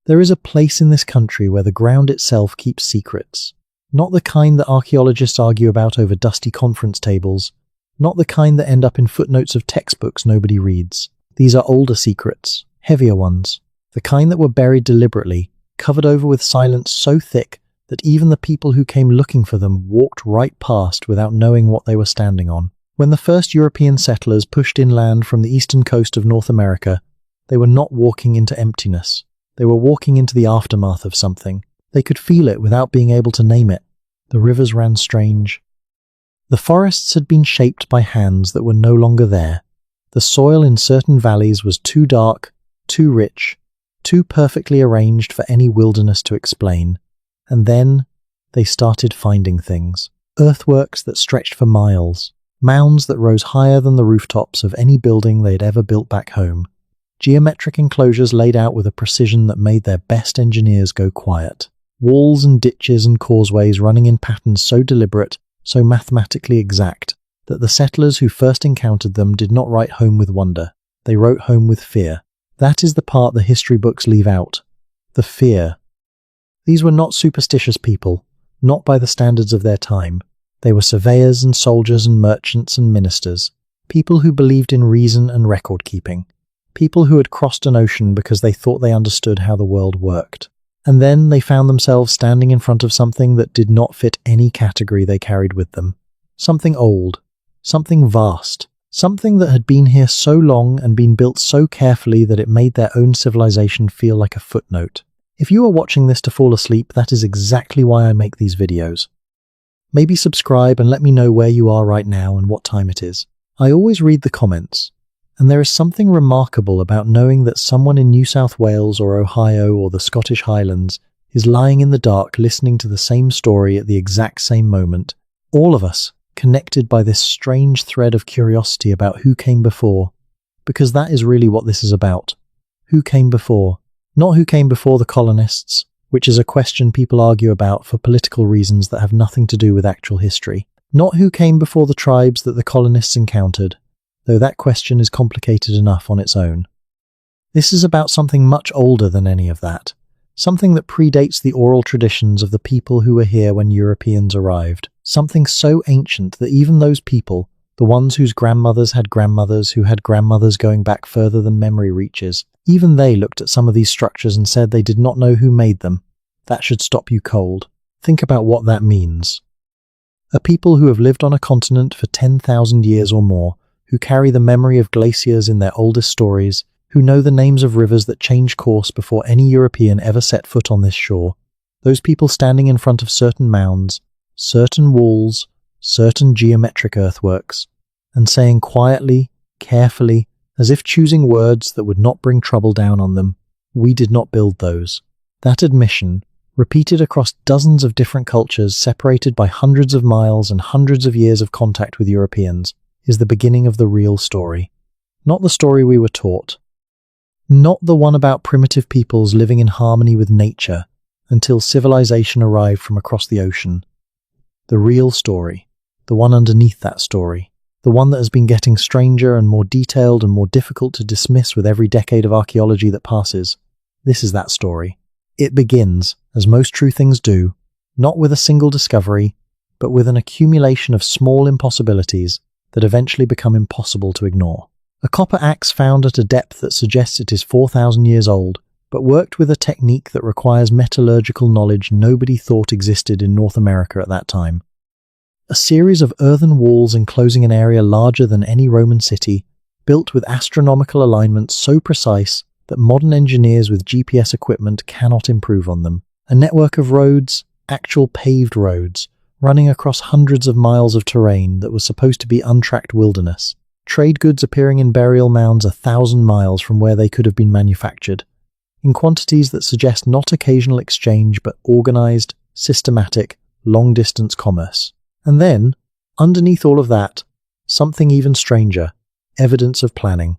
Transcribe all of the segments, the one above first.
There is a place in this country where the ground itself keeps secrets. Not the kind that archaeologists argue about over dusty conference tables. Not the kind that end up in footnotes of textbooks nobody reads. These are older secrets, heavier ones. The kind that were buried deliberately, covered over with silence so thick that even the people who came looking for them walked right past without knowing what they were standing on. When the first European settlers pushed inland from the eastern coast of North America, they were not walking into emptiness. They were walking into the aftermath of something. They could feel it without being able to name it. The rivers ran strange. The forests had been shaped by hands that were no longer there. The soil in certain valleys was too dark, too rich, too perfectly arranged for any wilderness to explain. And then they started finding things. Earthworks that stretched for miles. Mounds that rose higher than the rooftops of any building they had ever built back home. Geometric enclosures laid out with a precision that made their best engineers go quiet. Walls and ditches and causeways running in patterns so deliberate, so mathematically exact, that the settlers who first encountered them did not write home with wonder. They wrote home with fear. That is the part the history books leave out. The fear. These were not superstitious people, not by the standards of their time. They were surveyors and soldiers and merchants and ministers, people who believed in reason and record-keeping, people who had crossed an ocean because they thought they understood how the world worked. And then they found themselves standing in front of something that did not fit any category they carried with them. Something old, something vast, something that had been here so long and been built so carefully that it made their own civilization feel like a footnote. If you are watching this to fall asleep, that is exactly why I make these videos. Maybe subscribe and let me know where you are right now and what time it is. I always read the comments, and there is something remarkable about knowing that someone in New South Wales or Ohio or the Scottish Highlands is lying in the dark listening to the same story at the exact same moment. All of us connected by this strange thread of curiosity about who came before, because that is really what this is about. Who came before? Not who came before the colonists, which is a question people argue about for political reasons that have nothing to do with actual history. Not who came before the tribes that the colonists encountered, though that question is complicated enough on its own. This is about something much older than any of that, something that predates the oral traditions of the people who were here when Europeans arrived, something so ancient that even those people, the ones whose grandmothers had grandmothers who had grandmothers going back further than memory reaches, even they looked at some of these structures and said they did not know who made them. That should stop you cold. Think about what that means. A people who have lived on a continent for 10,000 years or more, who carry the memory of glaciers in their oldest stories, who know the names of rivers that changed course before any European ever set foot on this shore. Those people standing in front of certain mounds, certain walls, certain geometric earthworks, and saying quietly, carefully, as if choosing words that would not bring trouble down on them, "We did not build those." That admission, repeated across dozens of different cultures separated by hundreds of miles and hundreds of years of contact with Europeans, is the beginning of the real story. Not the story we were taught. Not the one about primitive peoples living in harmony with nature until civilization arrived from across the ocean. The real story, the one underneath that story, the one that has been getting stranger and more detailed and more difficult to dismiss with every decade of archaeology that passes. This is that story. It begins, as most true things do, not with a single discovery, but with an accumulation of small impossibilities that eventually become impossible to ignore. A copper axe found at a depth that suggests it is 4,000 years old, but worked with a technique that requires metallurgical knowledge nobody thought existed in North America at that time. A series of earthen walls enclosing an area larger than any Roman city, built with astronomical alignments so precise that modern engineers with GPS equipment cannot improve on them. A network of roads, actual paved roads, running across hundreds of miles of terrain that was supposed to be untracked wilderness. Trade goods appearing in burial mounds 1,000 miles from where they could have been manufactured, in quantities that suggest not occasional exchange but organized, systematic, long-distance commerce. And then, underneath all of that, something even stranger, evidence of planning.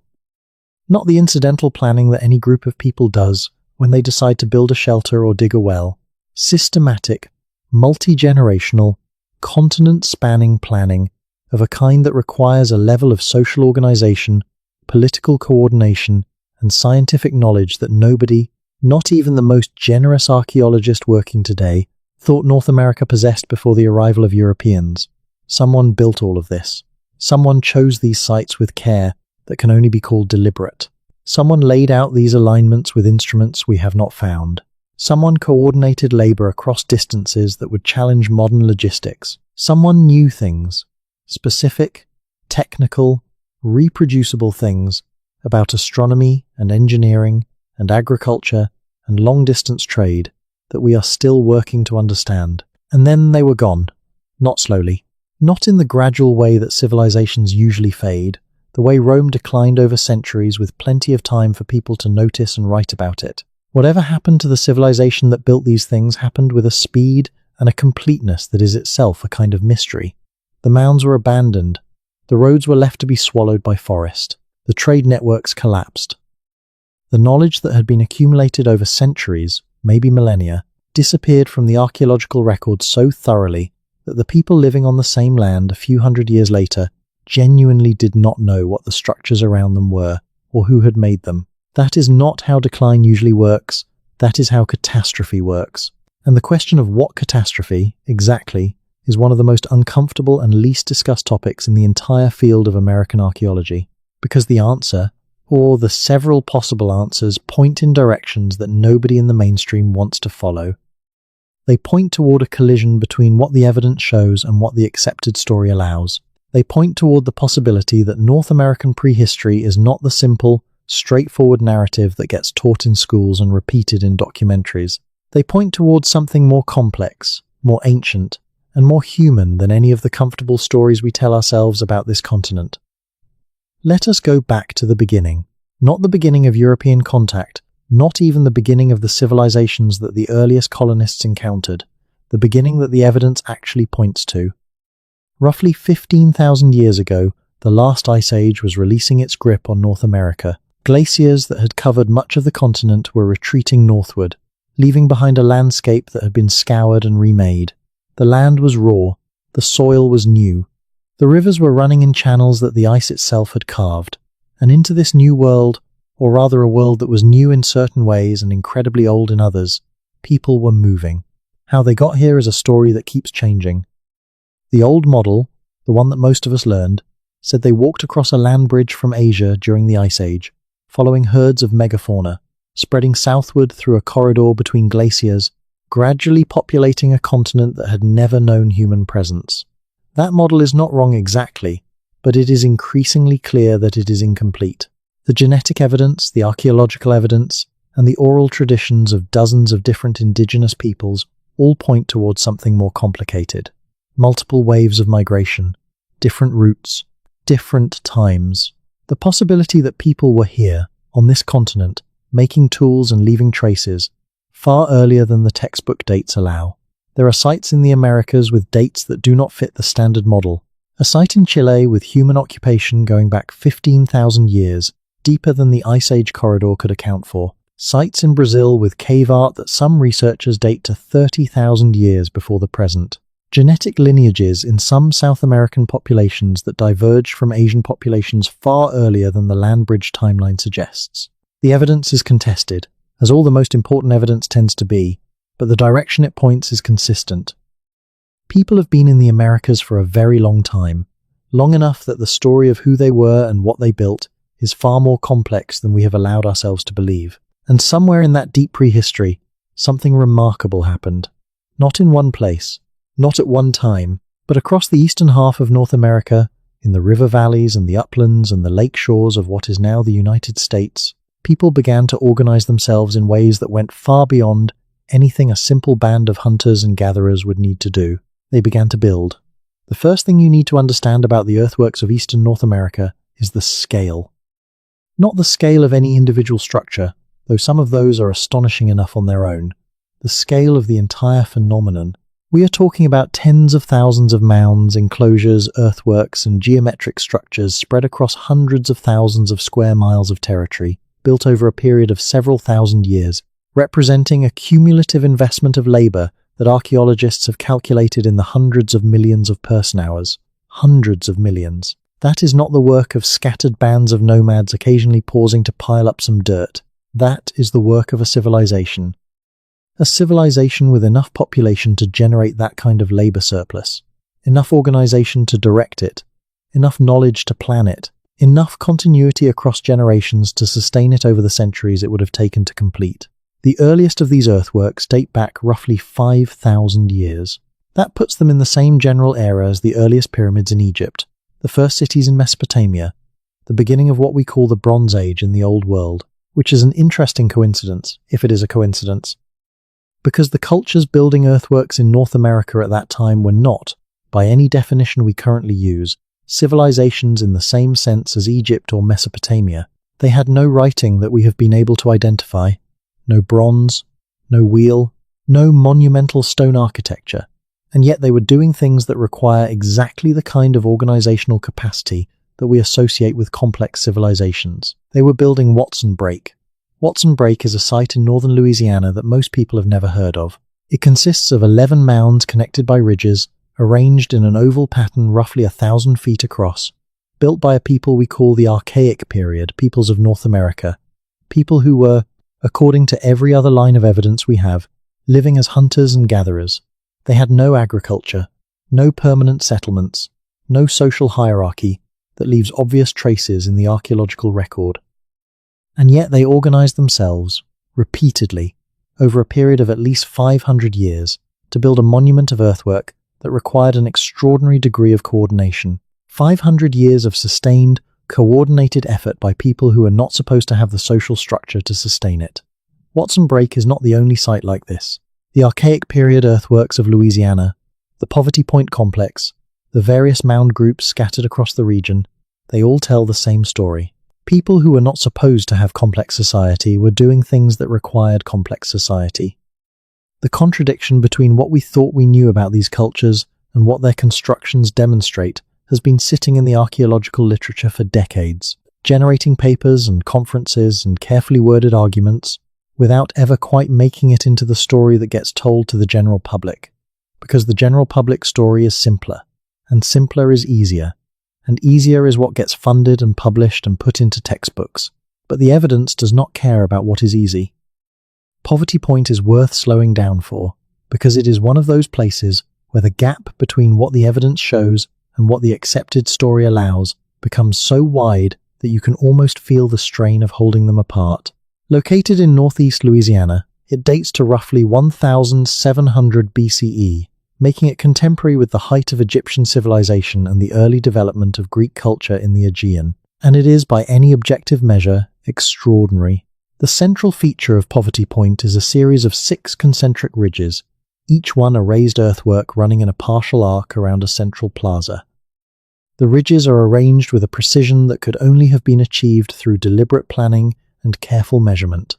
Not the incidental planning that any group of people does when they decide to build a shelter or dig a well. Systematic, multi-generational, continent-spanning planning of a kind that requires a level of social organization, political coordination, and scientific knowledge that nobody, Not even the most generous archaeologist working today thought North America possessed before the arrival of Europeans. Someone built all of this. Someone chose these sites with care that can only be called deliberate. Someone laid out these alignments with instruments we have not found. Someone coordinated labor across distances that would challenge modern logistics. Someone knew things, specific, technical, reproducible things about astronomy and engineering and agriculture and long-distance trade that we are still working to understand. And then they were gone. Not slowly. Not in the gradual way that civilizations usually fade, the way Rome declined over centuries with plenty of time for people to notice and write about it. Whatever happened to the civilization that built these things happened with a speed and a completeness that is itself a kind of mystery. The mounds were abandoned. The roads were left to be swallowed by forest. The trade networks collapsed. The knowledge that had been accumulated over centuries, maybe millennia, disappeared from the archaeological records so thoroughly that the people living on the same land a few hundred years later genuinely did not know what the structures around them were or who had made them. That is not how decline usually works. That is how catastrophe works. And the question of what catastrophe, exactly, is one of the most uncomfortable and least discussed topics in the entire field of American archaeology. Because the answer, or the several possible answers, point in directions that nobody in the mainstream wants to follow. They point toward a collision between what the evidence shows and what the accepted story allows. They point toward the possibility that North American prehistory is not the simple, straightforward narrative that gets taught in schools and repeated in documentaries. They point towards something more complex, more ancient, and more human than any of the comfortable stories we tell ourselves about this continent. Let us go back to the beginning. Not the beginning of European contact, not even the beginning of the civilizations that the earliest colonists encountered, the beginning that the evidence actually points to. Roughly 15,000 years ago, the last ice age was releasing its grip on North America. Glaciers that had covered much of the continent were retreating northward, leaving behind a landscape that had been scoured and remade. The land was raw, the soil was new. The rivers were running in channels that the ice itself had carved. And into this new world, or rather a world that was new in certain ways and incredibly old in others, people were moving. How they got here is a story that keeps changing. The old model, the one that most of us learned, said they walked across a land bridge from Asia during the Ice Age, following herds of megafauna, spreading southward through a corridor between glaciers, gradually populating a continent that had never known human presence. That model is not wrong exactly, but it is increasingly clear that it is incomplete. The genetic evidence, the archaeological evidence, and the oral traditions of dozens of different indigenous peoples all point towards something more complicated. Multiple waves of migration, different routes, different times. The possibility that people were here, on this continent, making tools and leaving traces, far earlier than the textbook dates allow. There are sites in the Americas with dates that do not fit the standard model. A site in Chile with human occupation going back 15,000 years, deeper than the Ice Age corridor could account for. Sites in Brazil with cave art that some researchers date to 30,000 years before the present. Genetic lineages in some South American populations that diverged from Asian populations far earlier than the land bridge timeline suggests. The evidence is contested, as all the most important evidence tends to be, but the direction it points is consistent. People have been in the Americas for a very long time, long enough that the story of who they were and what they built is far more complex than we have allowed ourselves to believe. And somewhere in that deep prehistory, something remarkable happened. Not in one place, not at one time, but across the eastern half of North America, in the river valleys and the uplands and the lake shores of what is now the United States, people began to organize themselves in ways that went far beyond anything a simple band of hunters and gatherers would need to do. They began to build. The first thing you need to understand about the earthworks of eastern North America is the scale. Not the scale of any individual structure, though some of those are astonishing enough on their own. The scale of the entire phenomenon. We are talking about tens of thousands of mounds, enclosures, earthworks, and geometric structures spread across hundreds of thousands of square miles of territory, built over a period of several thousand years, representing a cumulative investment of labor that archaeologists have calculated in the hundreds of millions of person-hours. Hundreds of millions. That is not the work of scattered bands of nomads occasionally pausing to pile up some dirt. That is the work of a civilization. A civilization with enough population to generate that kind of labor surplus, enough organization to direct it, enough knowledge to plan it, enough continuity across generations to sustain it over the centuries it would have taken to complete. The earliest of these earthworks date back roughly 5,000 years. That puts them in the same general era as the earliest pyramids in Egypt, the first cities in Mesopotamia, the beginning of what we call the Bronze Age in the Old World, which is an interesting coincidence, if it is a coincidence, because the cultures building earthworks in North America at that time were not, by any definition we currently use, civilizations in the same sense as Egypt or Mesopotamia. They had no writing that we have been able to identify, no bronze, no wheel, no monumental stone architecture, and yet they were doing things that require exactly the kind of organizational capacity that we associate with complex civilizations. They were building Watson Break. Watson Break is a site in northern Louisiana that most people have never heard of. It consists of 11 mounds connected by ridges, arranged in an oval pattern roughly 1,000 feet across, built by a people we call the Archaic period, peoples of North America, people who were, according to every other line of evidence we have, living as hunters and gatherers. They had no agriculture, no permanent settlements, no social hierarchy that leaves obvious traces in the archaeological record. And yet they organized themselves, repeatedly, over a period of at least 500 years, to build a monument of earthwork that required an extraordinary degree of coordination. 500 years of sustained, coordinated effort by people who are not supposed to have the social structure to sustain it. Watson Break is not the only site like this. The Archaic period earthworks of Louisiana, the Poverty Point complex, the various mound groups scattered across the region, they all tell the same story. People who were not supposed to have complex society were doing things that required complex society. The contradiction between what we thought we knew about these cultures and what their constructions demonstrate has been sitting in the archaeological literature for decades, generating papers and conferences and carefully worded arguments, without ever quite making it into the story that gets told to the general public. Because the general public story is simpler, and simpler is easier, and easier is what gets funded and published and put into textbooks. But the evidence does not care about what is easy. Poverty Point is worth slowing down for, because it is one of those places where the gap between what the evidence shows and what the accepted story allows becomes so wide that you can almost feel the strain of holding them apart. Located in northeast Louisiana, it dates to roughly 1700 BCE, making it contemporary with the height of Egyptian civilization and the early development of Greek culture in the Aegean. And it is, by any objective measure, extraordinary. The central feature of Poverty Point is a series of 6 concentric ridges, each one a raised earthwork running in a partial arc around a central plaza. The ridges are arranged with a precision that could only have been achieved through deliberate planning and careful measurement.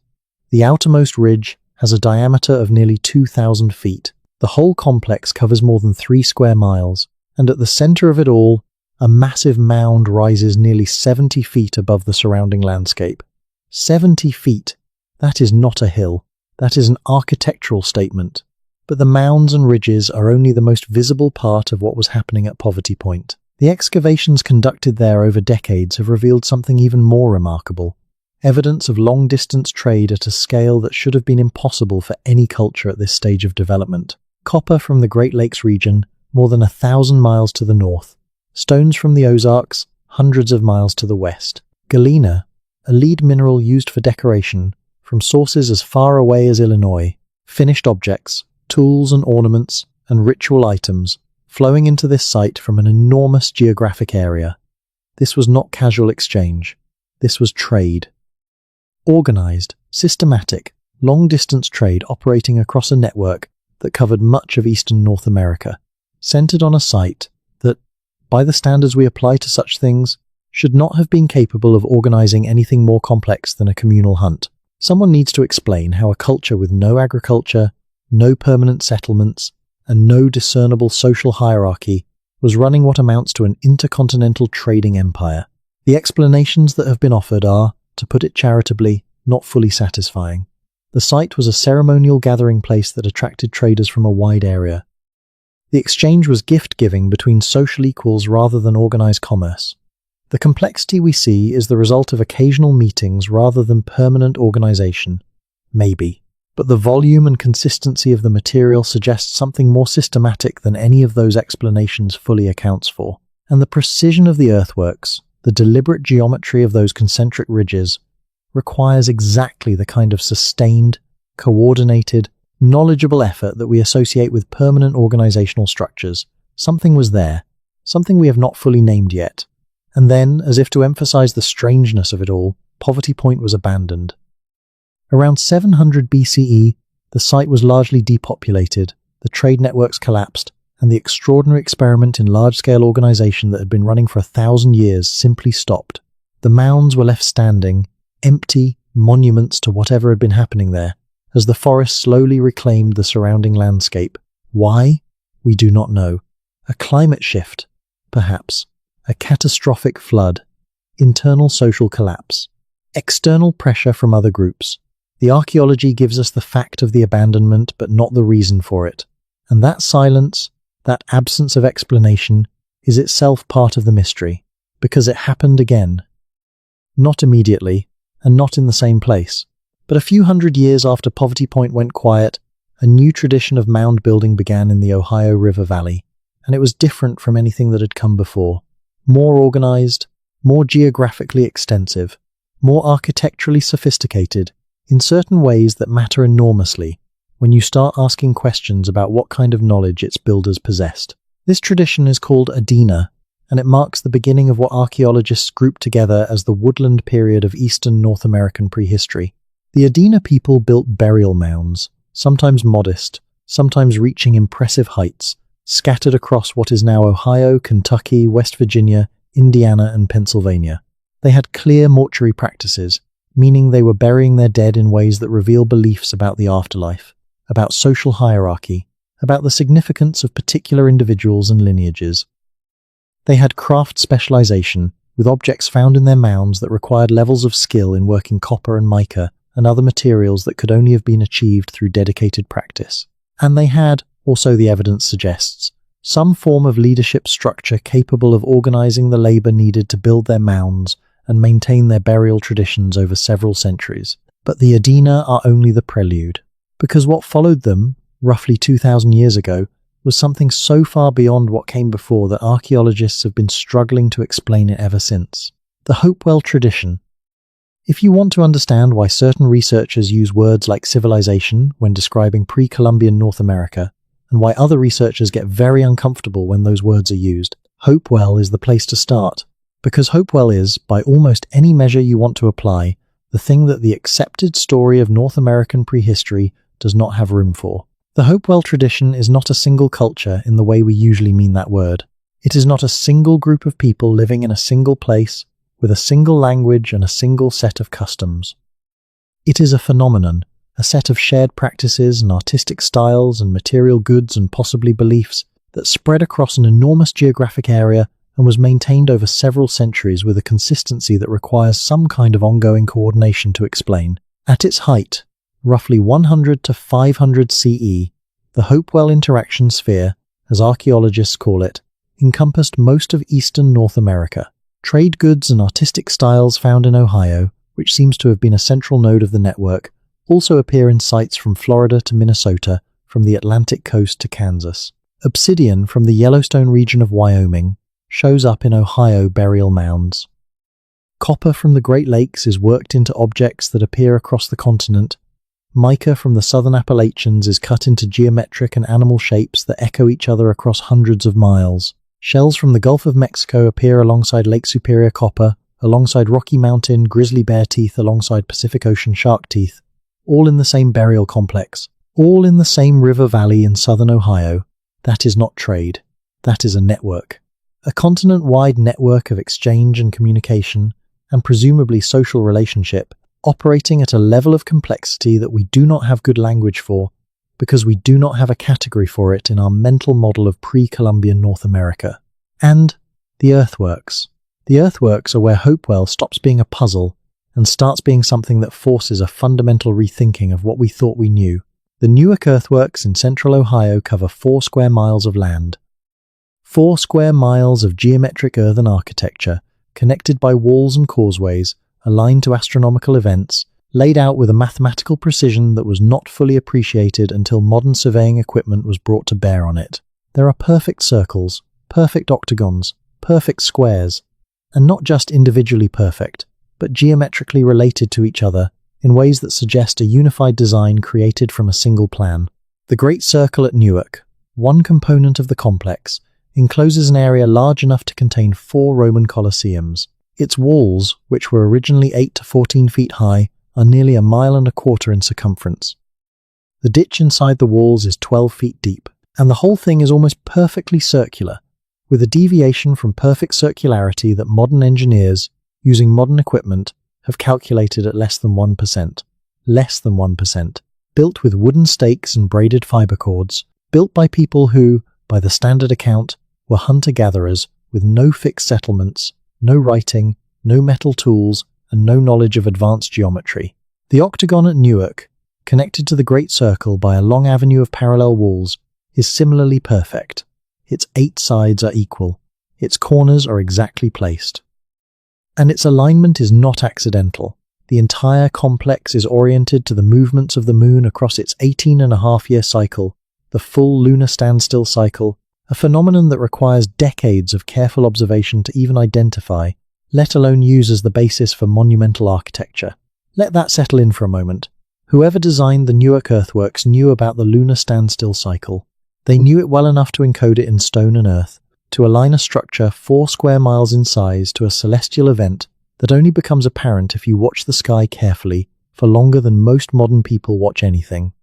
The outermost ridge has a diameter of nearly 2,000 feet. The whole complex covers more than 3 square miles, and at the center of it all, a massive mound rises nearly 70 feet above the surrounding landscape. 70 feet! That is not a hill. That is an architectural statement. But the mounds and ridges are only the most visible part of what was happening at Poverty Point. The excavations conducted there over decades have revealed something even more remarkable. Evidence of long-distance trade at a scale that should have been impossible for any culture at this stage of development. Copper from the Great Lakes region, more than 1,000 miles to the north. Stones from the Ozarks, hundreds of miles to the west. Galena, a lead mineral used for decoration, from sources as far away as Illinois. Finished objects, tools and ornaments, and ritual items, flowing into this site from an enormous geographic area. This was not casual exchange. This was trade. Organized, systematic, long-distance trade operating across a network that covered much of eastern North America, centered on a site that, by the standards we apply to such things, should not have been capable of organizing anything more complex than a communal hunt. Someone needs to explain how a culture with no agriculture, no permanent settlements, and no discernible social hierarchy was running what amounts to an intercontinental trading empire. The explanations that have been offered are, to put it charitably, not fully satisfying. The site was a ceremonial gathering place that attracted traders from a wide area. The exchange was gift-giving between social equals rather than organized commerce. The complexity we see is the result of occasional meetings rather than permanent organization. Maybe. But the volume and consistency of the material suggests something more systematic than any of those explanations fully accounts for. And the precision of the earthworks, the deliberate geometry of those concentric ridges, requires exactly the kind of sustained, coordinated, knowledgeable effort that we associate with permanent organizational structures. Something was there, something we have not fully named yet. And then, as if to emphasize the strangeness of it all, Poverty Point was abandoned. Around 700 BCE, the site was largely depopulated, the trade networks collapsed, and the extraordinary experiment in large-scale organization that had been running for 1,000 years simply stopped. The mounds were left standing, empty monuments to whatever had been happening there, as the forest slowly reclaimed the surrounding landscape. Why? We do not know. A climate shift, perhaps. A catastrophic flood. Internal social collapse. External pressure from other groups. The archaeology gives us the fact of the abandonment, but not the reason for it. And that silence, that absence of explanation, is itself part of the mystery, because it happened again. Not immediately, and not in the same place. But a few hundred years after Poverty Point went quiet, a new tradition of mound building began in the Ohio River Valley, and it was different from anything that had come before. More organized, more geographically extensive, more architecturally sophisticated, in certain ways that matter enormously when you start asking questions about what kind of knowledge its builders possessed. This tradition is called Adena, and it marks the beginning of what archaeologists group together as the woodland period of eastern North American prehistory. The Adena people built burial mounds, sometimes modest, sometimes reaching impressive heights, scattered across what is now Ohio, Kentucky, West Virginia, Indiana, and Pennsylvania. They had clear mortuary practices, meaning they were burying their dead in ways that reveal beliefs about the afterlife, about social hierarchy, about the significance of particular individuals and lineages. They had craft specialization, with objects found in their mounds that required levels of skill in working copper and mica and other materials that could only have been achieved through dedicated practice. And they had, or so the evidence suggests, some form of leadership structure capable of organizing the labor needed to build their mounds and maintain their burial traditions over several centuries. But the Adena are only the prelude, because what followed them, roughly 2,000 years ago, was something so far beyond what came before that archaeologists have been struggling to explain it ever since. The Hopewell tradition. If you want to understand why certain researchers use words like civilization when describing pre-Columbian North America, and why other researchers get very uncomfortable when those words are used, Hopewell is the place to start. Because Hopewell is, by almost any measure you want to apply, the thing that the accepted story of North American prehistory does not have room for. The Hopewell tradition is not a single culture in the way we usually mean that word. It is not a single group of people living in a single place, with a single language and a single set of customs. It is a phenomenon, a set of shared practices and artistic styles and material goods and possibly beliefs that spread across an enormous geographic area and was maintained over several centuries with a consistency that requires some kind of ongoing coordination to explain. At its height, roughly 100 to 500 CE, the Hopewell interaction sphere, as archaeologists call it, encompassed most of eastern North America. Trade goods and artistic styles found in Ohio, which seems to have been a central node of the network, also appear in sites from Florida to Minnesota, from the Atlantic coast to Kansas. Obsidian from the Yellowstone region of Wyoming shows up in Ohio burial mounds. Copper from the Great Lakes is worked into objects that appear across the continent. Mica from the southern Appalachians is cut into geometric and animal shapes that echo each other across hundreds of miles. Shells from the Gulf of Mexico appear alongside Lake Superior copper, alongside Rocky Mountain grizzly bear teeth, alongside Pacific Ocean shark teeth, all in the same burial complex, all in the same river valley in southern Ohio. That is not trade. That is a network. A continent-wide network of exchange and communication, and presumably social relationship, operating at a level of complexity that we do not have good language for, because we do not have a category for it in our mental model of pre-Columbian North America. And the earthworks. The earthworks are where Hopewell stops being a puzzle and starts being something that forces a fundamental rethinking of what we thought we knew. The Newark earthworks in central Ohio cover 4 square miles of land. 4 square miles of geometric earthen architecture connected by walls and causeways, aligned to astronomical events, laid out with a mathematical precision that was not fully appreciated until modern surveying equipment was brought to bear on it. There are perfect circles, perfect octagons, perfect squares, and not just individually perfect, but geometrically related to each other in ways that suggest a unified design created from a single plan. The Great Circle at Newark, one component of the complex, encloses an area large enough to contain 4 Roman colosseums. Its walls, which were originally 8 to 14 feet high, are nearly 1.25 miles in circumference. The ditch inside the walls is 12 feet deep, and the whole thing is almost perfectly circular, with a deviation from perfect circularity that modern engineers, using modern equipment, have calculated at less than 1%. Less than 1%. Built with wooden stakes and braided fiber cords, built by people who, by the standard account, were hunter-gatherers with no fixed settlements, no writing, no metal tools, and no knowledge of advanced geometry. The octagon at Newark, connected to the Great Circle by a long avenue of parallel walls, is similarly perfect. Its 8 sides are equal. Its corners are exactly placed. And its alignment is not accidental. The entire complex is oriented to the movements of the moon across its 18.5-year cycle, the full lunar standstill cycle, a phenomenon that requires decades of careful observation to even identify, let alone use as the basis for monumental architecture. Let that settle in for a moment. Whoever designed the Newark earthworks knew about the lunar standstill cycle. They knew it well enough to encode it in stone and earth, to align a structure 4 square miles in size to a celestial event that only becomes apparent if you watch the sky carefully for longer than most modern people watch anything.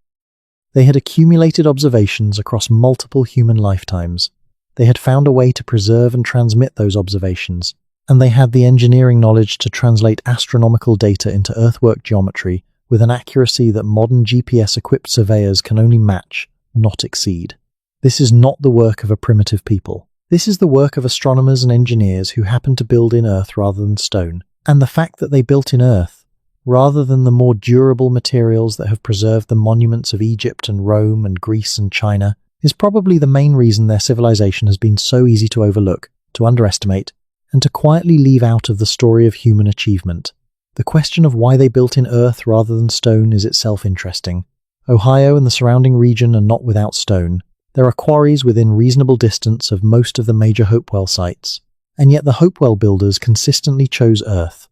They had accumulated observations across multiple human lifetimes. They had found a way to preserve and transmit those observations, and they had the engineering knowledge to translate astronomical data into earthwork geometry with an accuracy that modern GPS-equipped surveyors can only match, not exceed. This is not the work of a primitive people. This is the work of astronomers and engineers who happen to build in earth rather than stone. And the fact that they built in earth, rather than the more durable materials that have preserved the monuments of Egypt and Rome and Greece and China, is probably the main reason their civilization has been so easy to overlook, to underestimate, and to quietly leave out of the story of human achievement. The question of why they built in earth rather than stone is itself interesting. Ohio and the surrounding region are not without stone. There are quarries within reasonable distance of most of the major Hopewell sites, and yet the Hopewell builders consistently chose earth,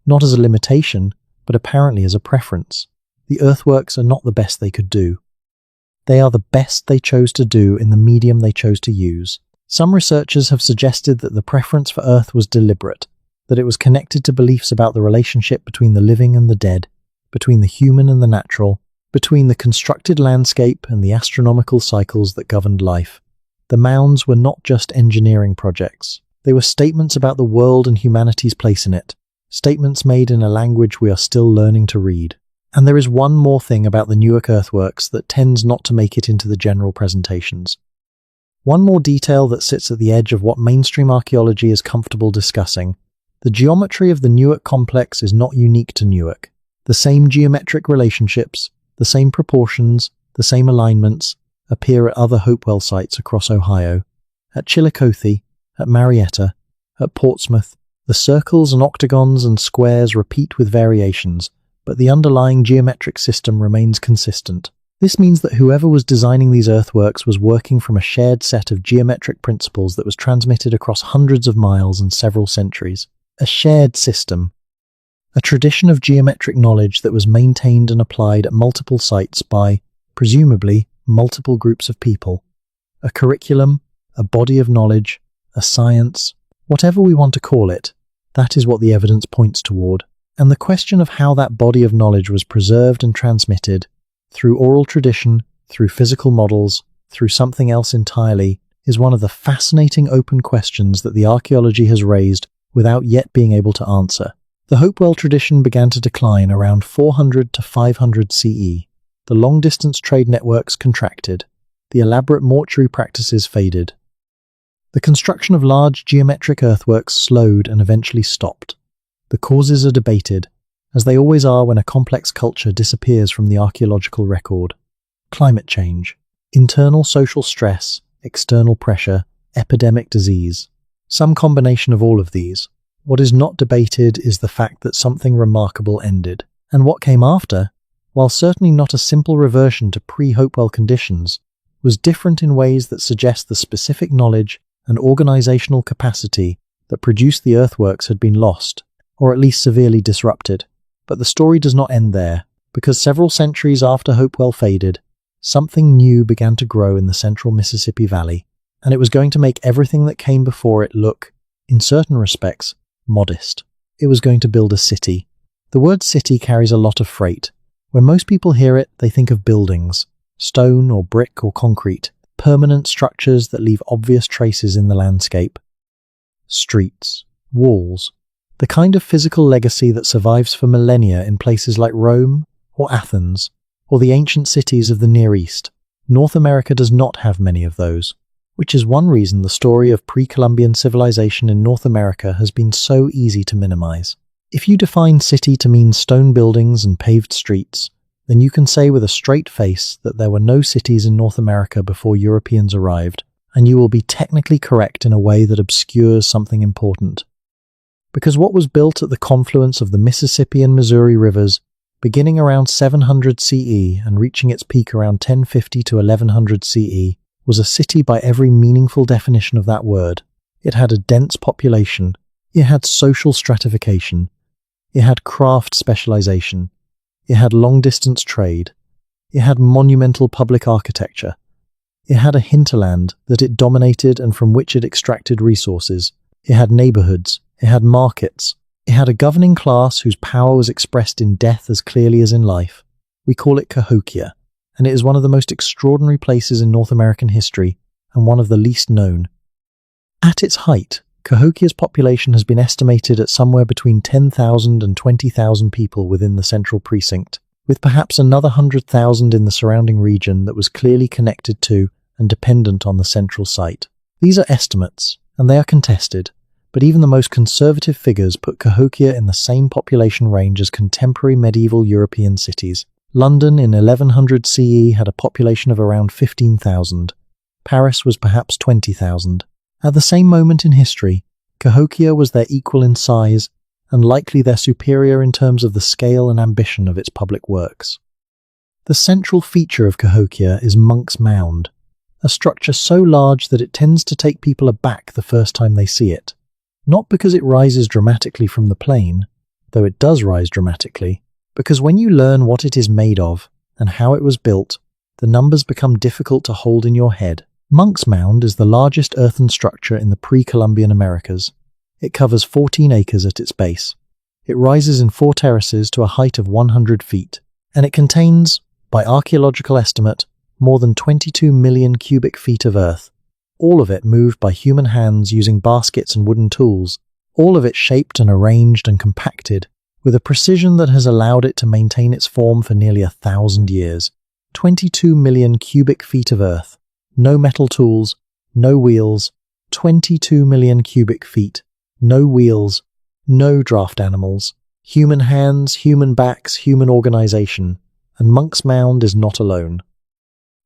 not as a limitation, but apparently as a preference. The earthworks are not the best they could do. They are the best they chose to do in the medium they chose to use. Some researchers have suggested that the preference for earth was deliberate, that it was connected to beliefs about the relationship between the living and the dead, between the human and the natural, between the constructed landscape and the astronomical cycles that governed life. The mounds were not just engineering projects. They were statements about the world and humanity's place in it, statements made in a language we are still learning to read. And there is one more thing about the Newark earthworks that tends not to make it into the general presentations. One more detail that sits at the edge of what mainstream archaeology is comfortable discussing. The geometry of the Newark complex is not unique to Newark. The same geometric relationships, the same proportions, the same alignments appear at other Hopewell sites across Ohio. At Chillicothe, at Marietta, at Portsmouth, the circles and octagons and squares repeat with variations, but the underlying geometric system remains consistent. This means that whoever was designing these earthworks was working from a shared set of geometric principles that was transmitted across hundreds of miles and several centuries. A shared system. A tradition of geometric knowledge that was maintained and applied at multiple sites by, presumably, multiple groups of people. A curriculum, a body of knowledge, a science, whatever we want to call it, that is what the evidence points toward. And the question of how that body of knowledge was preserved and transmitted, through oral tradition, through physical models, through something else entirely, is one of the fascinating open questions that the archaeology has raised without yet being able to answer. The Hopewell tradition began to decline around 400 to 500 CE. The long-distance trade networks contracted. The elaborate mortuary practices faded. The construction of large geometric earthworks slowed and eventually stopped. The causes are debated, as they always are when a complex culture disappears from the archaeological record. Climate change, internal social stress, external pressure, epidemic disease. Some combination of all of these. What is not debated is the fact that something remarkable ended. And what came after, while certainly not a simple reversion to pre-Hopewell conditions, was different in ways that suggest the specific knowledge and organizational capacity that produced the earthworks had been lost, or at least severely disrupted. But the story does not end there, because several centuries after Hopewell faded, something new began to grow in the central Mississippi Valley, and it was going to make everything that came before it look, in certain respects, modest. It was going to build a city. The word city carries a lot of freight. When most people hear it, they think of buildings, stone or brick or concrete, permanent structures that leave obvious traces in the landscape. Streets, walls, the kind of physical legacy that survives for millennia in places like Rome or Athens or the ancient cities of the Near East. North America does not have many of those, which is one reason the story of pre-Columbian civilization in North America has been so easy to minimize. If you define city to mean stone buildings and paved streets, then you can say with a straight face that there were no cities in North America before Europeans arrived, and you will be technically correct in a way that obscures something important. Because what was built at the confluence of the Mississippi and Missouri rivers, beginning around 700 CE and reaching its peak around 1050 to 1100 CE, was a city by every meaningful definition of that word. It had a dense population, it had social stratification, it had craft specialization, it had long-distance trade, it had monumental public architecture, it had a hinterland that it dominated and from which it extracted resources, it had neighborhoods, it had markets, it had a governing class whose power was expressed in death as clearly as in life. We call it Cahokia, and it is one of the most extraordinary places in North American history and one of the least known. At its height, Cahokia's population has been estimated at somewhere between 10,000 and 20,000 people within the central precinct, with perhaps another 100,000 in the surrounding region that was clearly connected to and dependent on the central site. These are estimates, and they are contested, but even the most conservative figures put Cahokia in the same population range as contemporary medieval European cities. London in 1100 CE had a population of around 15,000. Paris was perhaps 20,000. At the same moment in history, Cahokia was their equal in size and likely their superior in terms of the scale and ambition of its public works. The central feature of Cahokia is Monk's Mound, a structure so large that it tends to take people aback the first time they see it. Not because it rises dramatically from the plain, though it does rise dramatically, because when you learn what it is made of and how it was built, the numbers become difficult to hold in your head. Monk's Mound is the largest earthen structure in the pre-Columbian Americas. It covers 14 acres at its base. It rises in 4 terraces to a height of 100 feet, and it contains, by archaeological estimate, more than 22 million cubic feet of earth, all of it moved by human hands using baskets and wooden tools, all of it shaped and arranged and compacted, with a precision that has allowed it to maintain its form for nearly 1,000 years. 22 million cubic feet of earth. No metal tools, no wheels, 22 million cubic feet, no wheels, no draft animals, human hands, human backs, human organization, and Monk's Mound is not alone.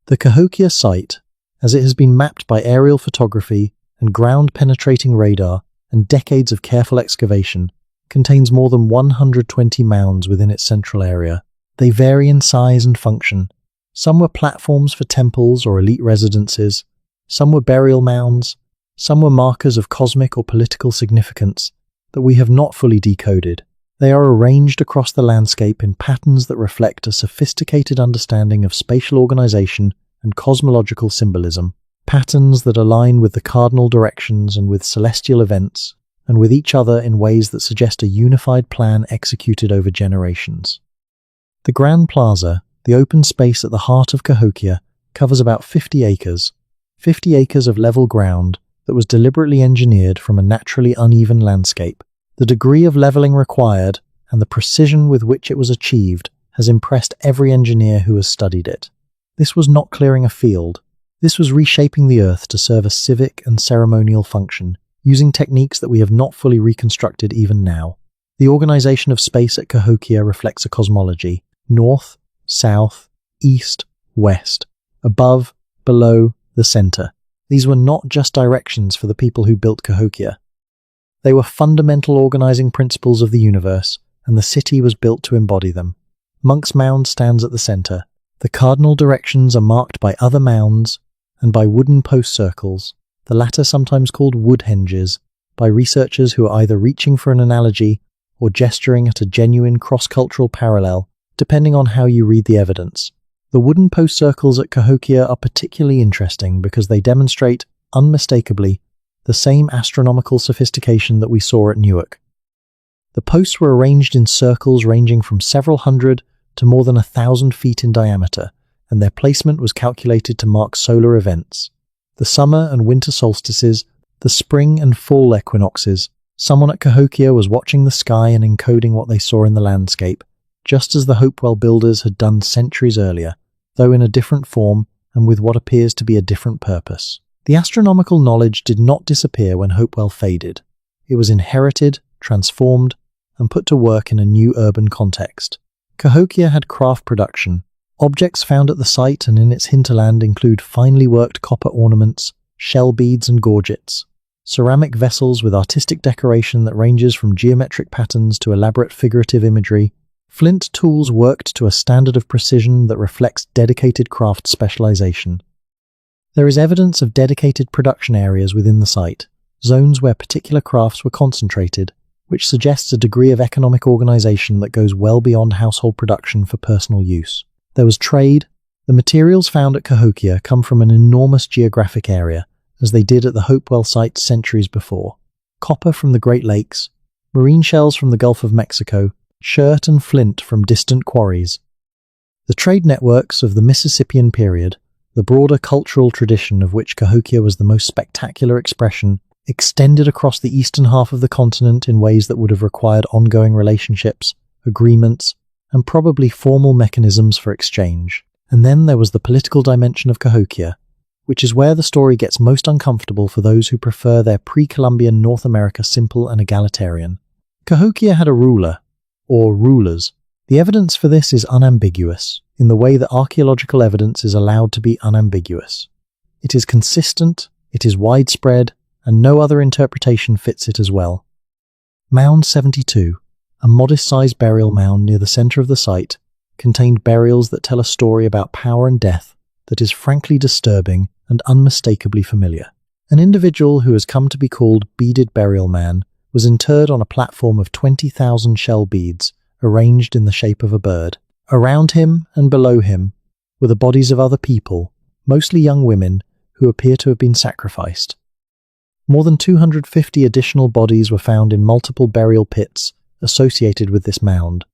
The Cahokia site, as it has been mapped by aerial photography and ground-penetrating radar and decades of careful excavation, contains more than 120 mounds within its central area. They vary in size and function. Some were platforms for temples or elite residences, some were burial mounds, some were markers of cosmic or political significance that we have not fully decoded. They are arranged across the landscape in patterns that reflect a sophisticated understanding of spatial organization and cosmological symbolism, patterns that align with the cardinal directions and with celestial events, and with each other in ways that suggest a unified plan executed over generations. The Grand Plaza, the open space at the heart of Cahokia, covers about 50 acres of level ground that was deliberately engineered from a naturally uneven landscape. The degree of leveling required and the precision with which it was achieved has impressed every engineer who has studied it. This was not clearing a field. This was reshaping the earth to serve a civic and ceremonial function, using techniques that we have not fully reconstructed even now. The organization of space at Cahokia reflects a cosmology: north, south, east, west, above, below, the center. These were not just directions for the people who built Cahokia. They were fundamental organizing principles of the universe, and the city was built to embody them. Monk's Mound stands at the center. The cardinal directions are marked by other mounds and by wooden post circles, the latter sometimes called wood henges, by researchers who are either reaching for an analogy or gesturing at a genuine cross-cultural parallel, depending on how you read the evidence. The wooden post circles at Cahokia are particularly interesting because they demonstrate, unmistakably, the same astronomical sophistication that we saw at Newark. The posts were arranged in circles ranging from several hundred to more than 1,000 feet in diameter, and their placement was calculated to mark solar events. The summer and winter solstices, the spring and fall equinoxes. Someone at Cahokia was watching the sky and encoding what they saw in the landscape, just as the Hopewell builders had done centuries earlier, though in a different form and with what appears to be a different purpose. The astronomical knowledge did not disappear when Hopewell faded. It was inherited, transformed, and put to work in a new urban context. Cahokia had craft production. Objects found at the site and in its hinterland include finely worked copper ornaments, shell beads and gorgets, ceramic vessels with artistic decoration that ranges from geometric patterns to elaborate figurative imagery, flint tools worked to a standard of precision that reflects dedicated craft specialization. There is evidence of dedicated production areas within the site, zones where particular crafts were concentrated, which suggests a degree of economic organization that goes well beyond household production for personal use. There was trade. The materials found at Cahokia come from an enormous geographic area, as they did at the Hopewell site centuries before. Copper from the Great Lakes, marine shells from the Gulf of Mexico, shirt and flint from distant quarries. The trade networks of the Mississippian period, the broader cultural tradition of which Cahokia was the most spectacular expression, extended across the eastern half of the continent in ways that would have required ongoing relationships, agreements, and probably formal mechanisms for exchange. And then there was the political dimension of Cahokia, which is where the story gets most uncomfortable for those who prefer their pre-Columbian North America simple and egalitarian. Cahokia had a ruler, or rulers. The evidence for this is unambiguous, in the way that archaeological evidence is allowed to be unambiguous. It is consistent, it is widespread, and no other interpretation fits it as well. Mound 72, a modest-sized burial mound near the center of the site, contained burials that tell a story about power and death that is frankly disturbing and unmistakably familiar. An individual who has come to be called Beaded Burial Man was interred on a platform of 20,000 shell beads arranged in the shape of a bird. Around him and below him were the bodies of other people, mostly young women, who appear to have been sacrificed. More than 250 additional bodies were found in multiple burial pits associated with this mound,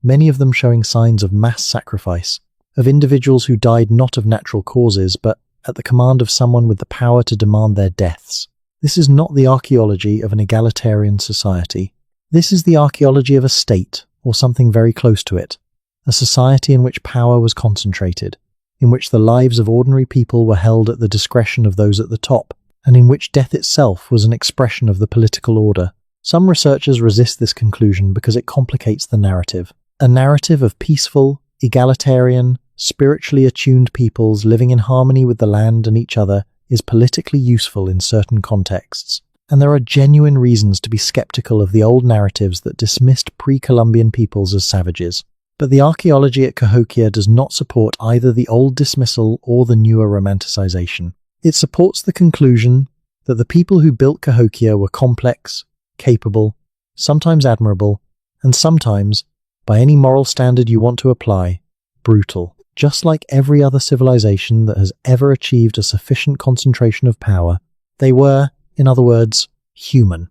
many of them showing signs of mass sacrifice, of individuals who died not of natural causes but at the command of someone with the power to demand their deaths. This is not the archaeology of an egalitarian society. This is the archaeology of a state, or something very close to it, a society in which power was concentrated, in which the lives of ordinary people were held at the discretion of those at the top, and in which death itself was an expression of the political order. Some researchers resist this conclusion because it complicates the narrative. A narrative of peaceful, egalitarian, spiritually attuned peoples living in harmony with the land and each other is politically useful in certain contexts, and there are genuine reasons to be skeptical of the old narratives that dismissed pre-Columbian peoples as savages. But the archaeology at Cahokia does not support either the old dismissal or the newer romanticization. It supports the conclusion that the people who built Cahokia were complex, capable, sometimes admirable, and sometimes, by any moral standard you want to apply, brutal. Just like every other civilization that has ever achieved a sufficient concentration of power, they were, in other words, human.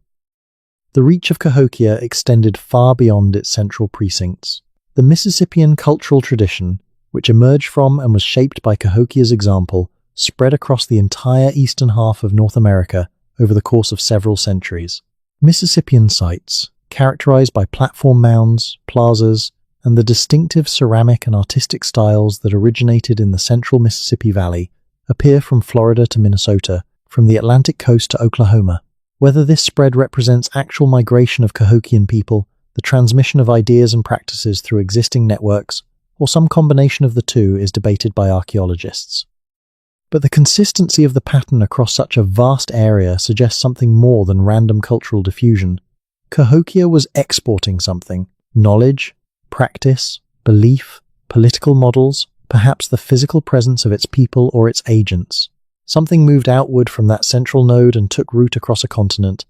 The reach of Cahokia extended far beyond its central precincts. The Mississippian cultural tradition, which emerged from and was shaped by Cahokia's example, spread across the entire eastern half of North America over the course of several centuries. Mississippian sites, characterized by platform mounds, plazas, and the distinctive ceramic and artistic styles that originated in the central Mississippi Valley, appear from Florida to Minnesota, from the Atlantic coast to Oklahoma. Whether this spread represents actual migration of Cahokian people, the transmission of ideas and practices through existing networks, or some combination of the two is debated by archaeologists. But the consistency of the pattern across such a vast area suggests something more than random cultural diffusion. Cahokia was exporting something: knowledge, practice, belief, political models, perhaps the physical presence of its people or its agents. Something moved outward from that central node and took root across a continent.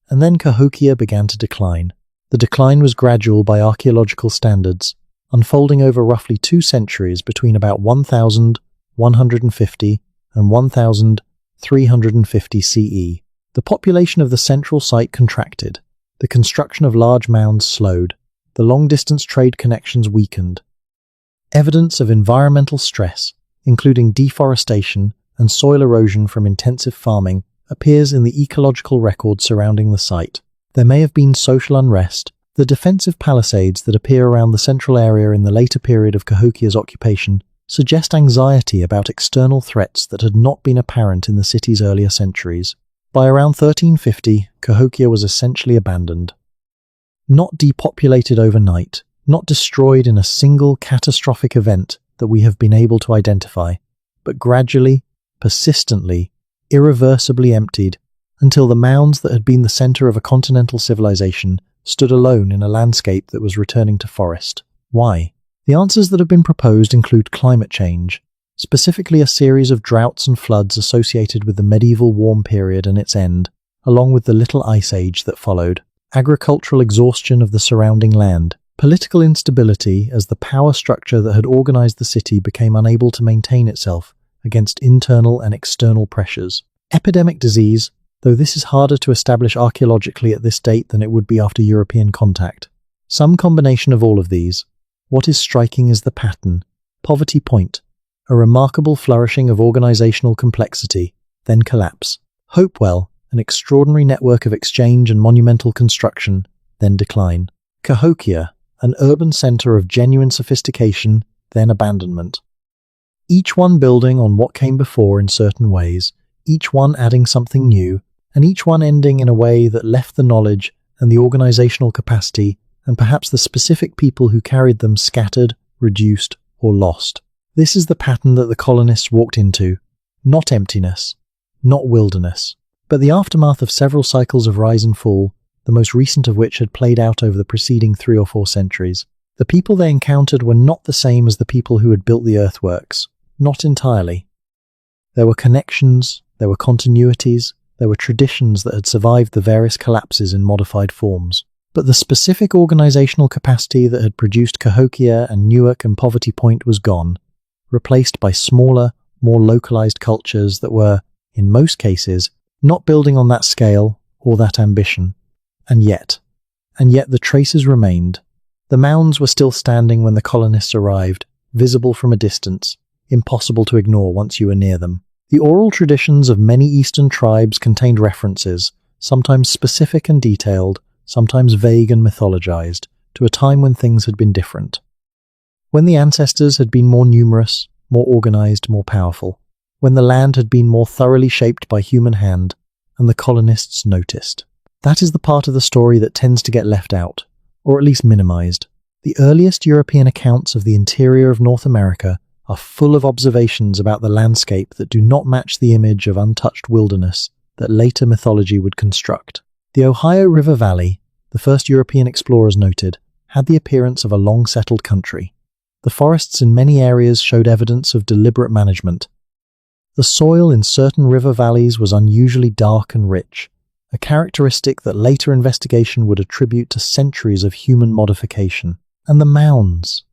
And then Cahokia began to decline. The decline was gradual by archaeological standards, unfolding over roughly 2 centuries between about 1150 and 1350 CE. The population of the central site contracted. The construction of large mounds slowed. The long-distance trade connections weakened. Evidence of environmental stress, including deforestation and soil erosion from intensive farming, appears in the ecological record surrounding the site. There may have been social unrest. The defensive palisades that appear around the central area in the later period of Cahokia's occupation suggest anxiety about external threats that had not been apparent in the city's earlier centuries. By around 1350, Cahokia was essentially abandoned. Not depopulated overnight, not destroyed in a single catastrophic event that we have been able to identify, but gradually, persistently, irreversibly emptied until the mounds that had been the center of a continental civilization stood alone in a landscape that was returning to forest. Why? The answers that have been proposed include climate change, specifically a series of droughts and floods associated with the medieval warm period and its end, along with the Little Ice Age that followed, agricultural exhaustion of the surrounding land, political instability as the power structure that had organized the city became unable to maintain itself against internal and external pressures, epidemic disease, though this is harder to establish archaeologically at this date than it would be after European contact. Some combination of all of these. What is striking is the pattern. Poverty point. A remarkable flourishing of organizational complexity, then collapse. Hopewell, an extraordinary network of exchange and monumental construction, then decline. Cahokia, an urban center of genuine sophistication, then abandonment. Each one building on what came before in certain ways, each one adding something new, and each one ending in a way that left the knowledge and the organizational capacity and perhaps the specific people who carried them scattered, reduced, or lost. This is the pattern that the colonists walked into. Not emptiness, not wilderness, but the aftermath of several cycles of rise and fall, the most recent of which had played out over the preceding 3 or 4 centuries. The people they encountered were not the same as the people who had built the earthworks. Not entirely. There were connections, there were continuities, there were traditions that had survived the various collapses in modified forms. But the specific organizational capacity that had produced Cahokia and Newark and Poverty Point was gone, replaced by smaller, more localized cultures that were, in most cases, not building on that scale or that ambition. And yet the traces remained. The mounds were still standing when the colonists arrived, visible from a distance, impossible to ignore once you were near them. The oral traditions of many Eastern tribes contained references, sometimes specific and detailed, sometimes vague and mythologized, to a time when things had been different. When the ancestors had been more numerous, more organized, more powerful. When the land had been more thoroughly shaped by human hand, and the colonists noticed. That is the part of the story that tends to get left out, or at least minimized. The earliest European accounts of the interior of North America are full of observations about the landscape that do not match the image of untouched wilderness that later mythology would construct. The Ohio River Valley, the first European explorers noted, had the appearance of a long-settled country. The forests in many areas showed evidence of deliberate management. The soil in certain river valleys was unusually dark and rich, a characteristic that later investigation would attribute to centuries of human modification. And the mounds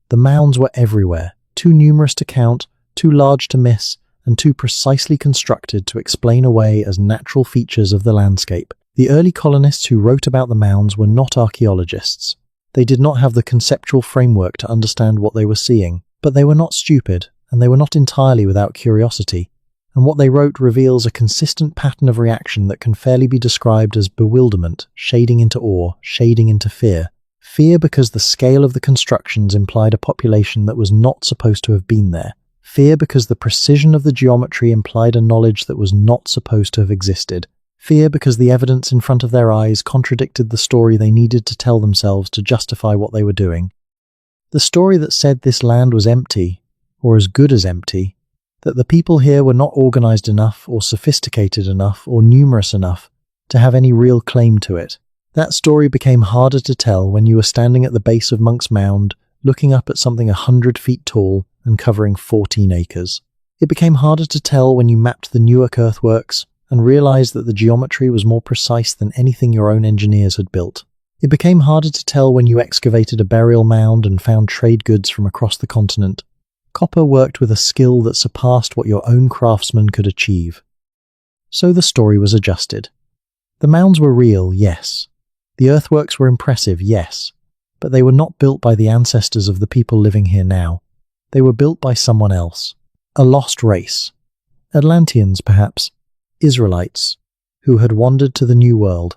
were everywhere, too numerous to count, too large to miss, and too precisely constructed to explain away as natural features of the landscape. The early colonists who wrote about the mounds were not archaeologists. They did not have the conceptual framework to understand what they were seeing, but they were not stupid, and they were not entirely without curiosity. And what they wrote reveals a consistent pattern of reaction that can fairly be described as bewilderment, shading into awe, shading into fear. Fear because the scale of the constructions implied a population that was not supposed to have been there. Fear because the precision of the geometry implied a knowledge that was not supposed to have existed. Fear because the evidence in front of their eyes contradicted the story they needed to tell themselves to justify what they were doing. The story that said this land was empty, or as good as empty. that the people here were not organized enough or sophisticated enough or numerous enough to have any real claim to it. That story became harder to tell when you were standing at the base of Monk's Mound, looking up at something 100 feet tall and covering 14 acres. It became harder to tell when you mapped the Newark earthworks and realized that the geometry was more precise than anything your own engineers had built. It became harder to tell when you excavated a burial mound and found trade goods from across the continent. Copper worked with a skill that surpassed what your own craftsmen could achieve. So the story was adjusted. The mounds were real, yes. The earthworks were impressive, yes. But they were not built by the ancestors of the people living here now. They were built by someone else. A lost race. Atlanteans, perhaps. Israelites, who had wandered to the New World.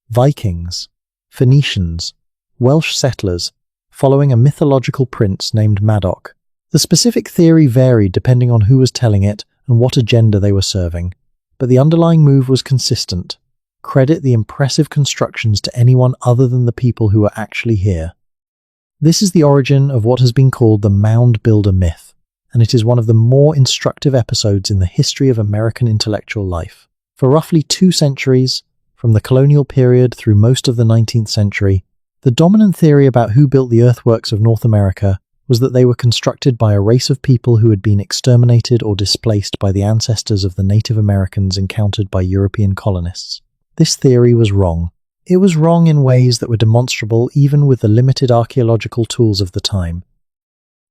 Vikings. Phoenicians. Welsh settlers, following a mythological prince named Madoc. The specific theory varied depending on who was telling it and what agenda they were serving, but the underlying move was consistent. Credit the impressive constructions to anyone other than the people who were actually here. This is the origin of what has been called the mound builder myth, and it is one of the more instructive episodes in the history of American intellectual life. For roughly 2 centuries, from the colonial period through most of the 19th century, the dominant theory about who built the earthworks of North America was that they were constructed by a race of people who had been exterminated or displaced by the ancestors of the Native Americans encountered by European colonists. This theory was wrong. It was wrong in ways that were demonstrable even with the limited archaeological tools of the time.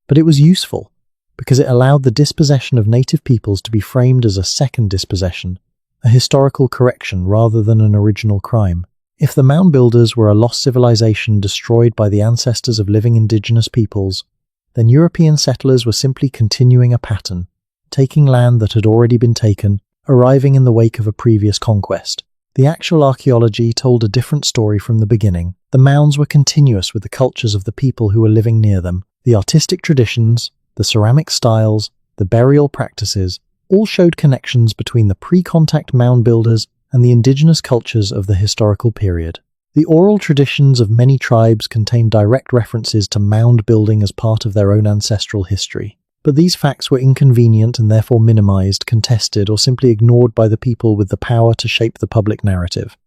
But it was useful, because it allowed the dispossession of native peoples to be framed as a second dispossession, a historical correction rather than an original crime. If the mound builders were a lost civilization destroyed by the ancestors of living indigenous peoples, then European settlers were simply continuing a pattern, taking land that had already been taken, arriving in the wake of a previous conquest. The actual archaeology told a different story from the beginning. The mounds were continuous with the cultures of the people who were living near them. The artistic traditions, the ceramic styles, the burial practices, all showed connections between the pre-contact mound builders and the indigenous cultures of the historical period. The oral traditions of many tribes contained direct references to mound building as part of their own ancestral history. But these facts were inconvenient and therefore minimized, contested, or simply ignored by the people with the power to shape the public narrative.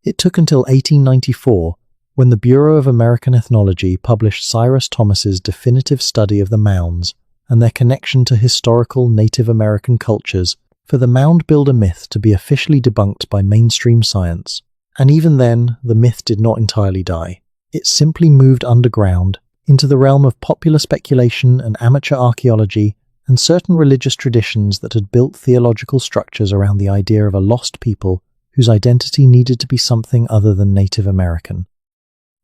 It took until 1894, when the Bureau of American Ethnology published Cyrus Thomas's definitive study of the mounds and their connection to historical Native American cultures, for the mound builder myth to be officially debunked by mainstream science. And even then, the myth did not entirely die. It simply moved underground, into the realm of popular speculation and amateur archaeology and certain religious traditions that had built theological structures around the idea of a lost people whose identity needed to be something other than Native American.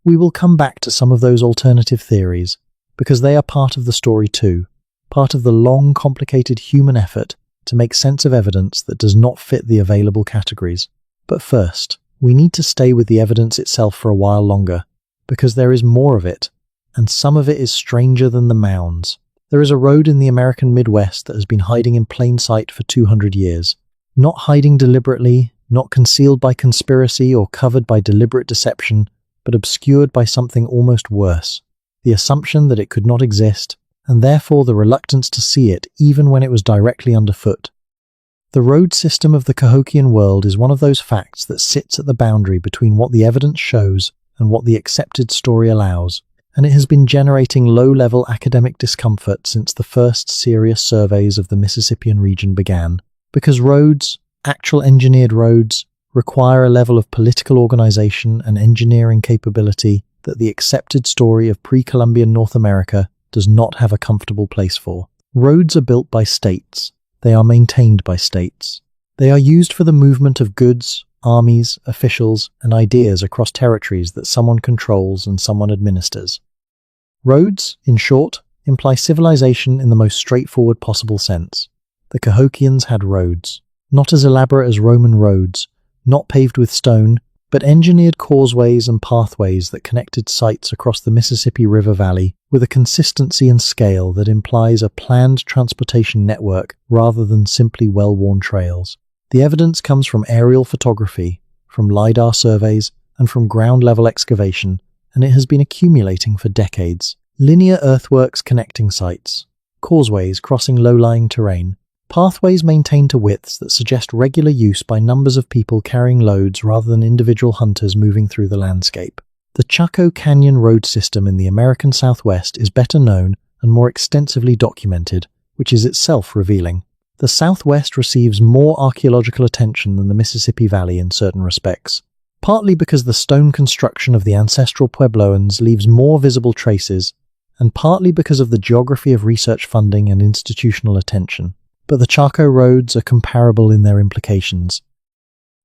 We will come back to some of those alternative theories, because they are part of the story too, part of the long, complicated human effort to make sense of evidence that does not fit the available categories. But first, we need to stay with the evidence itself for a while longer, because there is more of it, and some of it is stranger than the mounds. There is a road in the American Midwest that has been hiding in plain sight for 200 years. Not hiding deliberately, not concealed by conspiracy or covered by deliberate deception, but obscured by something almost worse, the assumption that it could not exist, and therefore the reluctance to see it even when it was directly underfoot. The road system of the Cahokian world is one of those facts that sits at the boundary between what the evidence shows and what the accepted story allows, and it has been generating low-level academic discomfort since the first serious surveys of the Mississippian region began. Because roads, actual engineered roads, require a level of political organization and engineering capability that the accepted story of pre-Columbian North America does not have a comfortable place for. Roads are built by states. They are maintained by states. They are used for the movement of goods, armies, officials, and ideas across territories that someone controls and someone administers. Roads, in short, imply civilization in the most straightforward possible sense. The Cahokians had roads, not as elaborate as Roman roads, not paved with stone, but engineered causeways and pathways that connected sites across the Mississippi River Valley with a consistency and scale that implies a planned transportation network rather than simply well-worn trails. The evidence comes from aerial photography, from LiDAR surveys, and from ground-level excavation, and it has been accumulating for decades. Linear earthworks connecting sites, causeways crossing low-lying terrain, Pathways maintained to widths that suggest regular use by numbers of people carrying loads rather than individual hunters moving through the landscape. The Chaco Canyon road system in the American Southwest is better known and more extensively documented, which is itself revealing. The Southwest receives more archaeological attention than the Mississippi Valley in certain respects, partly because the stone construction of the ancestral Puebloans leaves more visible traces, and partly because of the geography of research funding and institutional attention. But the Chaco roads are comparable in their implications.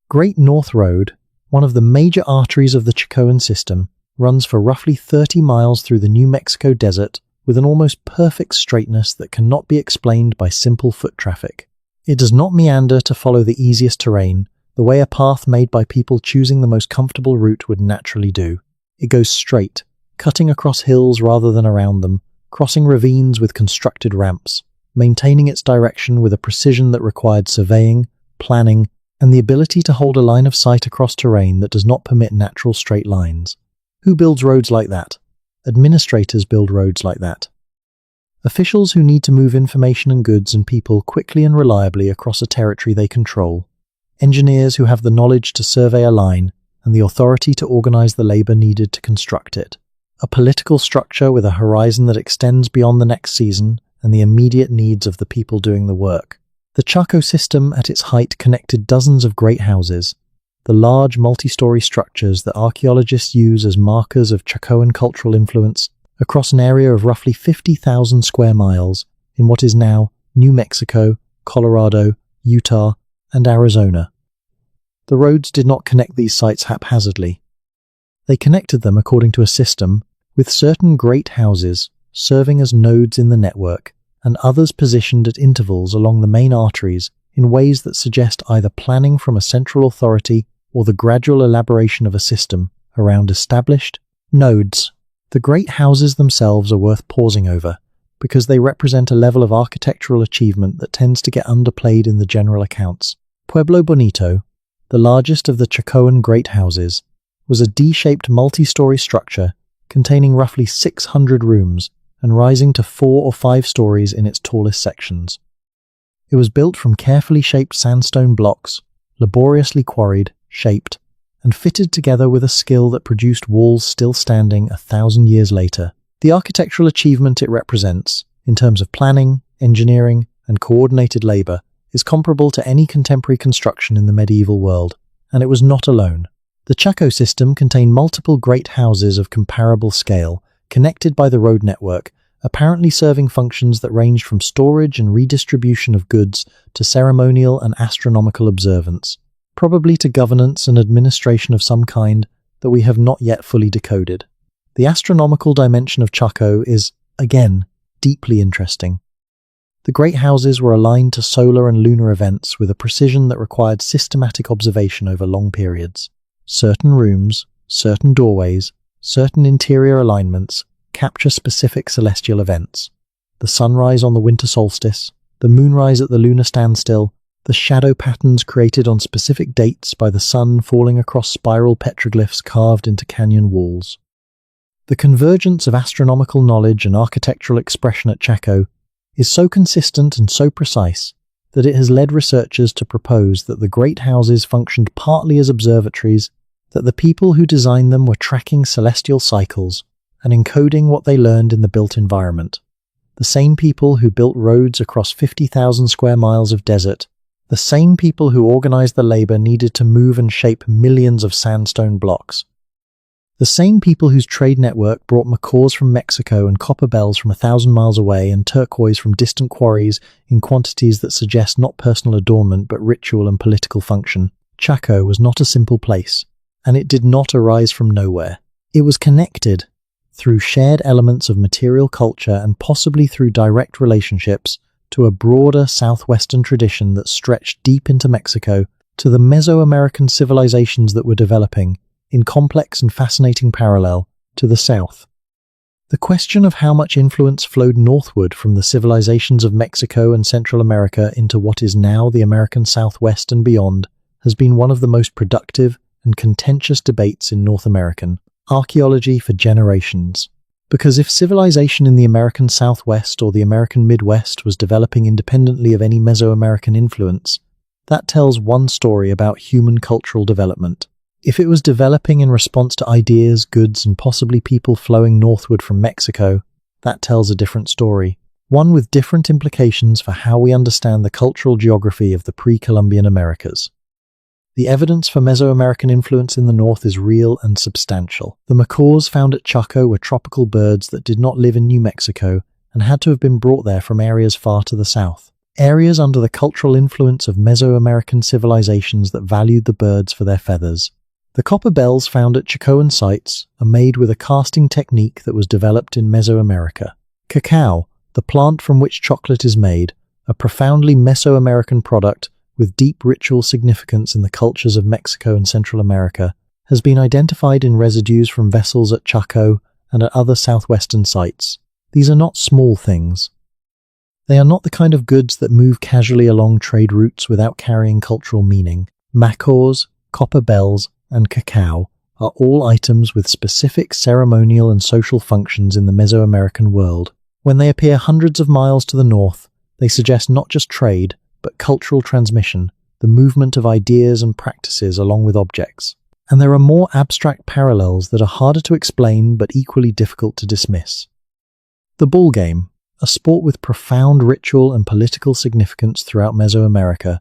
Great North Road, one of the major arteries of the Chacoan system, runs for roughly 30 miles through the New Mexico desert with an almost perfect straightness that cannot be explained by simple foot traffic. It does not meander to follow the easiest terrain, the way a path made by people choosing the most comfortable route would naturally do. It goes straight, cutting across hills rather than around them, crossing ravines with constructed ramps, maintaining its direction with a precision that required surveying, planning, and the ability to hold a line of sight across terrain that does not permit natural straight lines. Who builds roads like that? Administrators build roads like that. Officials who need to move information and goods and people quickly and reliably across a territory they control. Engineers who have the knowledge to survey a line and the authority to organize the labor needed to construct it. A political structure with a horizon that extends beyond the next season and the immediate needs of the people doing the work. The Chaco system at its height connected dozens of great houses, the large multi-story structures that archaeologists use as markers of Chacoan cultural influence across an area of roughly 50,000 square miles in what is now New Mexico, Colorado, Utah, and Arizona. The roads did not connect these sites haphazardly. They connected them according to a system, with certain great houses serving as nodes in the network, and others positioned at intervals along the main arteries in ways that suggest either planning from a central authority or the gradual elaboration of a system around established nodes. The great houses themselves are worth pausing over, because they represent a level of architectural achievement that tends to get underplayed in the general accounts. Pueblo Bonito, the largest of the Chacoan great houses, was a D-shaped multi-story structure containing roughly 600 rooms and rising to 4 or 5 stories in its tallest sections. It was built from carefully shaped sandstone blocks, laboriously quarried, shaped, and fitted together with a skill that produced walls still standing 1,000 years later. The architectural achievement it represents, in terms of planning, engineering, and coordinated labor, is comparable to any contemporary construction in the medieval world, and it was not alone. The Chaco system contained multiple great houses of comparable scale, connected by the road network, apparently serving functions that ranged from storage and redistribution of goods to ceremonial and astronomical observance, probably to governance and administration of some kind that we have not yet fully decoded. The astronomical dimension of Chaco is, again, deeply interesting. The great houses were aligned to solar and lunar events with a precision that required systematic observation over long periods. Certain rooms, certain doorways, certain interior alignments capture specific celestial events. The sunrise on the winter solstice, the moonrise at the lunar standstill, the shadow patterns created on specific dates by the sun falling across spiral petroglyphs carved into canyon walls. The convergence of astronomical knowledge and architectural expression at Chaco is so consistent and so precise that it has led researchers to propose that the great houses functioned partly as observatories, that the people who designed them were tracking celestial cycles and encoding what they learned in the built environment. The same people who built roads across 50,000 square miles of desert, the same people who organized the labor needed to move and shape millions of sandstone blocks. The same people whose trade network brought macaws from Mexico and copper bells from 1,000 miles away and turquoise from distant quarries in quantities that suggest not personal adornment but ritual and political function. Chaco was not a simple place, and it did not arise from nowhere. It was connected through shared elements of material culture and possibly through direct relationships to a broader southwestern tradition that stretched deep into Mexico, to the Mesoamerican civilizations that were developing, in complex and fascinating parallel, to the south. The question of how much influence flowed northward from the civilizations of Mexico and Central America into what is now the American Southwest and beyond has been one of the most productive and contentious debates in North American archaeology for generations. Because if civilization in the American Southwest or the American Midwest was developing independently of any Mesoamerican influence, that tells one story about human cultural development. If it was developing in response to ideas, goods, and possibly people flowing northward from Mexico, that tells a different story, one with different implications for how we understand the cultural geography of the pre-Columbian Americas. The evidence for Mesoamerican influence in the north is real and substantial. The macaws found at Chaco were tropical birds that did not live in New Mexico and had to have been brought there from areas far to the south. Areas under the cultural influence of Mesoamerican civilizations that valued the birds for their feathers. The copper bells found at Chacoan sites are made with a casting technique that was developed in Mesoamerica. Cacao, the plant from which chocolate is made, a profoundly Mesoamerican product with deep ritual significance in the cultures of Mexico and Central America, has been identified in residues from vessels at Chaco and at other southwestern sites. These are not small things. They are not the kind of goods that move casually along trade routes without carrying cultural meaning. Macaws, copper bells, and cacao are all items with specific ceremonial and social functions in the Mesoamerican world. When they appear hundreds of miles to the north, they suggest not just trade, but cultural transmission, the movement of ideas and practices along with objects. And there are more abstract parallels that are harder to explain but equally difficult to dismiss. The bull game, a sport with profound ritual and political significance throughout Mesoamerica,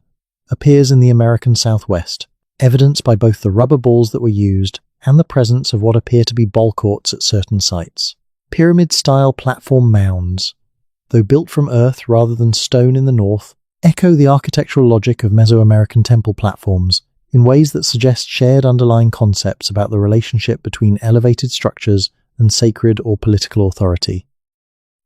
appears in the American Southwest, evidenced by both the rubber balls that were used and the presence of what appear to be ball courts at certain sites. Pyramid-style platform mounds, though built from earth rather than stone in the north, echo the architectural logic of Mesoamerican temple platforms in ways that suggest shared underlying concepts about the relationship between elevated structures and sacred or political authority.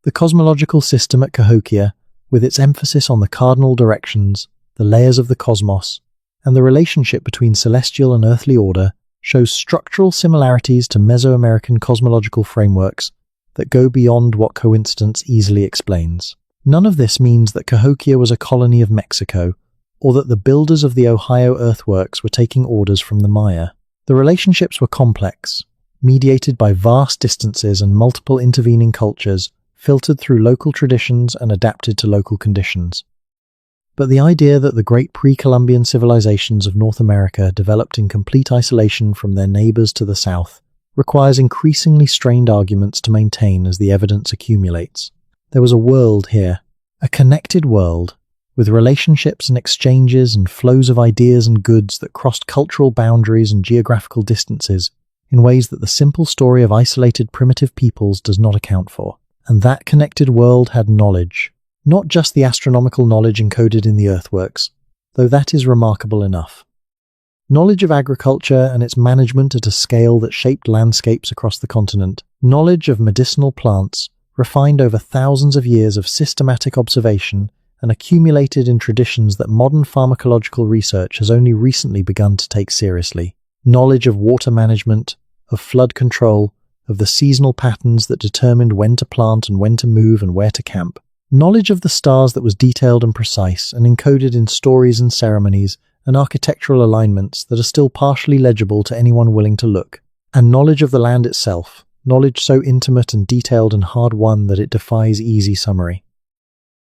The cosmological system at Cahokia, with its emphasis on the cardinal directions, the layers of the cosmos, and the relationship between celestial and earthly order, shows structural similarities to Mesoamerican cosmological frameworks that go beyond what coincidence easily explains. None of this means that Cahokia was a colony of Mexico, or that the builders of the Ohio earthworks were taking orders from the Maya. The relationships were complex, mediated by vast distances and multiple intervening cultures, filtered through local traditions and adapted to local conditions. But the idea that the great pre-Columbian civilizations of North America developed in complete isolation from their neighbors to the south requires increasingly strained arguments to maintain as the evidence accumulates. There was a world here, a connected world, with relationships and exchanges and flows of ideas and goods that crossed cultural boundaries and geographical distances in ways that the simple story of isolated primitive peoples does not account for. And that connected world had knowledge, not just the astronomical knowledge encoded in the earthworks, though that is remarkable enough. Knowledge of agriculture and its management at a scale that shaped landscapes across the continent, knowledge of medicinal plants, refined over thousands of years of systematic observation and accumulated in traditions that modern pharmacological research has only recently begun to take seriously. Knowledge of water management, of flood control, of the seasonal patterns that determined when to plant and when to move and where to camp. Knowledge of the stars that was detailed and precise and encoded in stories and ceremonies and architectural alignments that are still partially legible to anyone willing to look. And knowledge of the land itself, knowledge so intimate and detailed and hard-won that it defies easy summary.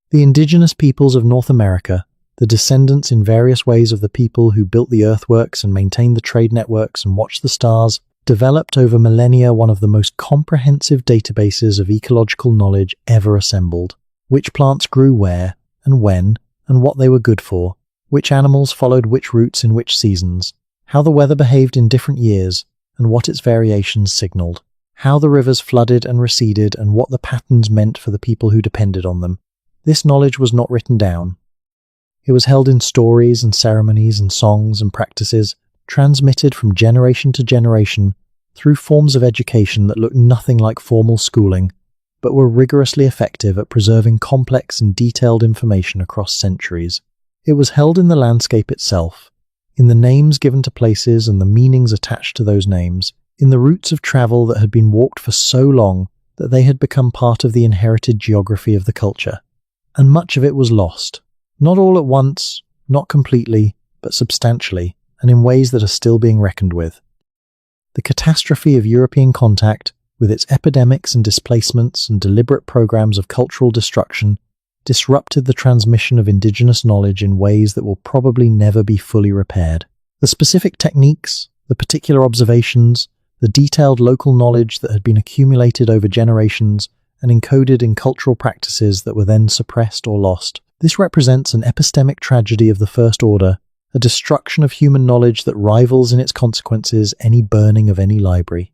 The indigenous peoples of North America, the descendants in various ways of the people who built the earthworks and maintained the trade networks and watched the stars, developed over millennia one of the most comprehensive databases of ecological knowledge ever assembled. Which plants grew where, and when, and what they were good for, which animals followed which routes in which seasons, how the weather behaved in different years, and what its variations signaled, how the rivers flooded and receded and what the patterns meant for the people who depended on them. This knowledge was not written down. It was held in stories and ceremonies and songs and practices, transmitted from generation to generation through forms of education that looked nothing like formal schooling, but were rigorously effective at preserving complex and detailed information across centuries. It was held in the landscape itself, in the names given to places and the meanings attached to those names, in the routes of travel that had been walked for so long that they had become part of the inherited geography of the culture. And much of it was lost, not all at once, not completely, but substantially, and in ways that are still being reckoned with. The catastrophe of European contact with its epidemics and displacements and deliberate programs of cultural destruction, disrupted the transmission of indigenous knowledge in ways that will probably never be fully repaired. The specific techniques, the particular observations, the detailed local knowledge that had been accumulated over generations and encoded in cultural practices that were then suppressed or lost. This represents an epistemic tragedy of the first order, a destruction of human knowledge that rivals in its consequences any burning of any library.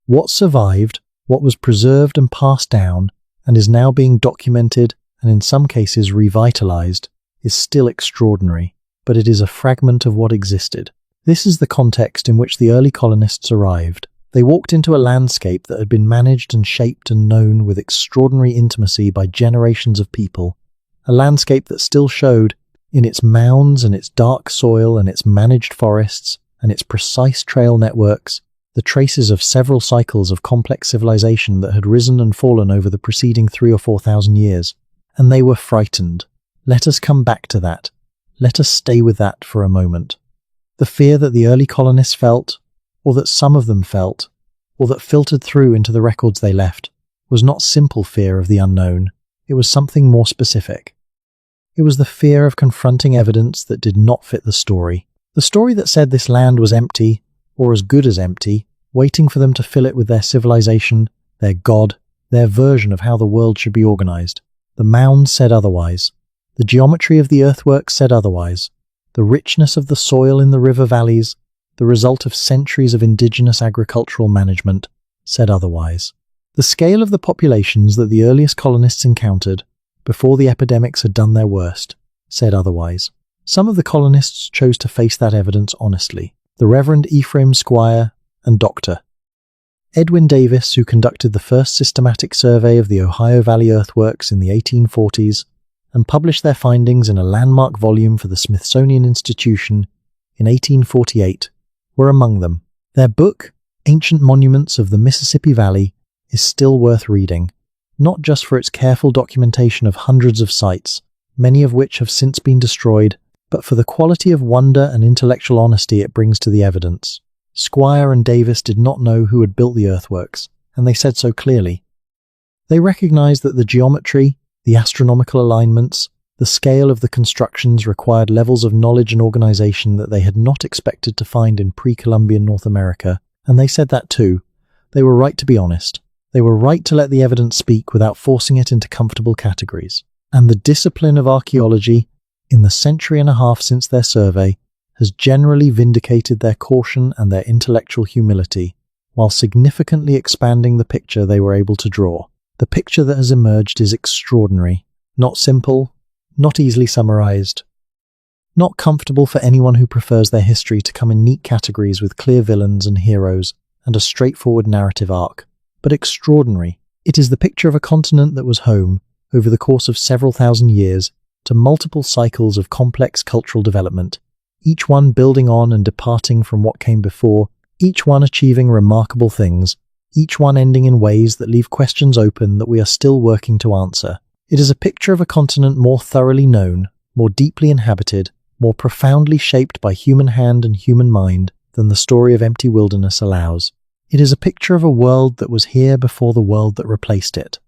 What survived, what was preserved and passed down, and is now being documented and in some cases revitalized, is still extraordinary, but it is a fragment of what existed. This is the context in which the early colonists arrived. They walked into a landscape that had been managed and shaped and known with extraordinary intimacy by generations of people, a landscape that still showed, in its mounds and its dark soil and its managed forests and its precise trail networks, the traces of several cycles of complex civilization that had risen and fallen over the preceding 3,000 or 4,000 years. And they were frightened. Let us come back to that. Let us stay with that for a moment. The fear that the early colonists felt, or that some of them felt, or that filtered through into the records they left, was not simple fear of the unknown. It was something more specific. It was the fear of confronting evidence that did not fit the story. The story that said this land was empty, or as good as empty, waiting for them to fill it with their civilization, their god, their version of how the world should be organized. The mound said otherwise. The geometry of the earthworks said otherwise. The richness of the soil in the river valleys, the result of centuries of indigenous agricultural management, said otherwise. The scale of the populations that the earliest colonists encountered, before the epidemics had done their worst, said otherwise. Some of the colonists chose to face that evidence honestly. The Reverend Ephraim Squire and Dr. Edwin Davis, who conducted the first systematic survey of the Ohio Valley earthworks in the 1840s and published their findings in a landmark volume for the Smithsonian Institution in 1848, were among them. Their book, Ancient Monuments of the Mississippi Valley, is still worth reading, not just for its careful documentation of hundreds of sites, many of which have since been destroyed, but for the quality of wonder and intellectual honesty it brings to the evidence. Squire and Davis did not know who had built the earthworks, and they said so clearly. They recognized that the geometry, the astronomical alignments, the scale of the constructions required levels of knowledge and organization that they had not expected to find in pre-Columbian North America, and they said that too. They were right to be honest. They were right to let the evidence speak without forcing it into comfortable categories. And the discipline of archaeology, in the century and a half since their survey, has generally vindicated their caution and their intellectual humility, while significantly expanding the picture they were able to draw. The picture that has emerged is extraordinary, not simple, not easily summarized, not comfortable for anyone who prefers their history to come in neat categories with clear villains and heroes and a straightforward narrative arc, but extraordinary. It is the picture of a continent that was home, over the course of several thousand years, to multiple cycles of complex cultural development, each one building on and departing from what came before, each one achieving remarkable things, each one ending in ways that leave questions open that we are still working to answer. It is a picture of a continent more thoroughly known, more deeply inhabited, more profoundly shaped by human hand and human mind than the story of empty wilderness allows. It is a picture of a world that was here before the world that replaced it.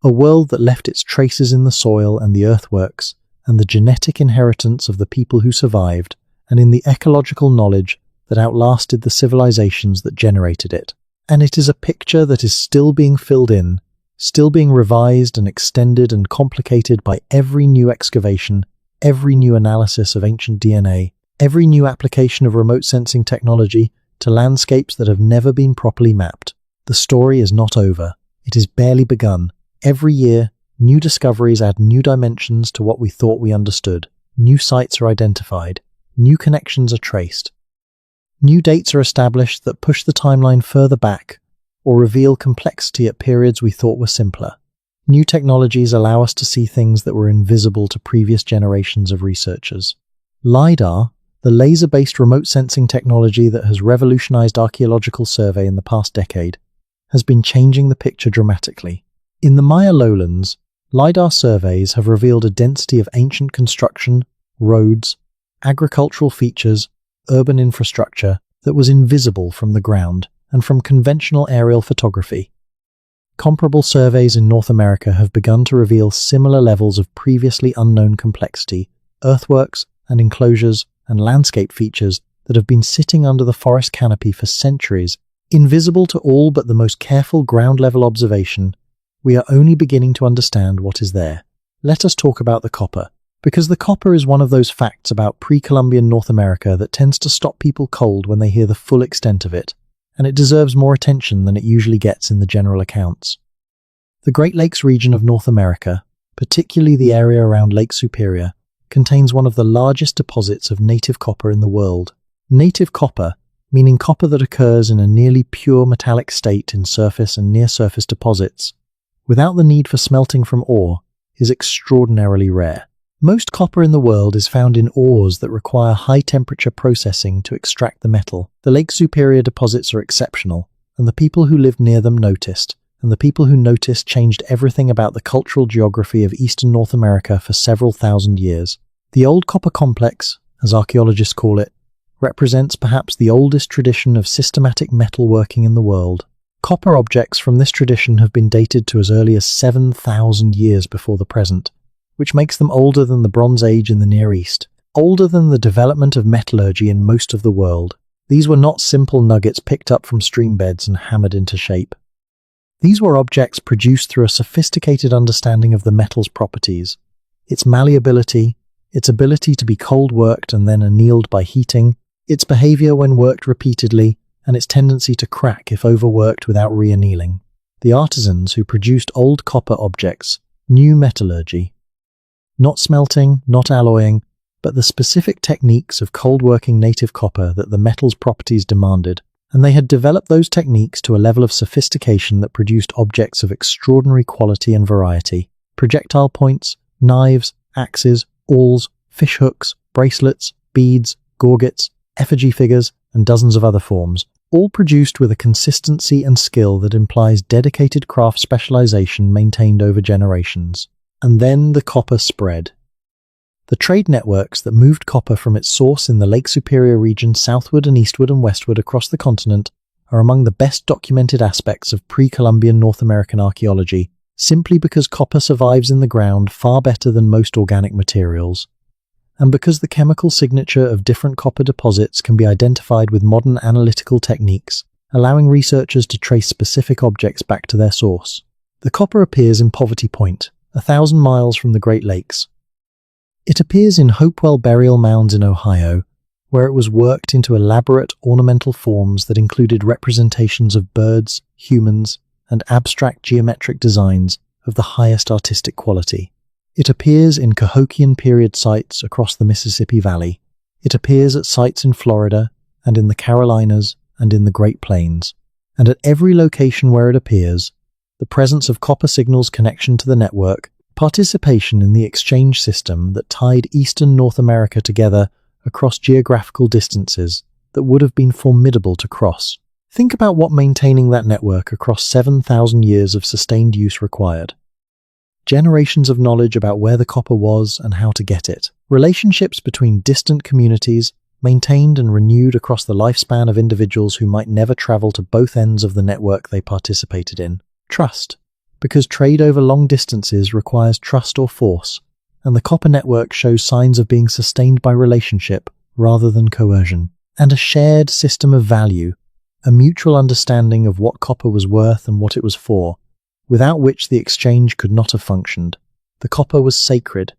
A world that left its traces in the soil and the earthworks, and the genetic inheritance of the people who survived, and in the ecological knowledge that outlasted the civilizations that generated it. And it is a picture that is still being filled in, still being revised and extended and complicated by every new excavation, every new analysis of ancient DNA, every new application of remote sensing technology to landscapes that have never been properly mapped. The story is not over. It is barely begun. Every year, new discoveries add new dimensions to what we thought we understood. New sites are identified. New connections are traced. New dates are established that push the timeline further back or reveal complexity at periods we thought were simpler. New technologies allow us to see things that were invisible to previous generations of researchers. LiDAR, the laser-based remote sensing technology that has revolutionized archaeological survey in the past decade, has been changing the picture dramatically. In the Maya lowlands, LiDAR surveys have revealed a density of ancient construction, roads, agricultural features, urban infrastructure that was invisible from the ground. and from conventional aerial photography. Comparable surveys in North America have begun to reveal similar levels of previously unknown complexity, earthworks and enclosures and landscape features that have been sitting under the forest canopy for centuries, invisible to all but the most careful ground-level observation. We are only beginning to understand what is there. Let us talk about the copper, because the copper is one of those facts about pre-Columbian North America that tends to stop people cold when they hear the full extent of it, and it deserves more attention than it usually gets in the general accounts. The Great Lakes region of North America, particularly the area around Lake Superior, contains one of the largest deposits of native copper in the world. Native copper, meaning copper that occurs in a nearly pure metallic state in surface and near-surface deposits, without the need for smelting from ore, is extraordinarily rare. Most copper in the world is found in ores that require high-temperature processing to extract the metal. The Lake Superior deposits are exceptional, and the people who lived near them noticed, and the people who noticed changed everything about the cultural geography of eastern North America for several thousand years. The Old Copper Complex, as archaeologists call it, represents perhaps the oldest tradition of systematic metalworking in the world. Copper objects from this tradition have been dated to as early as 7,000 years before the present, which makes them older than the Bronze Age in the Near East, older than the development of metallurgy in most of the world. These were not simple nuggets picked up from stream beds and hammered into shape. These were objects produced through a sophisticated understanding of the metal's properties, its malleability, its ability to be cold-worked and then annealed by heating, its behavior when worked repeatedly, and its tendency to crack if overworked without re-annealing. The artisans who produced old copper objects knew metallurgy. Not smelting, not alloying, but the specific techniques of cold-working native copper that the metal's properties demanded, and they had developed those techniques to a level of sophistication that produced objects of extraordinary quality and variety. Projectile points, knives, axes, awls, fish hooks, bracelets, beads, gorgets, effigy figures, and dozens of other forms, all produced with a consistency and skill that implies dedicated craft specialization maintained over generations. And then the copper spread. The trade networks that moved copper from its source in the Lake Superior region southward and eastward and westward across the continent are among the best documented aspects of pre-Columbian North American archaeology, simply because copper survives in the ground far better than most organic materials, and because the chemical signature of different copper deposits can be identified with modern analytical techniques, allowing researchers to trace specific objects back to their source. The copper appears in Poverty Point, 1,000 miles from the Great Lakes. It appears in Hopewell burial mounds in Ohio, where it was worked into elaborate ornamental forms that included representations of birds, humans, and abstract geometric designs of the highest artistic quality. It appears in Cahokian period sites across the Mississippi Valley. It appears at sites in Florida and in the Carolinas and in the Great Plains. And at every location where it appears, the presence of copper signals connection to the network, participation in the exchange system that tied eastern North America together across geographical distances that would have been formidable to cross. Think about what maintaining that network across 7,000 years of sustained use required. Generations of knowledge about where the copper was and how to get it. Relationships between distant communities, maintained and renewed across the lifespan of individuals who might never travel to both ends of the network they participated in. Trust, because trade over long distances requires trust or force, and the copper network shows signs of being sustained by relationship rather than coercion. And a shared system of value, a mutual understanding of what copper was worth and what it was for, without which the exchange could not have functioned. The copper was sacred.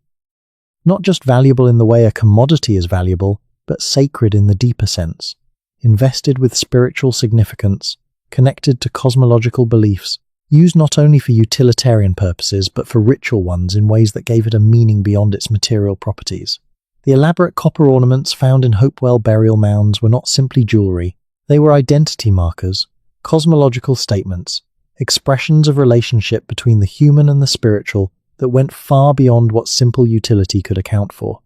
Not just valuable in the way a commodity is valuable, but sacred in the deeper sense, invested with spiritual significance, connected to cosmological beliefs, used not only for utilitarian purposes but for ritual ones in ways that gave it a meaning beyond its material properties. The elaborate copper ornaments found in Hopewell burial mounds were not simply jewelry. They were identity markers, cosmological statements, expressions of relationship between the human and the spiritual that went far beyond what simple utility could account for.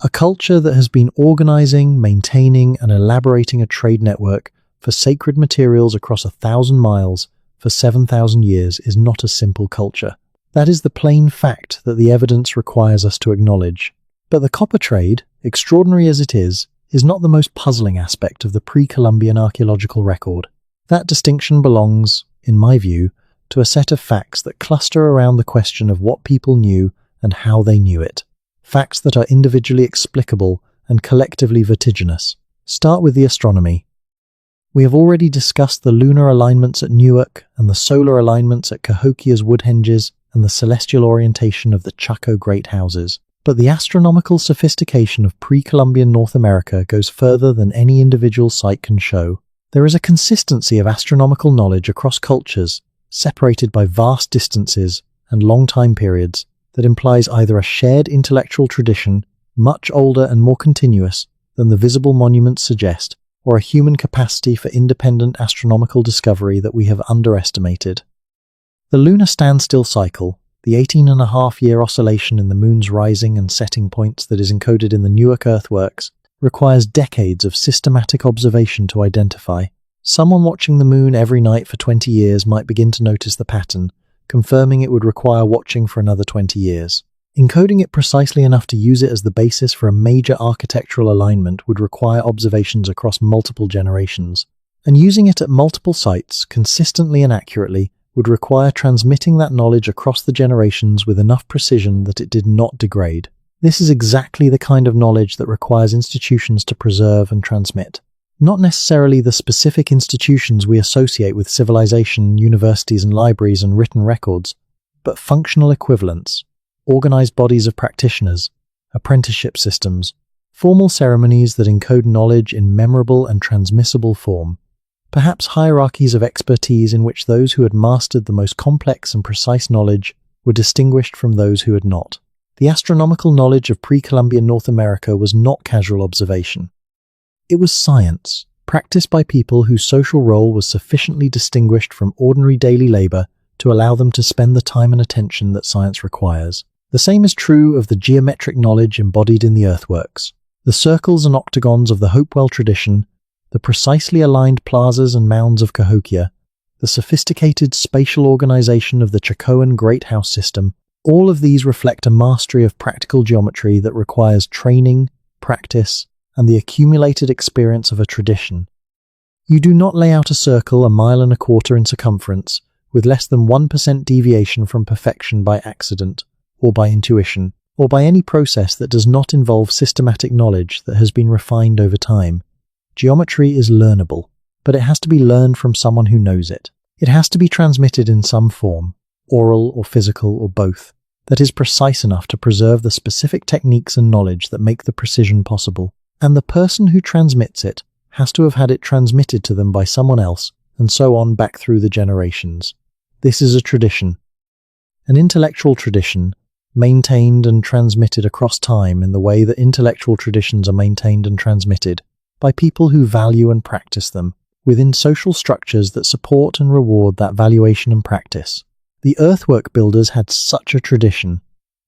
A culture that has been organizing, maintaining, and elaborating a trade network for sacred materials across 1,000 miles for 7,000 years is not a simple culture. That is the plain fact that the evidence requires us to acknowledge. But the copper trade, extraordinary as it is not the most puzzling aspect of the pre-Columbian archaeological record. That distinction belongs, in my view, to a set of facts that cluster around the question of what people knew and how they knew it. Facts that are individually explicable and collectively vertiginous. Start with the astronomy. We have already discussed the lunar alignments at Newark and the solar alignments at Cahokia's Woodhenges and the celestial orientation of the Chaco Great Houses. But the astronomical sophistication of pre-Columbian North America goes further than any individual site can show. There is a consistency of astronomical knowledge across cultures, separated by vast distances and long time periods, that implies either a shared intellectual tradition, much older and more continuous than the visible monuments suggest, or a human capacity for independent astronomical discovery that we have underestimated. The lunar standstill cycle, the 18.5-year oscillation in the moon's rising and setting points that is encoded in the Newark earthworks, requires decades of systematic observation to identify. Someone watching the moon every night for 20 years might begin to notice the pattern, confirming it would require watching for another 20 years. Encoding it precisely enough to use it as the basis for a major architectural alignment would require observations across multiple generations, and using it at multiple sites, consistently and accurately, would require transmitting that knowledge across the generations with enough precision that it did not degrade. This is exactly the kind of knowledge that requires institutions to preserve and transmit. Not necessarily the specific institutions we associate with civilization, universities and libraries and written records, but functional equivalents. Organized bodies of practitioners, apprenticeship systems, formal ceremonies that encode knowledge in memorable and transmissible form, perhaps hierarchies of expertise in which those who had mastered the most complex and precise knowledge were distinguished from those who had not. The astronomical knowledge of pre-Columbian North America was not casual observation. It was science, practiced by people whose social role was sufficiently distinguished from ordinary daily labor to allow them to spend the time and attention that science requires. The same is true of the geometric knowledge embodied in the earthworks. The circles and octagons of the Hopewell tradition, the precisely aligned plazas and mounds of Cahokia, the sophisticated spatial organization of the Chacoan Great House system, all of these reflect a mastery of practical geometry that requires training, practice, and the accumulated experience of a tradition. You do not lay out a circle 1.25 miles in circumference with less than 1% deviation from perfection by accident, or by intuition, or by any process that does not involve systematic knowledge that has been refined over time. Geometry is learnable, but it has to be learned from someone who knows it. It has to be transmitted in some form, oral or physical or both, that is precise enough to preserve the specific techniques and knowledge that make the precision possible. And the person who transmits it has to have had it transmitted to them by someone else, and so on back through the generations. This is a tradition. An intellectual tradition, maintained and transmitted across time in the way that intellectual traditions are maintained and transmitted, by people who value and practice them, within social structures that support and reward that valuation and practice. The earthwork builders had such a tradition.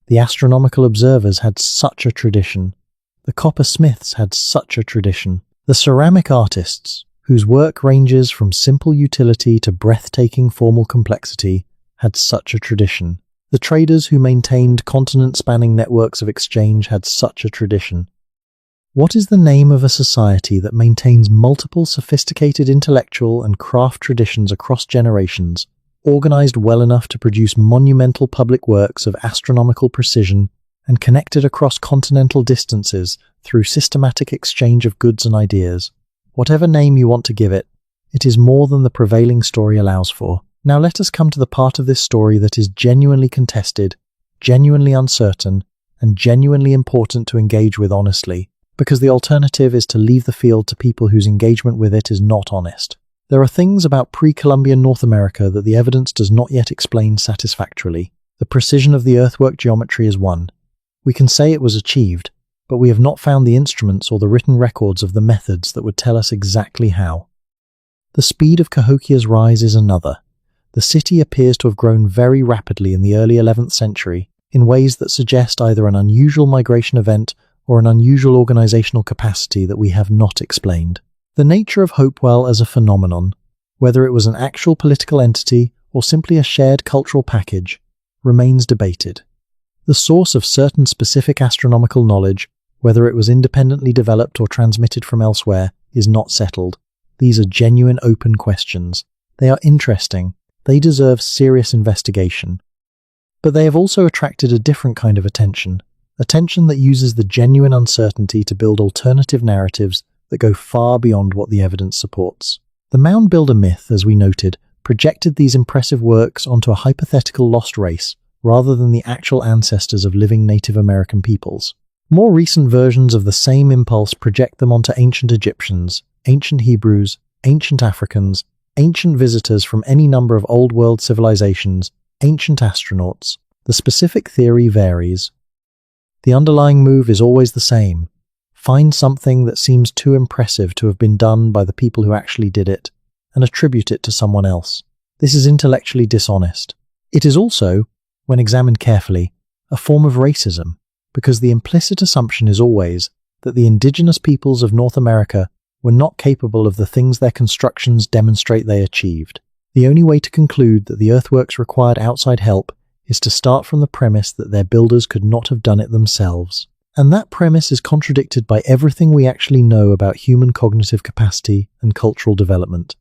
The astronomical observers had such a tradition. The coppersmiths had such a tradition. The ceramic artists, whose work ranges from simple utility to breathtaking formal complexity, had such a tradition. The traders who maintained continent-spanning networks of exchange had such a tradition. What is the name of a society that maintains multiple sophisticated intellectual and craft traditions across generations, organized well enough to produce monumental public works of astronomical precision, and connected across continental distances through systematic exchange of goods and ideas? Whatever name you want to give it, it is more than the prevailing story allows for. Now let us come to the part of this story that is genuinely contested, genuinely uncertain, and genuinely important to engage with honestly, because the alternative is to leave the field to people whose engagement with it is not honest. There are things about pre-Columbian North America that the evidence does not yet explain satisfactorily. The precision of the earthwork geometry is one. We can say it was achieved, but we have not found the instruments or the written records of the methods that would tell us exactly how. The speed of Cahokia's rise is another. The city appears to have grown very rapidly in the early 11th century, in ways that suggest either an unusual migration event or an unusual organizational capacity that we have not explained. The nature of Hopewell as a phenomenon, whether it was an actual political entity or simply a shared cultural package, remains debated. The source of certain specific astronomical knowledge, whether it was independently developed or transmitted from elsewhere, is not settled. These are genuine open questions. They are interesting. They deserve serious investigation. But they have also attracted a different kind of attention that uses the genuine uncertainty to build alternative narratives that go far beyond what the evidence supports. The mound builder myth, as we noted, projected these impressive works onto a hypothetical lost race rather than the actual ancestors of living Native American peoples. More recent versions of the same impulse project them onto ancient Egyptians, ancient Hebrews, ancient Africans, ancient visitors from any number of old world civilizations, ancient astronauts. The specific theory varies. The underlying move is always the same. Find something that seems too impressive to have been done by the people who actually did it, and attribute it to someone else. This is intellectually dishonest. It is also, when examined carefully, a form of racism, because the implicit assumption is always that the indigenous peoples of North America were not capable of the things their constructions demonstrate they achieved. The only way to conclude that the earthworks required outside help is to start from the premise that their builders could not have done it themselves. And that premise is contradicted by everything we actually know about human cognitive capacity and cultural development.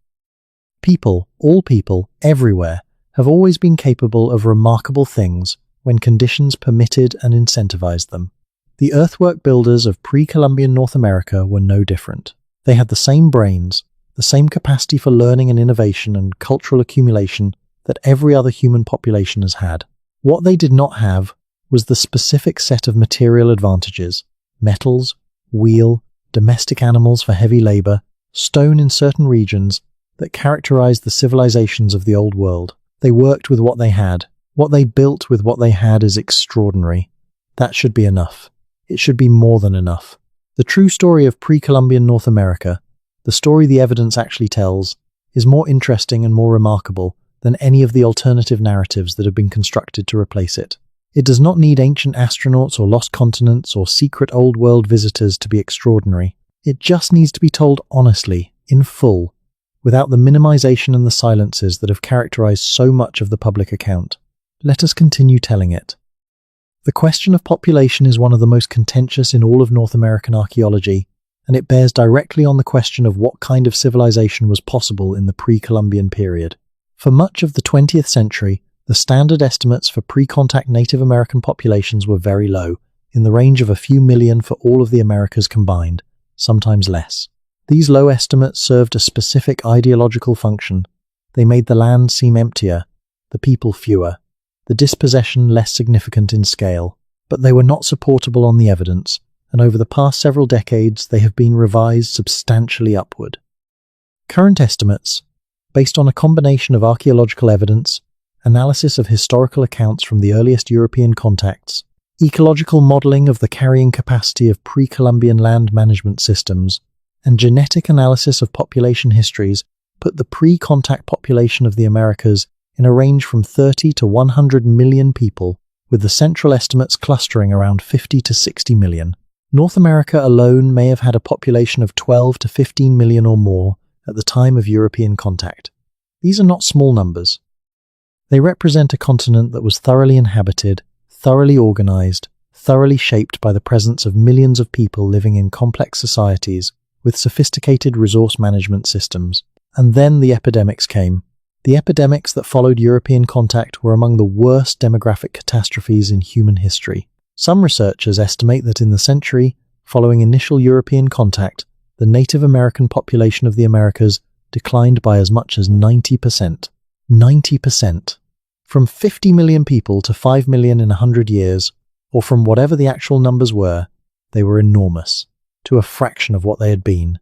People, all people, everywhere, have always been capable of remarkable things when conditions permitted and incentivized them. The earthwork builders of pre-Columbian North America were no different. They had the same brains, the same capacity for learning and innovation and cultural accumulation that every other human population has had. What they did not have was the specific set of material advantages: metals, wheel, domestic animals for heavy labor, stone in certain regions, that characterized the civilizations of the Old World. They worked with what they had. What they built with what they had is extraordinary. That should be enough. It should be more than enough. The true story of pre-Columbian North America, the story the evidence actually tells, is more interesting and more remarkable than any of the alternative narratives that have been constructed to replace it. It does not need ancient astronauts or lost continents or secret old world visitors to be extraordinary. It just needs to be told honestly, in full, without the minimization and the silences that have characterized so much of the public account. Let us continue telling it. The question of population is one of the most contentious in all of North American archaeology, and it bears directly on the question of what kind of civilization was possible in the pre-Columbian period. For much of the 20th century, the standard estimates for pre-contact Native American populations were very low, in the range of a few million for all of the Americas combined, sometimes less. These low estimates served a specific ideological function. They made the land seem emptier, the people fewer, the dispossession less significant in scale. But they were not supportable on the evidence, and over the past several decades they have been revised substantially upward. Current estimates, based on a combination of archaeological evidence, analysis of historical accounts from the earliest European contacts, ecological modeling of the carrying capacity of pre-Columbian land management systems, and genetic analysis of population histories, put the pre-contact population of the Americas in a range from 30 to 100 million people, with the central estimates clustering around 50 to 60 million. North America alone may have had a population of 12 to 15 million or more at the time of European contact. These are not small numbers. They represent a continent that was thoroughly inhabited, thoroughly organized, thoroughly shaped by the presence of millions of people living in complex societies with sophisticated resource management systems. And then the epidemics came. The epidemics that followed European contact were among the worst demographic catastrophes in human history. Some researchers estimate that in the century following initial European contact, the Native American population of the Americas declined by as much as 90%. 90%. From 50 million people to 5 million in 100 years, or from whatever the actual numbers were, they were enormous, to a fraction of what they had been.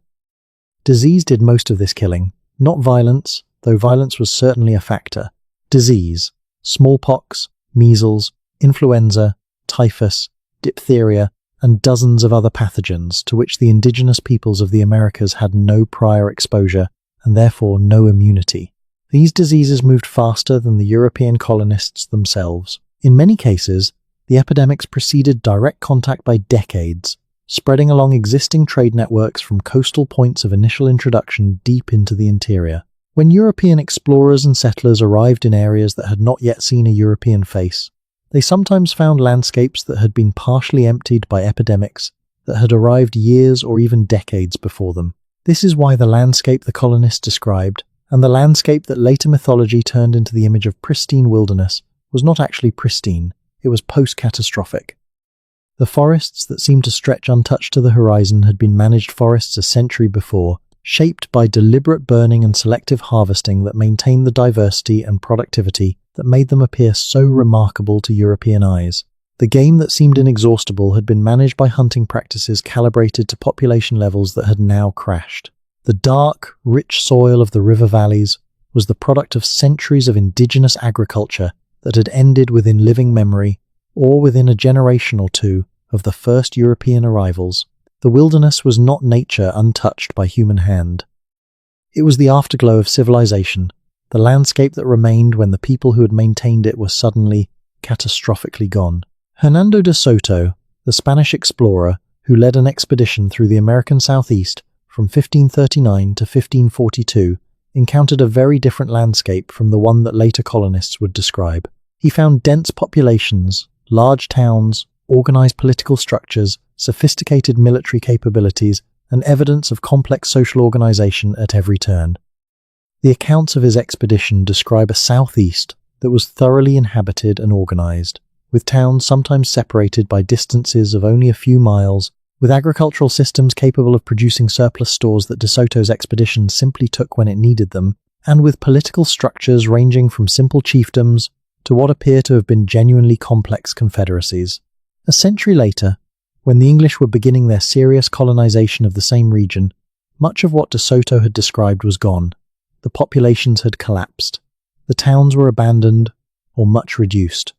Disease did most of this killing, not violence, though violence was certainly a factor. Disease, smallpox, measles, influenza, typhus, diphtheria, and dozens of other pathogens to which the indigenous peoples of the Americas had no prior exposure and therefore no immunity. These diseases moved faster than the European colonists themselves. In many cases, the epidemics preceded direct contact by decades, spreading along existing trade networks from coastal points of initial introduction deep into the interior. When European explorers and settlers arrived in areas that had not yet seen a European face, they sometimes found landscapes that had been partially emptied by epidemics that had arrived years or even decades before them. This is why the landscape the colonists described, and the landscape that later mythology turned into the image of pristine wilderness, was not actually pristine, it was post-catastrophic. The forests that seemed to stretch untouched to the horizon had been managed forests a century before, shaped by deliberate burning and selective harvesting that maintained the diversity and productivity that made them appear so remarkable to European eyes. The game that seemed inexhaustible had been managed by hunting practices calibrated to population levels that had now crashed. The dark, rich soil of the river valleys was the product of centuries of indigenous agriculture that had ended within living memory, or within a generation or two of the first European arrivals. The wilderness was not nature untouched by human hand. It was the afterglow of civilization, the landscape that remained when the people who had maintained it were suddenly, catastrophically gone. Hernando de Soto, the Spanish explorer who led an expedition through the American Southeast from 1539 to 1542, encountered a very different landscape from the one that later colonists would describe. He found dense populations, large towns, organized political structures, sophisticated military capabilities, and evidence of complex social organization at every turn. The accounts of his expedition describe a southeast that was thoroughly inhabited and organized, with towns sometimes separated by distances of only a few miles, with agricultural systems capable of producing surplus stores that De Soto's expedition simply took when it needed them, and with political structures ranging from simple chiefdoms to what appear to have been genuinely complex confederacies. A century later, when the English were beginning their serious colonization of the same region, much of what De Soto had described was gone. The populations had collapsed. The towns were abandoned or much reduced.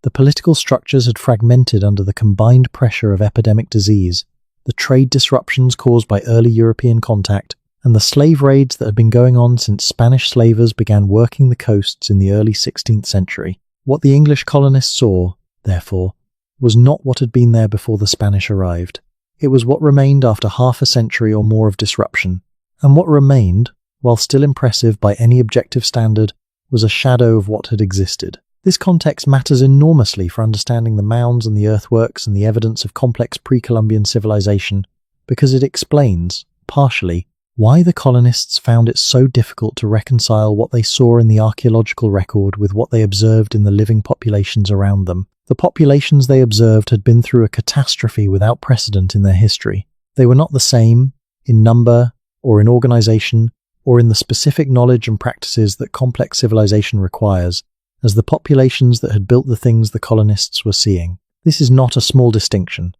The political structures had fragmented under the combined pressure of epidemic disease, the trade disruptions caused by early European contact, and the slave raids that had been going on since Spanish slavers began working the coasts in the early 16th century. What the English colonists saw, therefore, was not what had been there before the Spanish arrived. It was what remained after half a century or more of disruption. And what remained, while still impressive by any objective standard, was a shadow of what had existed. This context matters enormously for understanding the mounds and the earthworks and the evidence of complex pre-Columbian civilization, because it explains, partially, why the colonists found it so difficult to reconcile what they saw in the archaeological record with what they observed in the living populations around them. The populations they observed had been through a catastrophe without precedent in their history. They were not the same, in number, or in organization, or in the specific knowledge and practices that complex civilization requires, as the populations that had built the things the colonists were seeing. This is not a small distinction.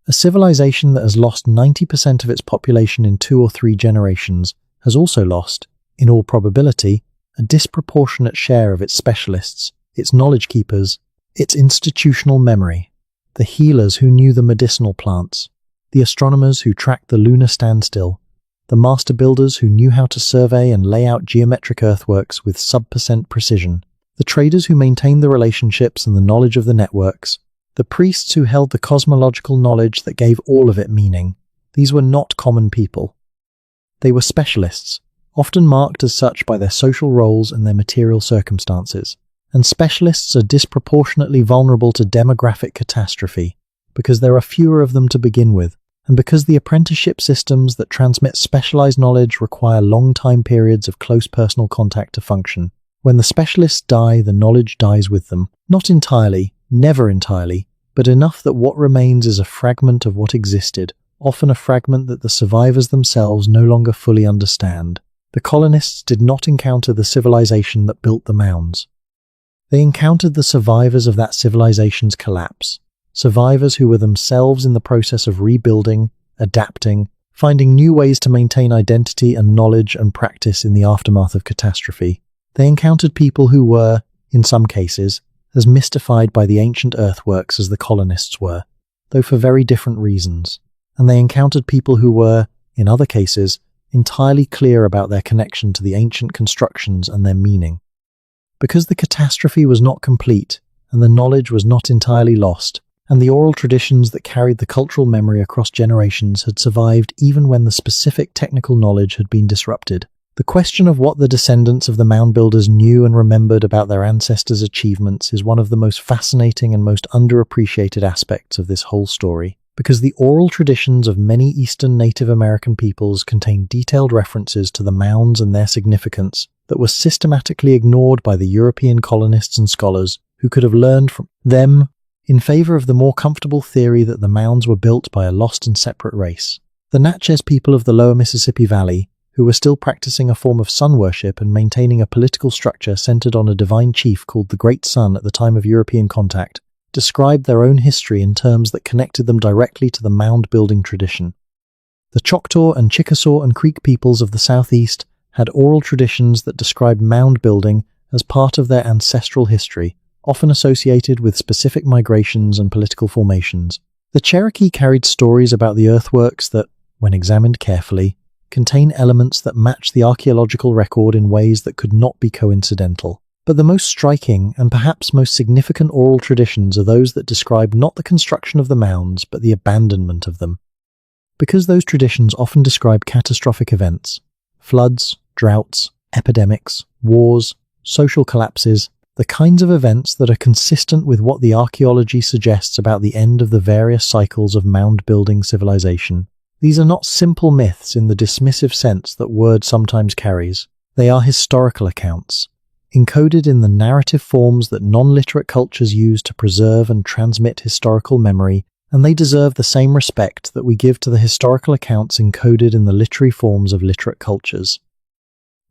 A civilization that has lost 90% of its population in 2 or 3 generations has also lost, in all probability, a disproportionate share of its specialists, its knowledge keepers, its institutional memory, the healers who knew the medicinal plants, the astronomers who tracked the lunar standstill, the master builders who knew how to survey and lay out geometric earthworks with sub-percent precision, the traders who maintained the relationships and the knowledge of the networks, the priests who held the cosmological knowledge that gave all of it meaning. These were not common people. They were specialists, often marked as such by their social roles and their material circumstances. And specialists are disproportionately vulnerable to demographic catastrophe, because there are fewer of them to begin with, and because the apprenticeship systems that transmit specialized knowledge require long time periods of close personal contact to function. When the specialists die, the knowledge dies with them. Not entirely, never entirely, but enough that what remains is a fragment of what existed, often a fragment that the survivors themselves no longer fully understand. The colonists did not encounter the civilization that built the mounds. They encountered the survivors of that civilization's collapse, survivors who were themselves in the process of rebuilding, adapting, finding new ways to maintain identity and knowledge and practice in the aftermath of catastrophe. They encountered people who were, in some cases, as mystified by the ancient earthworks as the colonists were, though for very different reasons. And they encountered people who were, in other cases, entirely clear about their connection to the ancient constructions and their meaning. Because the catastrophe was not complete, and the knowledge was not entirely lost, and the oral traditions that carried the cultural memory across generations had survived even when the specific technical knowledge had been disrupted. The question of what the descendants of the mound builders knew and remembered about their ancestors' achievements is one of the most fascinating and most underappreciated aspects of this whole story. Because the oral traditions of many Eastern Native American peoples contain detailed references to the mounds and their significance that were systematically ignored by the European colonists and scholars who could have learned from them in favor of the more comfortable theory that the mounds were built by a lost and separate race. The Natchez people of the lower Mississippi Valley, who were still practicing a form of sun worship and maintaining a political structure centered on a divine chief called the Great Sun at the time of European contact, described their own history in terms that connected them directly to the mound-building tradition. The Choctaw and Chickasaw and Creek peoples of the southeast had oral traditions that described mound building as part of their ancestral history, often associated with specific migrations and political formations. The Cherokee carried stories about the earthworks that, when examined carefully, contain elements that match the archaeological record in ways that could not be coincidental. But the most striking and perhaps most significant oral traditions are those that describe not the construction of the mounds, but the abandonment of them. Because those traditions often describe catastrophic events, floods, droughts, epidemics, wars, social collapses, the kinds of events that are consistent with what the archaeology suggests about the end of the various cycles of mound-building civilization. These are not simple myths in the dismissive sense that word sometimes carries. They are historical accounts, encoded in the narrative forms that non-literate cultures use to preserve and transmit historical memory, and they deserve the same respect that we give to the historical accounts encoded in the literary forms of literate cultures.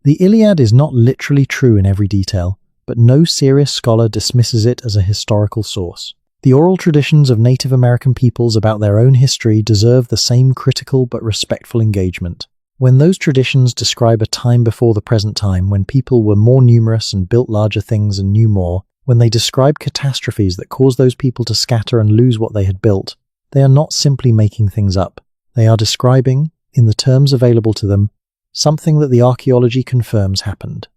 The Iliad is not literally true in every detail, but no serious scholar dismisses it as a historical source. The oral traditions of Native American peoples about their own history deserve the same critical but respectful engagement. When those traditions describe a time before the present time, when people were more numerous and built larger things and knew more, when they describe catastrophes that caused those people to scatter and lose what they had built, they are not simply making things up. They are describing, in the terms available to them, something that the archaeology confirms happened.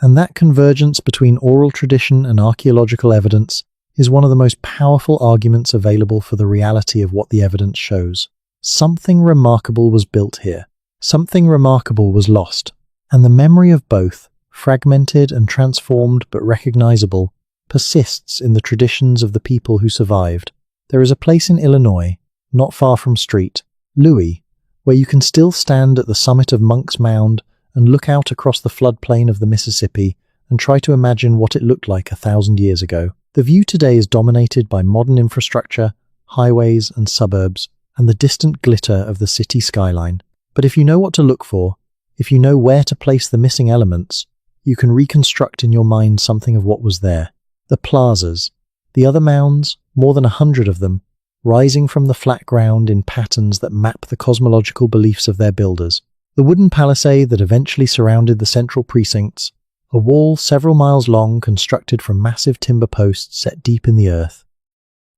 And that convergence between oral tradition and archaeological evidence is one of the most powerful arguments available for the reality of what the evidence shows. Something remarkable was built here. Something remarkable was lost, and the memory of both, fragmented and transformed but recognizable, persists in the traditions of the people who survived. There is a place in Illinois, not far from Street, Louis, where you can still stand at the summit of Monk's Mound and look out across the floodplain of the Mississippi and try to imagine what it looked like 1,000 years ago. The view today is dominated by modern infrastructure, highways and suburbs, and the distant glitter of the city skyline. But if you know what to look for, if you know where to place the missing elements, you can reconstruct in your mind something of what was there. The plazas, the other mounds, more than 100 of them, rising from the flat ground in patterns that map the cosmological beliefs of their builders. The wooden palisade that eventually surrounded the central precincts, a wall several miles long constructed from massive timber posts set deep in the earth.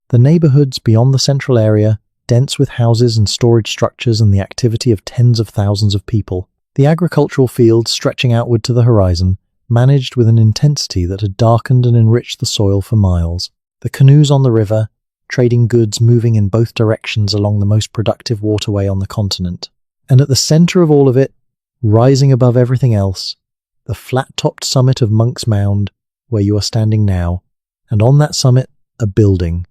The neighborhoods beyond the central area, dense with houses and storage structures and the activity of tens of thousands of people. The agricultural fields stretching outward to the horizon, managed with an intensity that had darkened and enriched the soil for miles. The canoes on the river, trading goods moving in both directions along the most productive waterway on the continent. And at the center of all of it, rising above everything else, the flat-topped summit of Monk's Mound, where you are standing now, and on that summit, a building.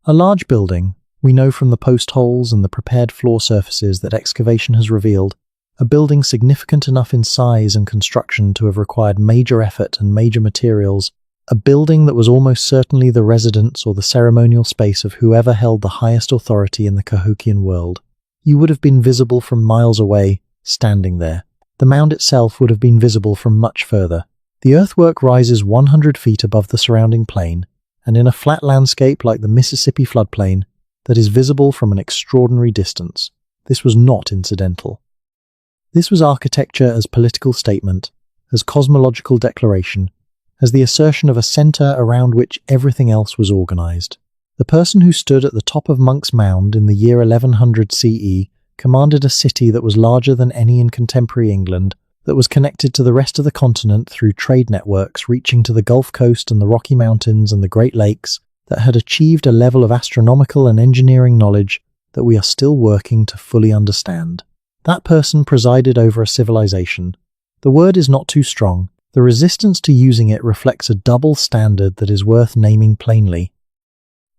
A large building, we know from the post holes and the prepared floor surfaces that excavation has revealed, a building significant enough in size and construction to have required major effort and major materials, a building that was almost certainly the residence or the ceremonial space of whoever held the highest authority in the Cahokian world. You would have been visible from miles away, standing there. The mound itself would have been visible from much further. The earthwork rises 100 feet above the surrounding plain, and in a flat landscape like the Mississippi floodplain, that is visible from an extraordinary distance. This was not incidental. This was architecture as political statement, as cosmological declaration, as the assertion of a center around which everything else was organized. The person who stood at the top of Monk's Mound in the year 1100 CE commanded a city that was larger than any in contemporary England, that was connected to the rest of the continent through trade networks reaching to the Gulf Coast and the Rocky Mountains and the Great Lakes, that had achieved a level of astronomical and engineering knowledge that we are still working to fully understand. That person presided over a civilization. The word is not too strong. The resistance to using it reflects a double standard that is worth naming plainly.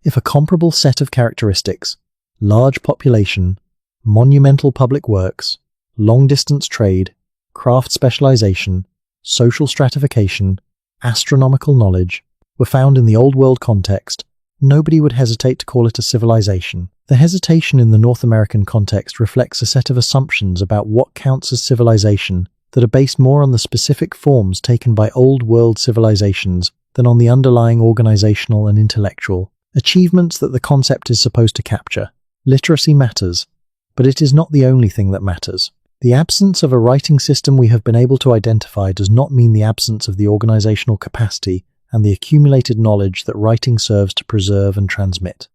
If a comparable set of characteristics, large population, monumental public works, long-distance trade, craft specialization, social stratification, astronomical knowledge were found in the Old World context, nobody would hesitate to call it a civilization. The hesitation in the North American context reflects a set of assumptions about what counts as civilization that are based more on the specific forms taken by Old World civilizations than on the underlying organizational and intellectual achievements that the concept is supposed to capture. Literacy matters, but it is not the only thing that matters. The absence of a writing system we have been able to identify does not mean the absence of the organizational capacity and the accumulated knowledge that writing serves to preserve and transmit.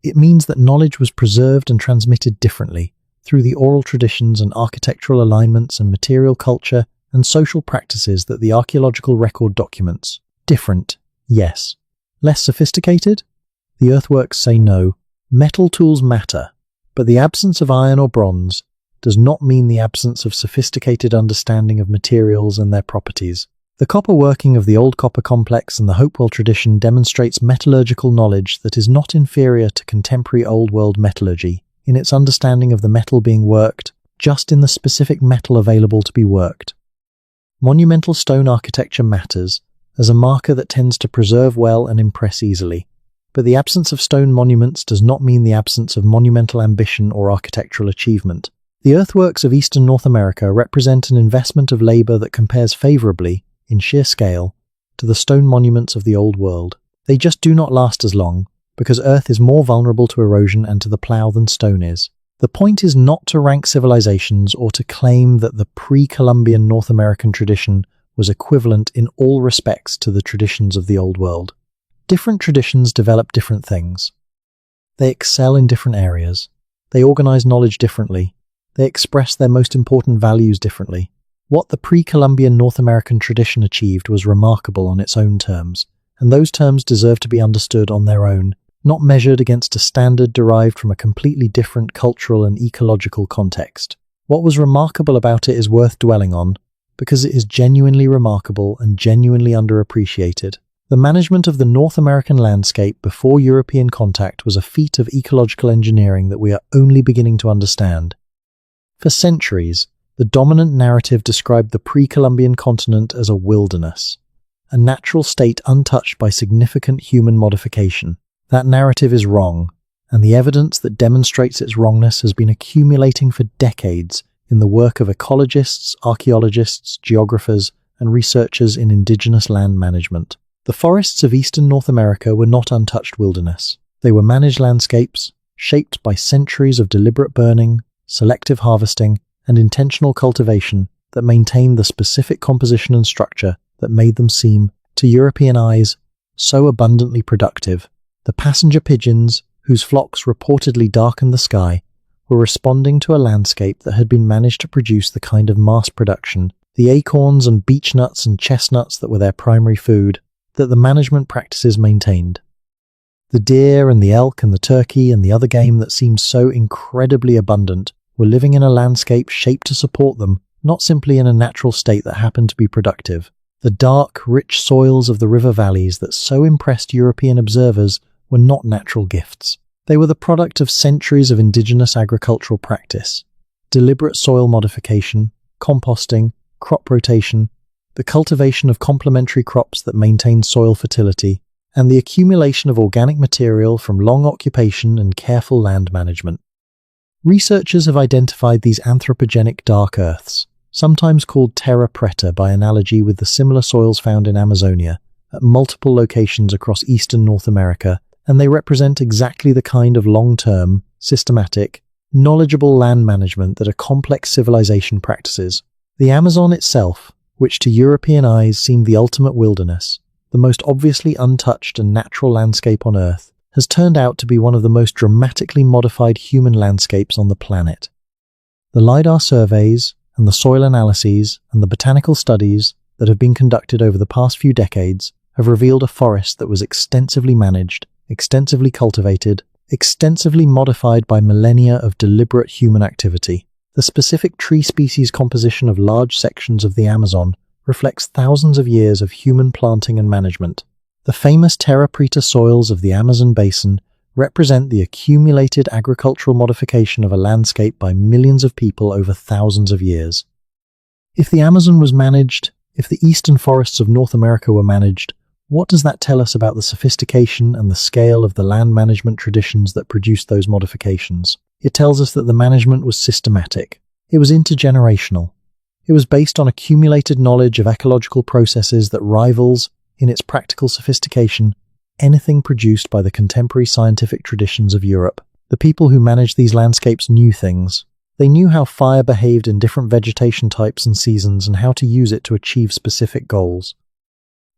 It means that knowledge was preserved and transmitted differently, through the oral traditions and architectural alignments and material culture and social practices that the archaeological record documents. Different, yes. Less sophisticated? The earthworks say no. Metal tools matter, but the absence of iron or bronze does not mean the absence of sophisticated understanding of materials and their properties. The copper working of the Old Copper Complex and the Hopewell tradition demonstrates metallurgical knowledge that is not inferior to contemporary Old World metallurgy in its understanding of the metal being worked, just in the specific metal available to be worked. Monumental stone architecture matters as a marker that tends to preserve well and impress easily, but the absence of stone monuments does not mean the absence of monumental ambition or architectural achievement. The earthworks of Eastern North America represent an investment of labor that compares favorably, in sheer scale, to the stone monuments of the Old World. They just do not last as long, because earth is more vulnerable to erosion and to the plow than stone is. The point is not to rank civilizations or to claim that the pre-Columbian North American tradition was equivalent in all respects to the traditions of the Old World. Different traditions develop different things. They excel in different areas. They organize knowledge differently. They express their most important values differently. What the pre-Columbian North American tradition achieved was remarkable on its own terms, and those terms deserve to be understood on their own, not measured against a standard derived from a completely different cultural and ecological context. What was remarkable about it is worth dwelling on, because it is genuinely remarkable and genuinely underappreciated. The management of the North American landscape before European contact was a feat of ecological engineering that we are only beginning to understand. For centuries, the dominant narrative described the pre-Columbian continent as a wilderness, a natural state untouched by significant human modification. That narrative is wrong, and the evidence that demonstrates its wrongness has been accumulating for decades in the work of ecologists, archaeologists, geographers, and researchers in indigenous land management. The forests of eastern North America were not untouched wilderness. They were managed landscapes, shaped by centuries of deliberate burning, selective harvesting, and intentional cultivation that maintained the specific composition and structure that made them seem, to European eyes, so abundantly productive. The passenger pigeons, whose flocks reportedly darkened the sky, were responding to a landscape that had been managed to produce the kind of mass production, the acorns and beechnuts and chestnuts that were their primary food, that the management practices maintained. The deer and the elk and the turkey and the other game that seemed so incredibly abundant were living in a landscape shaped to support them, not simply in a natural state that happened to be productive. The dark, rich soils of the river valleys that so impressed European observers were not natural gifts. They were the product of centuries of indigenous agricultural practice, deliberate soil modification, composting, crop rotation, the cultivation of complementary crops that maintained soil fertility, and the accumulation of organic material from long occupation and careful land management. Researchers have identified these anthropogenic dark earths, sometimes called terra preta by analogy with the similar soils found in Amazonia, at multiple locations across eastern North America, and they represent exactly the kind of long-term, systematic, knowledgeable land management that a complex civilization practices. The Amazon itself, which to European eyes seemed the ultimate wilderness, the most obviously untouched and natural landscape on Earth, has turned out to be one of the most dramatically modified human landscapes on the planet. The LiDAR surveys and the soil analyses and the botanical studies that have been conducted over the past few decades have revealed a forest that was extensively managed, extensively cultivated, extensively modified by millennia of deliberate human activity. The specific tree species composition of large sections of the Amazon reflects thousands of years of human planting and management. The famous terra preta soils of the Amazon basin represent the accumulated agricultural modification of a landscape by millions of people over thousands of years. If the Amazon was managed, if the eastern forests of North America were managed, what does that tell us about the sophistication and the scale of the land management traditions that produced those modifications? It tells us that the management was systematic. It was intergenerational. It was based on accumulated knowledge of ecological processes that rivals, in its practical sophistication, anything produced by the contemporary scientific traditions of Europe. The people who managed these landscapes knew things. They knew how fire behaved in different vegetation types and seasons and how to use it to achieve specific goals.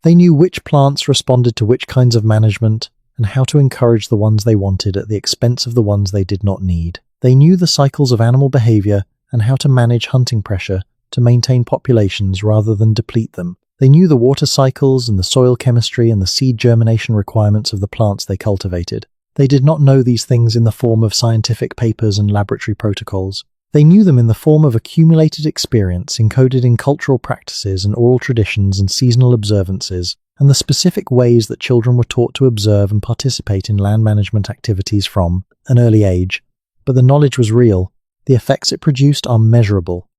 They knew which plants responded to which kinds of management and how to encourage the ones they wanted at the expense of the ones they did not need. They knew the cycles of animal behavior and how to manage hunting pressure to maintain populations rather than deplete them. They knew the water cycles and the soil chemistry and the seed germination requirements of the plants they cultivated. They did not know these things in the form of scientific papers and laboratory protocols. They knew them in the form of accumulated experience encoded in cultural practices and oral traditions and seasonal observances, and the specific ways that children were taught to observe and participate in land management activities from an early age. But the knowledge was real. The effects it produced are measurable.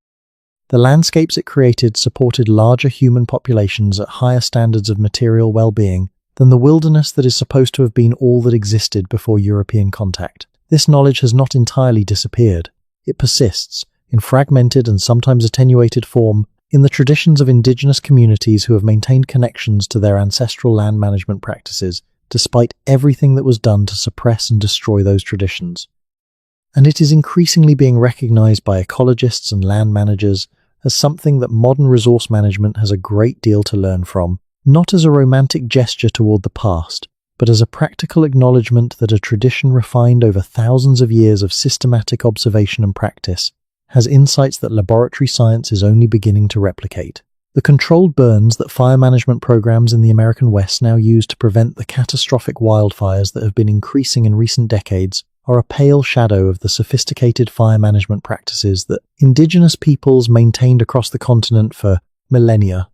The landscapes it created supported larger human populations at higher standards of material well-being than the wilderness that is supposed to have been all that existed before European contact. This knowledge has not entirely disappeared. It persists, in fragmented and sometimes attenuated form, in the traditions of indigenous communities who have maintained connections to their ancestral land management practices, despite everything that was done to suppress and destroy those traditions. And it is increasingly being recognized by ecologists and land managers as something that modern resource management has a great deal to learn from, not as a romantic gesture toward the past, but as a practical acknowledgement that a tradition refined over thousands of years of systematic observation and practice has insights that laboratory science is only beginning to replicate. The controlled burns that fire management programs in the American West now use to prevent the catastrophic wildfires that have been increasing in recent decades are a pale shadow of the sophisticated fire management practices that indigenous peoples maintained across the continent for millennia.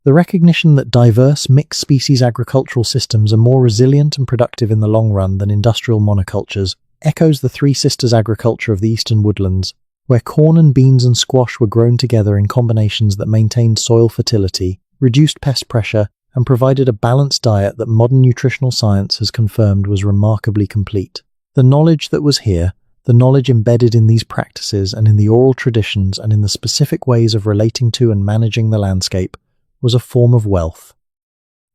The recognition that diverse mixed-species agricultural systems are more resilient and productive in the long run than industrial monocultures echoes the Three Sisters agriculture of the eastern woodlands, where corn and beans and squash were grown together in combinations that maintained soil fertility, reduced pest pressure, and provided a balanced diet that modern nutritional science has confirmed was remarkably complete. The knowledge that was here, the knowledge embedded in these practices and in the oral traditions and in the specific ways of relating to and managing the landscape, was a form of wealth.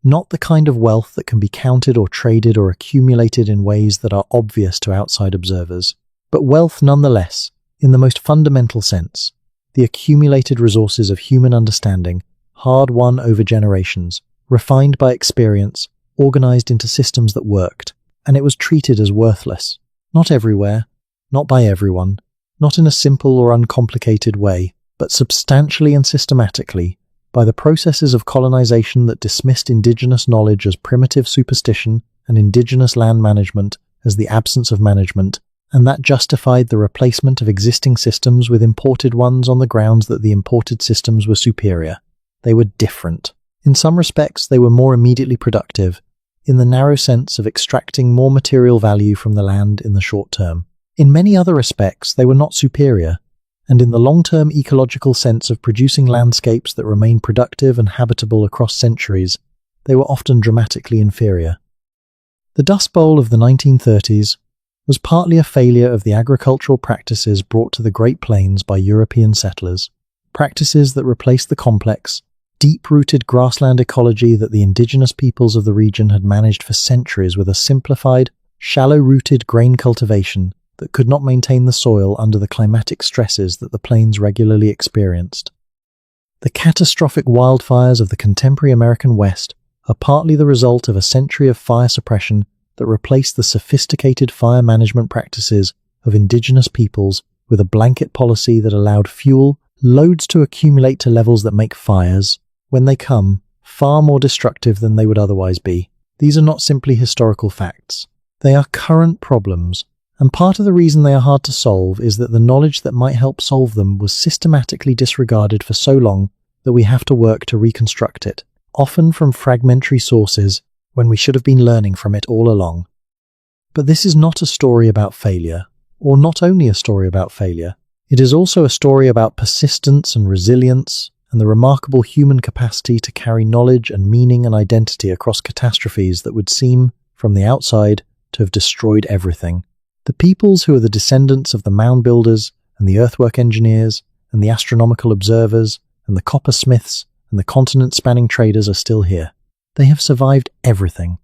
Not the kind of wealth that can be counted or traded or accumulated in ways that are obvious to outside observers, but wealth nonetheless, in the most fundamental sense, the accumulated resources of human understanding, hard-won over generations, refined by experience, organized into systems that worked, and it was treated as worthless. Not everywhere, not by everyone, not in a simple or uncomplicated way, but substantially and systematically, by the processes of colonization that dismissed indigenous knowledge as primitive superstition and indigenous land management as the absence of management, and that justified the replacement of existing systems with imported ones on the grounds that the imported systems were superior. They were different. In some respects, they were more immediately productive, in the narrow sense of extracting more material value from the land in the short term. In many other respects, they were not superior, and in the long-term ecological sense of producing landscapes that remain productive and habitable across centuries, they were often dramatically inferior. The Dust Bowl of the 1930s was partly a failure of the agricultural practices brought to the Great Plains by European settlers, practices that replaced the complex, deep-rooted grassland ecology that the indigenous peoples of the region had managed for centuries with a simplified, shallow-rooted grain cultivation that could not maintain the soil under the climatic stresses that the plains regularly experienced. The catastrophic wildfires of the contemporary American West are partly the result of a century of fire suppression that replaced the sophisticated fire management practices of indigenous peoples with a blanket policy that allowed fuel loads to accumulate to levels that make fires, when they come, far more destructive than they would otherwise be. These are not simply historical facts. They are current problems, and part of the reason they are hard to solve is that the knowledge that might help solve them was systematically disregarded for so long that we have to work to reconstruct it, often from fragmentary sources, when we should have been learning from it all along. But this is not a story about failure, or not only a story about failure. It is also a story about persistence and resilience, and the remarkable human capacity to carry knowledge and meaning and identity across catastrophes that would seem, from the outside, to have destroyed everything. The peoples who are the descendants of the mound builders, and the earthwork engineers, and the astronomical observers, and the coppersmiths, and the continent-spanning traders are still here. They have survived everything.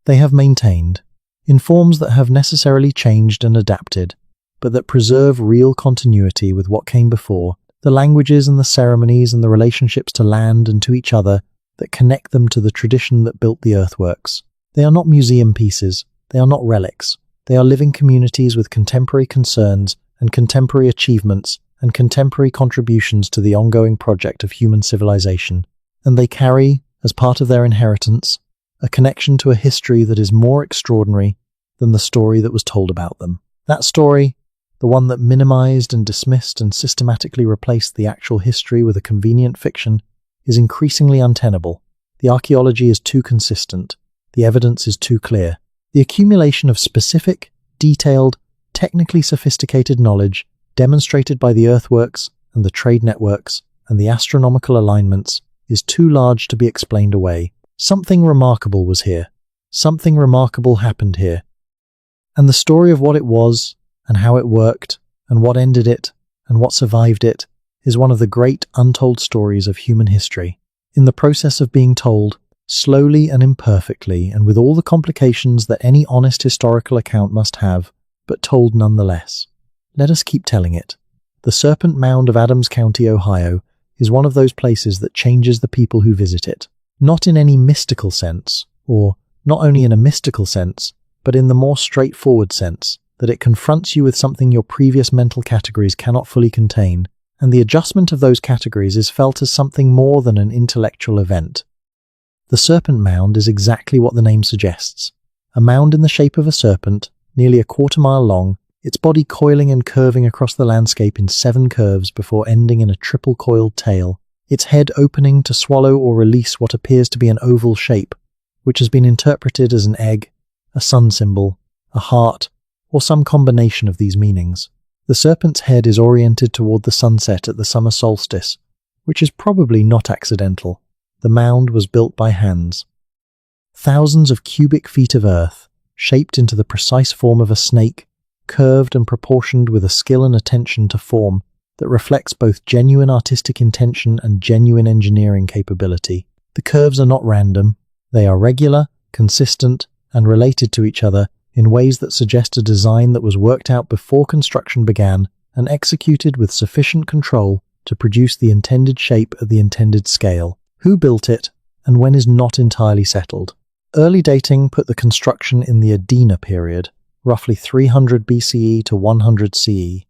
They have maintained, in forms that have necessarily changed and adapted, but that preserve real continuity with what came before, the languages and the ceremonies and the relationships to land and to each other that connect them to the tradition that built the earthworks. They are not museum pieces, they are not relics, they are living communities with contemporary concerns and contemporary achievements and contemporary contributions to the ongoing project of human civilization. And they carry, as part of their inheritance, a connection to a history that is more extraordinary than the story that was told about them. That story, the one that minimized and dismissed and systematically replaced the actual history with a convenient fiction, is increasingly untenable. The archaeology is too consistent. The evidence is too clear. The accumulation of specific, detailed, technically sophisticated knowledge demonstrated by the earthworks and the trade networks and the astronomical alignments is too large to be explained away. Something remarkable was here. Something remarkable happened here. And the story of what it was, and how it worked, and what ended it, and what survived it, is one of the great untold stories of human history. In the process of being told, slowly and imperfectly, and with all the complications that any honest historical account must have, but told nonetheless. Let us keep telling it. The Serpent Mound of Adams County, Ohio, is one of those places that changes the people who visit it. Not in any mystical sense, or not only in a mystical sense, but in the more straightforward sense, that it confronts you with something your previous mental categories cannot fully contain, and the adjustment of those categories is felt as something more than an intellectual event. The Serpent Mound is exactly what the name suggests. A mound in the shape of a serpent, nearly a quarter-mile long, its body coiling and curving across the landscape in 7 curves before ending in a triple-coiled tail, its head opening to swallow or release what appears to be an oval shape, which has been interpreted as an egg, a sun symbol, a heart, or some combination of these meanings. The serpent's head is oriented toward the sunset at the summer solstice, which is probably not accidental. The mound was built by hands. Thousands of cubic feet of earth, shaped into the precise form of a snake, curved and proportioned with a skill and attention to form that reflects both genuine artistic intention and genuine engineering capability. The curves are not random. They are regular, consistent, and related to each other in ways that suggest a design that was worked out before construction began and executed with sufficient control to produce the intended shape at the intended scale. Who built it, and when is not entirely settled. Early dating put the construction in the Adena period, roughly 300 BCE to 100 CE.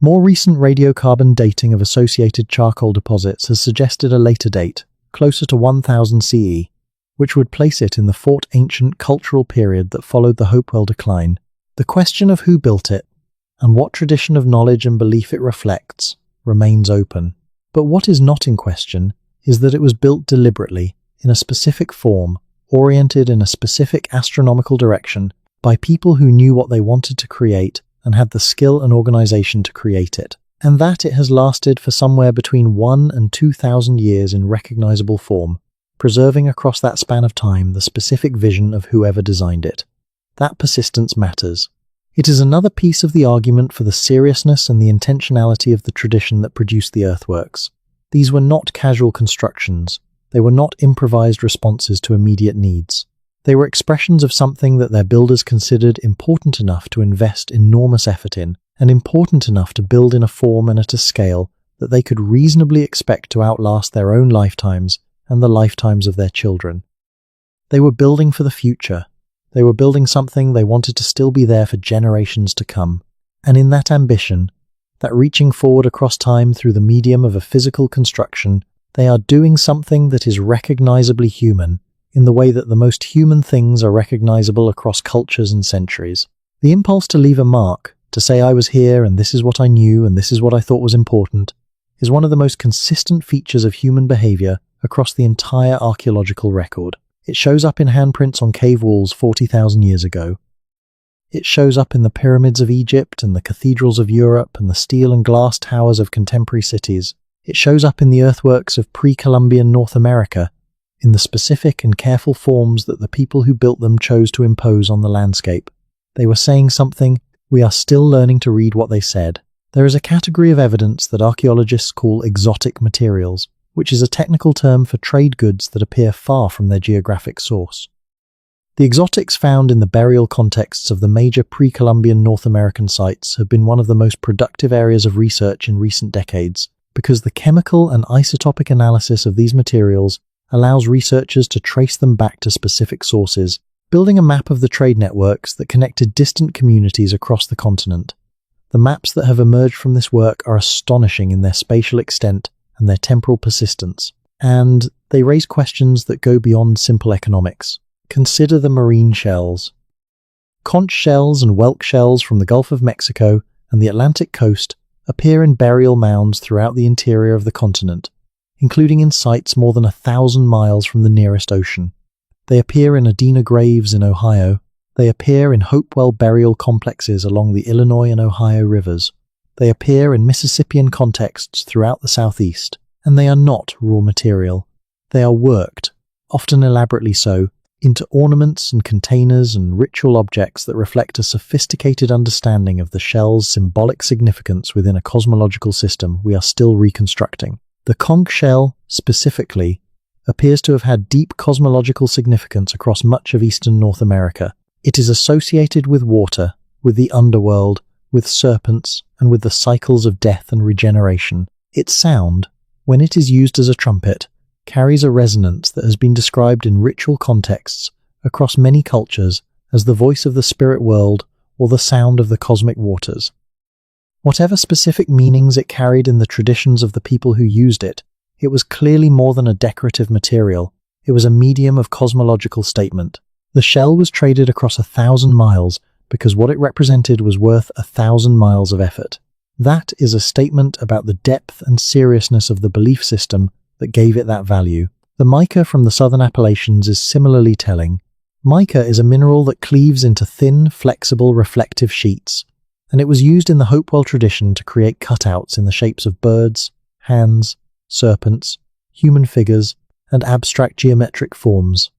More recent radiocarbon dating of associated charcoal deposits has suggested a later date, closer to 1000 CE, which would place it in the Fort Ancient cultural period that followed the Hopewell decline. The question of who built it, and what tradition of knowledge and belief it reflects, remains open. But what is not in question is that it was built deliberately, in a specific form, oriented in a specific astronomical direction, by people who knew what they wanted to create and had the skill and organization to create it, and that it has lasted for somewhere between 1,000 and 2,000 years in recognizable form, preserving across that span of time the specific vision of whoever designed it. That persistence matters. It is another piece of the argument for the seriousness and the intentionality of the tradition that produced the earthworks. These were not casual constructions. They were not improvised responses to immediate needs. They were expressions of something that their builders considered important enough to invest enormous effort in, and important enough to build in a form and at a scale that they could reasonably expect to outlast their own lifetimes and the lifetimes of their children. They were building for the future. They were building something they wanted to still be there for generations to come. And in that ambition, that reaching forward across time through the medium of a physical construction, they are doing something that is recognizably human, in the way that the most human things are recognizable across cultures and centuries. The impulse to leave a mark, to say I was here and this is what I knew and this is what I thought was important, is one of the most consistent features of human behavior across the entire archaeological record. It shows up in handprints on cave walls 40,000 years ago. It shows up in the pyramids of Egypt and the cathedrals of Europe and the steel and glass towers of contemporary cities. It shows up in the earthworks of pre-Columbian North America, in the specific and careful forms that the people who built them chose to impose on the landscape. They were saying something. We are still learning to read what they said. There is a category of evidence that archaeologists call exotic materials, which is a technical term for trade goods that appear far from their geographic source. The exotics found in the burial contexts of the major pre-Columbian North American sites have been one of the most productive areas of research in recent decades, because the chemical and isotopic analysis of these materials allows researchers to trace them back to specific sources, building a map of the trade networks that connected distant communities across the continent. The maps that have emerged from this work are astonishing in their spatial extent and their temporal persistence, and they raise questions that go beyond simple economics. Consider the marine shells. Conch shells and whelk shells from the Gulf of Mexico and the Atlantic coast appear in burial mounds throughout the interior of the continent, including in sites more than 1,000 miles from the nearest ocean. They appear in Adena graves in Ohio. They appear in Hopewell burial complexes along the Illinois and Ohio rivers. They appear in Mississippian contexts throughout the Southeast, and they are not raw material. They are worked, often elaborately so, into ornaments and containers and ritual objects that reflect a sophisticated understanding of the shell's symbolic significance within a cosmological system we are still reconstructing. The conch shell, specifically, appears to have had deep cosmological significance across much of eastern North America. It is associated with water, with the underworld, with serpents, and with the cycles of death and regeneration. Its sound, when it is used as a trumpet, carries a resonance that has been described in ritual contexts across many cultures as the voice of the spirit world or the sound of the cosmic waters. Whatever specific meanings it carried in the traditions of the people who used it, it was clearly more than a decorative material. It was a medium of cosmological statement. The shell was traded across 1,000 miles because what it represented was worth 1,000 miles of effort. That is a statement about the depth and seriousness of the belief system that gave it that value. The mica from the southern Appalachians is similarly telling. Mica is a mineral that cleaves into thin, flexible, reflective sheets, and it was used in the Hopewell tradition to create cutouts in the shapes of birds, hands, serpents, human figures, and abstract geometric forms.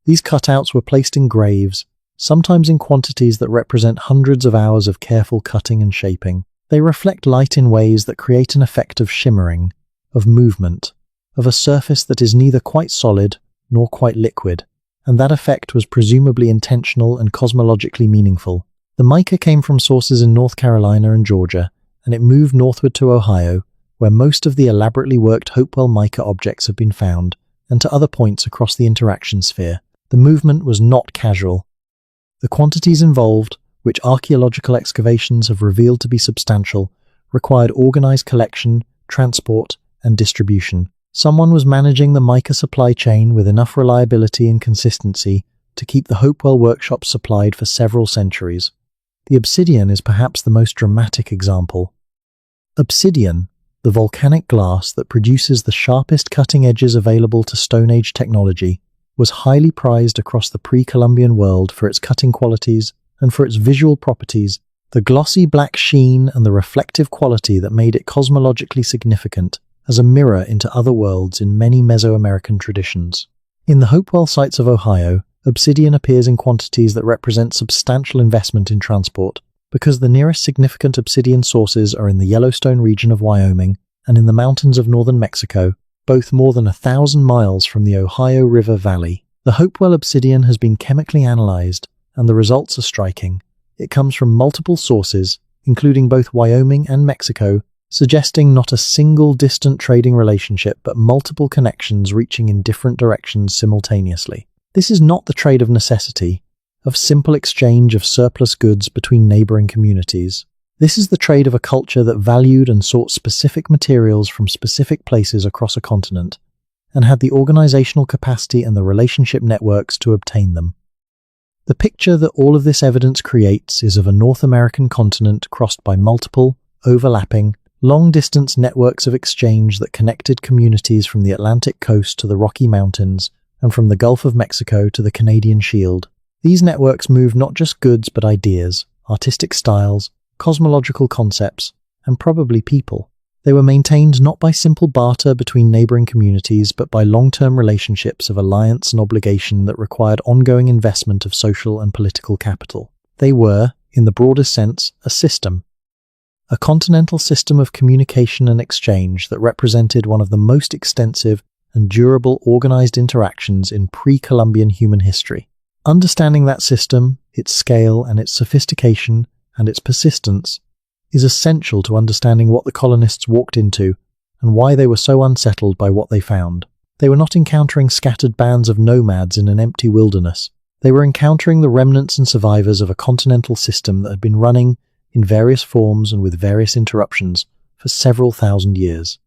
These cutouts were placed in graves, sometimes in quantities that represent hundreds of hours of careful cutting and shaping. They reflect light in ways that create an effect of shimmering, of movement, of a surface that is neither quite solid nor quite liquid, and that effect was presumably intentional and cosmologically meaningful. The mica came from sources in North Carolina and Georgia, and it moved northward to Ohio, where most of the elaborately worked Hopewell mica objects have been found, and to other points across the interaction sphere. The movement was not casual. The quantities involved, which archaeological excavations have revealed to be substantial, required organized collection, transport, and distribution. Someone was managing the mica supply chain with enough reliability and consistency to keep the Hopewell workshops supplied for several centuries. The obsidian is perhaps the most dramatic example. Obsidian, the volcanic glass that produces the sharpest cutting edges available to Stone Age technology, was highly prized across the pre-Columbian world for its cutting qualities and for its visual properties, the glossy black sheen and the reflective quality that made it cosmologically significant as a mirror into other worlds in many Mesoamerican traditions. In the Hopewell sites of Ohio, obsidian appears in quantities that represent substantial investment in transport, because the nearest significant obsidian sources are in the Yellowstone region of Wyoming and in the mountains of northern Mexico, both more than 1,000 miles from the Ohio River Valley. The Hopewell obsidian has been chemically analyzed, and the results are striking. It comes from multiple sources, including both Wyoming and Mexico, suggesting not a single distant trading relationship but multiple connections reaching in different directions simultaneously. This is not the trade of necessity, of simple exchange of surplus goods between neighboring communities. This is the trade of a culture that valued and sought specific materials from specific places across a continent, and had the organizational capacity and the relationship networks to obtain them. The picture that all of this evidence creates is of a North American continent crossed by multiple, overlapping, long-distance networks of exchange that connected communities from the Atlantic coast to the Rocky Mountains and from the Gulf of Mexico to the Canadian Shield. These networks moved not just goods but ideas, artistic styles, cosmological concepts, and probably people. They were maintained not by simple barter between neighboring communities, but by long-term relationships of alliance and obligation that required ongoing investment of social and political capital. They were, in the broadest sense, a system. A continental system of communication and exchange that represented one of the most extensive and durable organized interactions in pre-Columbian human history. Understanding that system, its scale and its sophistication and its persistence is essential to understanding what the colonists walked into and why they were so unsettled by what they found. They were not encountering scattered bands of nomads in an empty wilderness. They were encountering the remnants and survivors of a continental system that had been running in various forms and with various interruptions for several thousand years.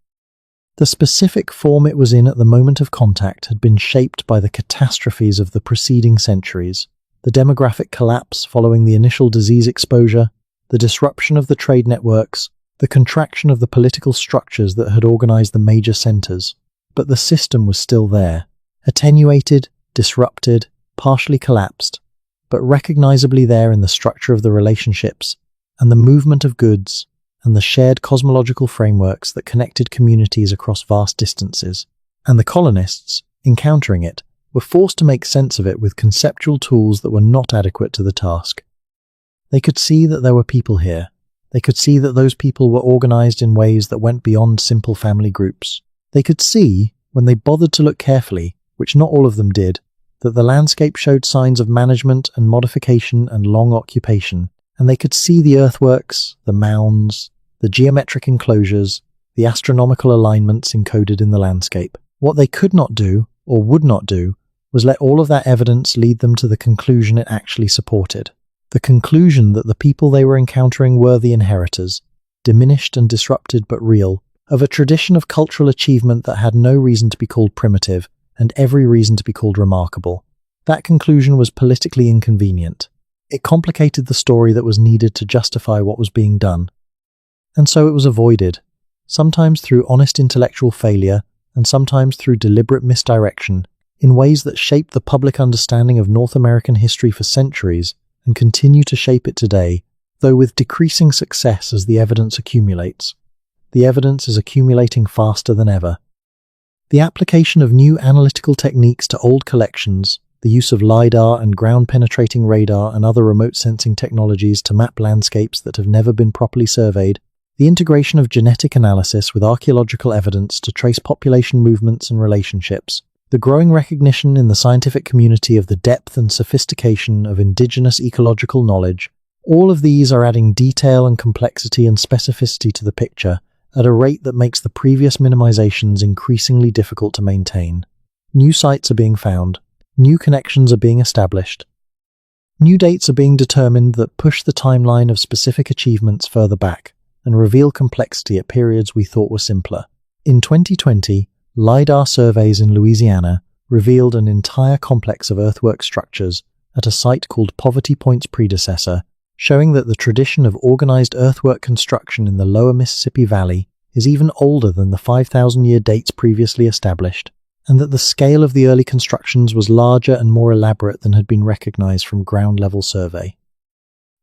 The specific form it was in at the moment of contact had been shaped by the catastrophes of the preceding centuries, the demographic collapse following the initial disease exposure, the disruption of the trade networks, the contraction of the political structures that had organized the major centers. But the system was still there, attenuated, disrupted, partially collapsed, but recognizably there in the structure of the relationships and the movement of goods and the shared cosmological frameworks that connected communities across vast distances. And the colonists, encountering it, were forced to make sense of it with conceptual tools that were not adequate to the task. They could see that there were people here. They could see that those people were organized in ways that went beyond simple family groups. They could see, when they bothered to look carefully, which not all of them did, that the landscape showed signs of management and modification and long occupation, and they could see the earthworks, the mounds, the geometric enclosures, the astronomical alignments encoded in the landscape. What they could not do, or would not do, was let all of that evidence lead them to the conclusion it actually supported. The conclusion that the people they were encountering were the inheritors, diminished and disrupted but real, of a tradition of cultural achievement that had no reason to be called primitive and every reason to be called remarkable. That conclusion was politically inconvenient. It complicated the story that was needed to justify what was being done. And so it was avoided, sometimes through honest intellectual failure and sometimes through deliberate misdirection, in ways that shaped the public understanding of North American history for centuries and continue to shape it today, though with decreasing success as the evidence accumulates. The evidence is accumulating faster than ever. The application of new analytical techniques to old collections, the use of LiDAR and ground-penetrating radar and other remote sensing technologies to map landscapes that have never been properly surveyed, the integration of genetic analysis with archaeological evidence to trace population movements and relationships, the growing recognition in the scientific community of the depth and sophistication of indigenous ecological knowledge, all of these are adding detail and complexity and specificity to the picture at a rate that makes the previous minimizations increasingly difficult to maintain. New sites are being found, new connections are being established, new dates are being determined that push the timeline of specific achievements further back and reveal complexity at periods we thought were simpler. In 2020, LiDAR surveys in Louisiana revealed an entire complex of earthwork structures at a site called Poverty Point's predecessor, showing that the tradition of organized earthwork construction in the lower Mississippi Valley is even older than the 5,000-year dates previously established, and that the scale of the early constructions was larger and more elaborate than had been recognized from ground-level survey.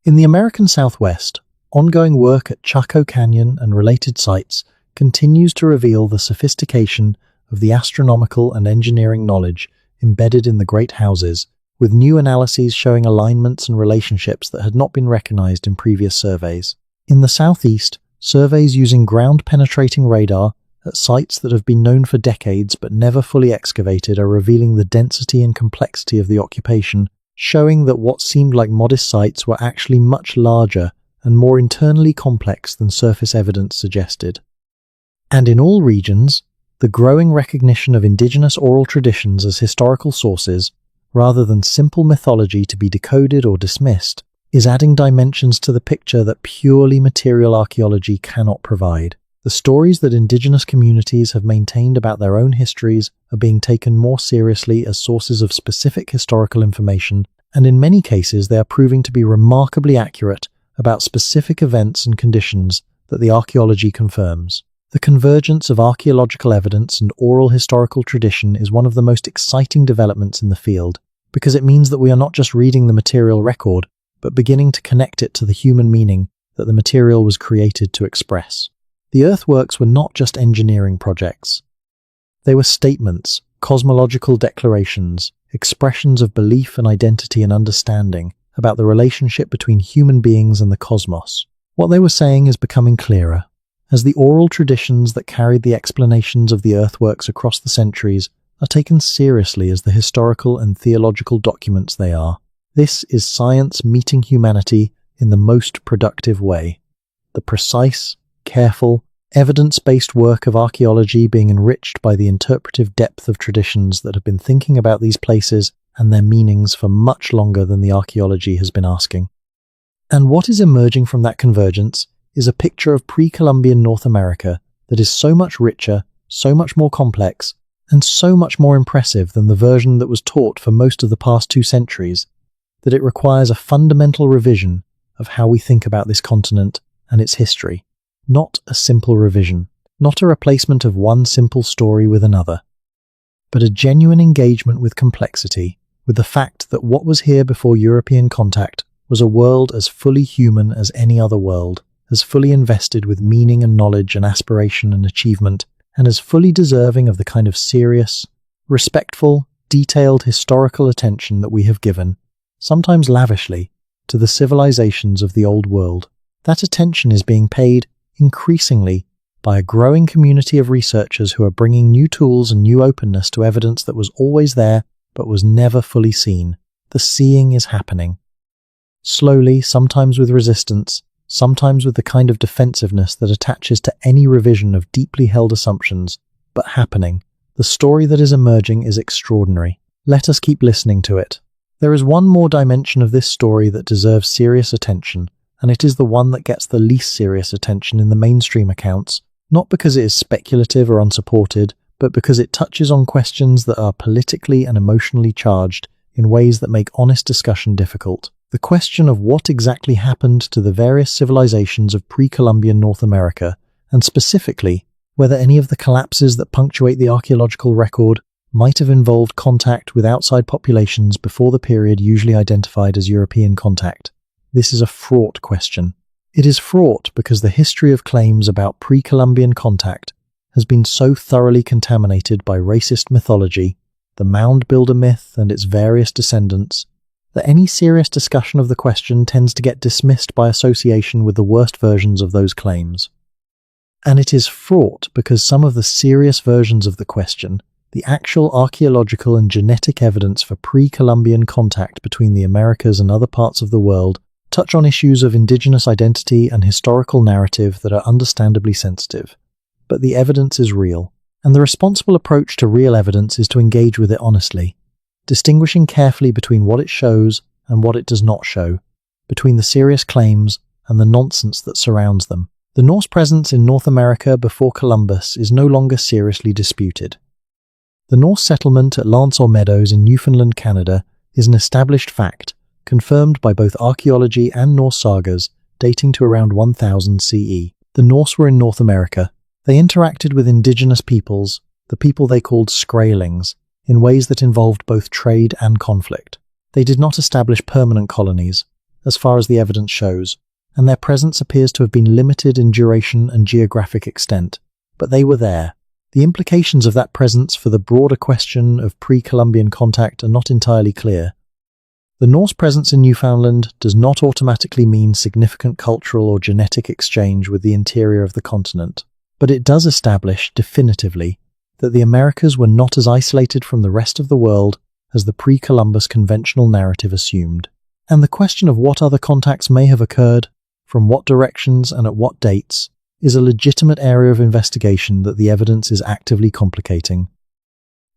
In the American Southwest, ongoing work at Chaco Canyon and related sites continues to reveal the sophistication of the astronomical and engineering knowledge embedded in the great houses, with new analyses showing alignments and relationships that had not been recognized in previous surveys. In the southeast, surveys using ground-penetrating radar at sites that have been known for decades but never fully excavated are revealing the density and complexity of the occupation, showing that what seemed like modest sites were actually much larger and more internally complex than surface evidence suggested. And in all regions, the growing recognition of indigenous oral traditions as historical sources, rather than simple mythology to be decoded or dismissed, is adding dimensions to the picture that purely material archaeology cannot provide. The stories that indigenous communities have maintained about their own histories are being taken more seriously as sources of specific historical information, and in many cases they are proving to be remarkably accurate about specific events and conditions that the archaeology confirms. The convergence of archaeological evidence and oral historical tradition is one of the most exciting developments in the field, because it means that we are not just reading the material record, but beginning to connect it to the human meaning that the material was created to express. The earthworks were not just engineering projects. They were statements, cosmological declarations, expressions of belief and identity and understanding about the relationship between human beings and the cosmos. What they were saying is becoming clearer. As the oral traditions that carried the explanations of the earthworks across the centuries are taken seriously as the historical and theological documents they are. This is science meeting humanity in the most productive way. The precise, careful, evidence-based work of archaeology being enriched by the interpretive depth of traditions that have been thinking about these places and their meanings for much longer than the archaeology has been asking. And what is emerging from that convergence is a picture of pre-Columbian North America that is so much richer, so much more complex, and so much more impressive than the version that was taught for most of the past 2 centuries, that it requires a fundamental revision of how we think about this continent and its history. Not a simple revision, not a replacement of one simple story with another, but a genuine engagement with complexity, with the fact that what was here before European contact was a world as fully human as any other world, as fully invested with meaning and knowledge and aspiration and achievement, and as fully deserving of the kind of serious, respectful, detailed historical attention that we have given, sometimes lavishly, to the civilizations of the old world. That attention is being paid increasingly by a growing community of researchers who are bringing new tools and new openness to evidence that was always there but was never fully seen. The seeing is happening. Slowly, sometimes with resistance, sometimes with the kind of defensiveness that attaches to any revision of deeply held assumptions, but happening. The story that is emerging is extraordinary. Let us keep listening to it. There is one more dimension of this story that deserves serious attention, and it is the one that gets the least serious attention in the mainstream accounts, not because it is speculative or unsupported, but because it touches on questions that are politically and emotionally charged in ways that make honest discussion difficult. The question of what exactly happened to the various civilizations of pre-Columbian North America, and specifically, whether any of the collapses that punctuate the archaeological record might have involved contact with outside populations before the period usually identified as European contact. This is a fraught question. It is fraught because the history of claims about pre-Columbian contact has been so thoroughly contaminated by racist mythology, the mound builder myth and its various descendants, that any serious discussion of the question tends to get dismissed by association with the worst versions of those claims. And it is fraught because some of the serious versions of the question, the actual archaeological and genetic evidence for pre-Columbian contact between the Americas and other parts of the world, touch on issues of indigenous identity and historical narrative that are understandably sensitive. But the evidence is real, and the responsible approach to real evidence is to engage with it honestly, distinguishing carefully between what it shows and what it does not show, between the serious claims and the nonsense that surrounds them. The Norse presence in North America before Columbus is no longer seriously disputed. The Norse settlement at Lancer Meadows in Newfoundland, Canada, is an established fact, confirmed by both archaeology and Norse sagas dating to around 1000 CE. The Norse were in North America. They interacted with indigenous peoples, the people they called Skraelings, in ways that involved both trade and conflict. They did not establish permanent colonies, as far as the evidence shows, and their presence appears to have been limited in duration and geographic extent. But they were there. The implications of that presence for the broader question of pre-Columbian contact are not entirely clear. The Norse presence in Newfoundland does not automatically mean significant cultural or genetic exchange with the interior of the continent, but it does establish definitively that the Americas were not as isolated from the rest of the world as the pre-Columbus conventional narrative assumed. And the question of what other contacts may have occurred, from what directions and at what dates, is a legitimate area of investigation that the evidence is actively complicating.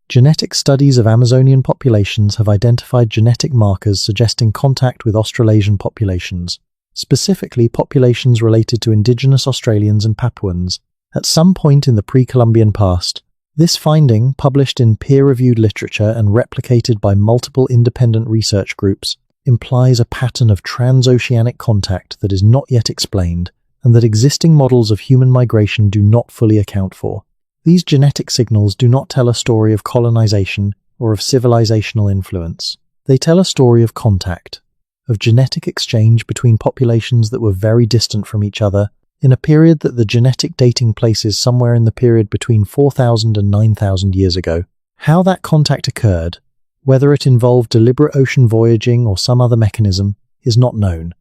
Genetic studies of Amazonian populations have identified genetic markers suggesting contact with Australasian populations, specifically populations related to indigenous Australians and Papuans, at some point in the pre-Columbian past. This finding, published in peer-reviewed literature and replicated by multiple independent research groups, implies a pattern of transoceanic contact that is not yet explained, and that existing models of human migration do not fully account for. These genetic signals do not tell a story of colonization or of civilizational influence. They tell a story of contact, of genetic exchange between populations that were very distant from each other in a period that the genetic dating places somewhere in the period between 4,000 and 9,000 years ago. How that contact occurred, whether it involved deliberate ocean voyaging or some other mechanism, is not known,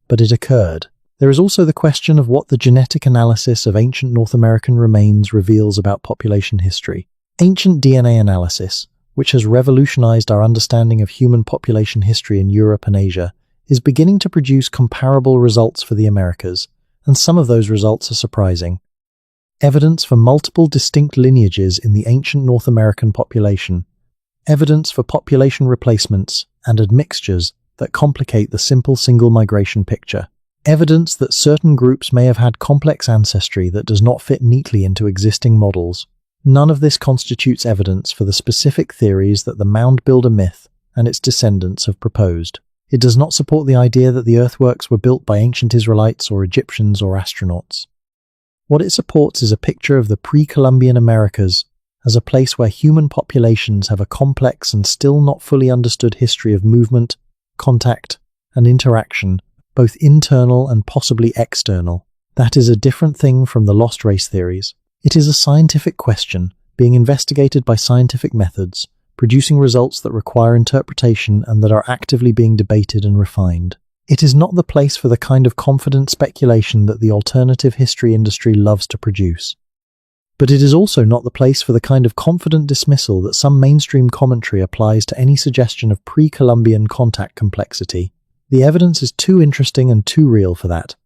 but it occurred. There is also the question of what the genetic analysis of ancient North American remains reveals about population history. Ancient DNA analysis, which has revolutionized our understanding of human population history in Europe and Asia, is beginning to produce comparable results for the Americas, and some of those results are surprising. Evidence for multiple distinct lineages in the ancient North American population, evidence for population replacements and admixtures that complicate the simple single migration picture, evidence that certain groups may have had complex ancestry that does not fit neatly into existing models. None of this constitutes evidence for the specific theories that the mound builder myth and its descendants have proposed. It does not support the idea that the earthworks were built by ancient Israelites or Egyptians or astronauts. What it supports is a picture of the pre-Columbian Americas as a place where human populations have a complex and still not fully understood history of movement, contact, and interaction, both internal and possibly external. That is a different thing from the lost race theories. It is a scientific question, being investigated by scientific methods, producing results that require interpretation and that are actively being debated and refined. It is not the place for the kind of confident speculation that the alternative history industry loves to produce. But it is also not the place for the kind of confident dismissal that some mainstream commentary applies to any suggestion of pre-Columbian contact complexity. The evidence is too interesting and too real for that.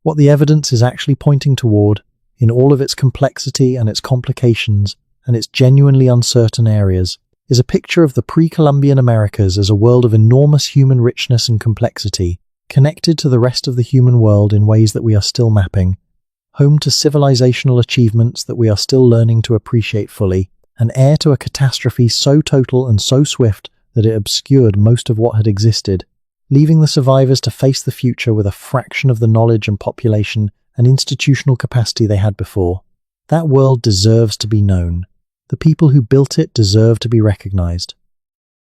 What the evidence is actually pointing toward, in all of its complexity and its complications and its genuinely uncertain areas, is a picture of the pre-Columbian Americas as a world of enormous human richness and complexity, connected to the rest of the human world in ways that we are still mapping, home to civilizational achievements that we are still learning to appreciate fully, and heir to a catastrophe so total and so swift that it obscured most of what had existed, leaving the survivors to face the future with a fraction of the knowledge and population and institutional capacity they had before. That world deserves to be known. The people who built it deserve to be recognized.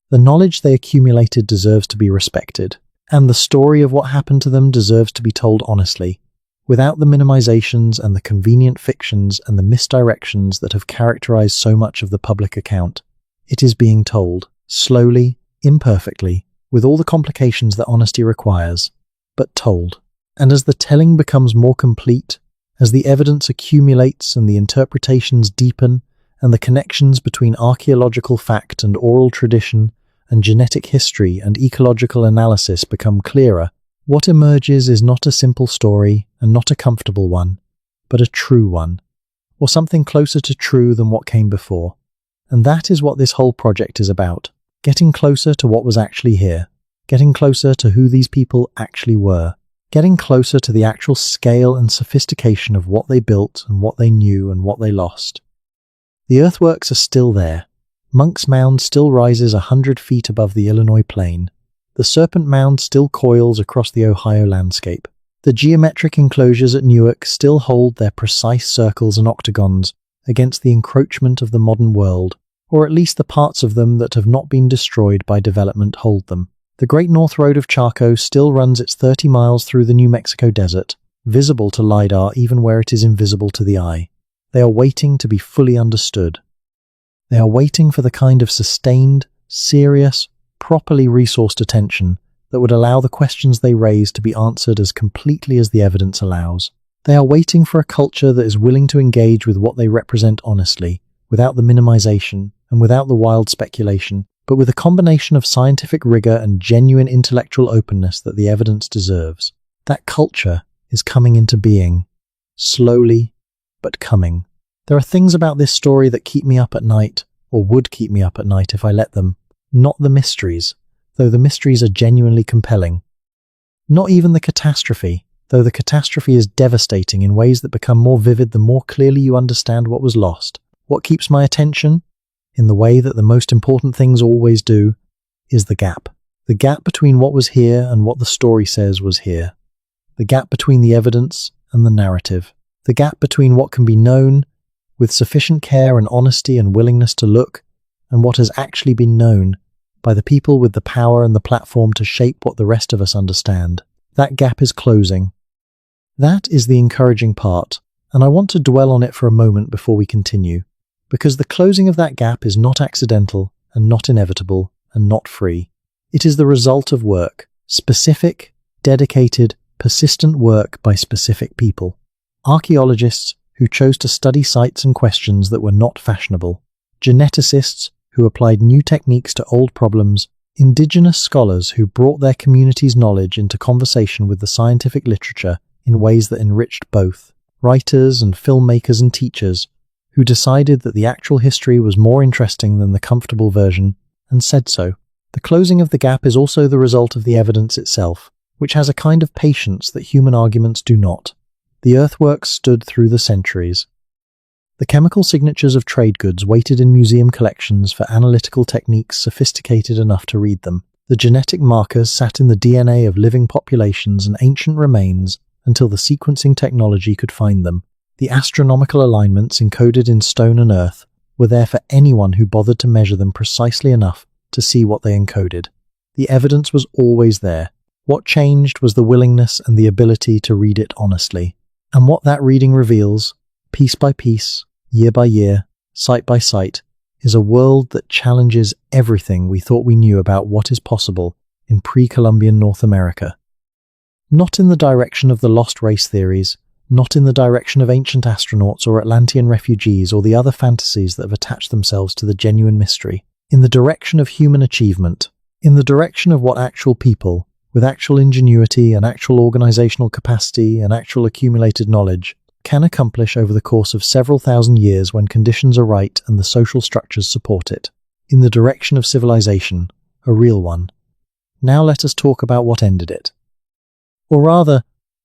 The knowledge they accumulated deserves to be respected, and the story of what happened to them deserves to be told honestly, without the minimizations and the convenient fictions and the misdirections that have characterized so much of the public account. It is being told, slowly, imperfectly, with all the complications that honesty requires, but told. And as the telling becomes more complete, as the evidence accumulates and the interpretations deepen, and the connections between archaeological fact and oral tradition and genetic history and ecological analysis become clearer, what emerges is not a simple story and not a comfortable one, but a true one, or something closer to true than what came before. And that is what this whole project is about, getting closer to what was actually here, getting closer to who these people actually were, getting closer to the actual scale and sophistication of what they built and what they knew and what they lost. The earthworks are still there. Monk's Mound still rises 100 feet above the Illinois plain. The Serpent Mound still coils across the Ohio landscape. The geometric enclosures at Newark still hold their precise circles and octagons against the encroachment of the modern world, or at least the parts of them that have not been destroyed by development hold them. The Great North Road of Chaco still runs its 30 miles through the New Mexico desert, visible to LiDAR even where it is invisible to the eye. They are waiting to be fully understood. They are waiting for the kind of sustained, serious, properly resourced attention that would allow the questions they raise to be answered as completely as the evidence allows. They are waiting for a culture that is willing to engage with what they represent honestly, without the minimization and without the wild speculation, but with a combination of scientific rigor and genuine intellectual openness that the evidence deserves. That culture is coming into being, slowly, but coming. There are things about this story that keep me up at night, or would keep me up at night if I let them. Not the mysteries, though the mysteries are genuinely compelling. Not even the catastrophe, though the catastrophe is devastating in ways that become more vivid the more clearly you understand what was lost. What keeps my attention, in the way that the most important things always do, is the gap. The gap between what was here and what the story says was here. The gap between the evidence and the narrative. The gap between what can be known, with sufficient care and honesty and willingness to look, and what has actually been known, by the people with the power and the platform to shape what the rest of us understand. That gap is closing. That is the encouraging part, and I want to dwell on it for a moment before we continue, because the closing of that gap is not accidental and not inevitable and not free. It is the result of work, specific, dedicated, persistent work by specific people. Archaeologists who chose to study sites and questions that were not fashionable, geneticists who applied new techniques to old problems, indigenous scholars who brought their community's knowledge into conversation with the scientific literature in ways that enriched both, writers and filmmakers and teachers who decided that the actual history was more interesting than the comfortable version, and said so. The closing of the gap is also the result of the evidence itself, which has a kind of patience that human arguments do not. The earthworks stood through the centuries. The chemical signatures of trade goods waited in museum collections for analytical techniques sophisticated enough to read them. The genetic markers sat in the DNA of living populations and ancient remains until the sequencing technology could find them. The astronomical alignments encoded in stone and earth were there for anyone who bothered to measure them precisely enough to see what they encoded. The evidence was always there. What changed was the willingness and the ability to read it honestly. And what that reading reveals, piece by piece, year by year, site by site, is a world that challenges everything we thought we knew about what is possible in pre-Columbian North America. Not in the direction of the lost race theories, not in the direction of ancient astronauts or Atlantean refugees or the other fantasies that have attached themselves to the genuine mystery. In the direction of human achievement, in the direction of what actual people, with actual ingenuity and actual organizational capacity and actual accumulated knowledge, can accomplish over the course of several thousand years when conditions are right and the social structures support it. In the direction of civilization, a real one. Now let us talk about what ended it. Or rather,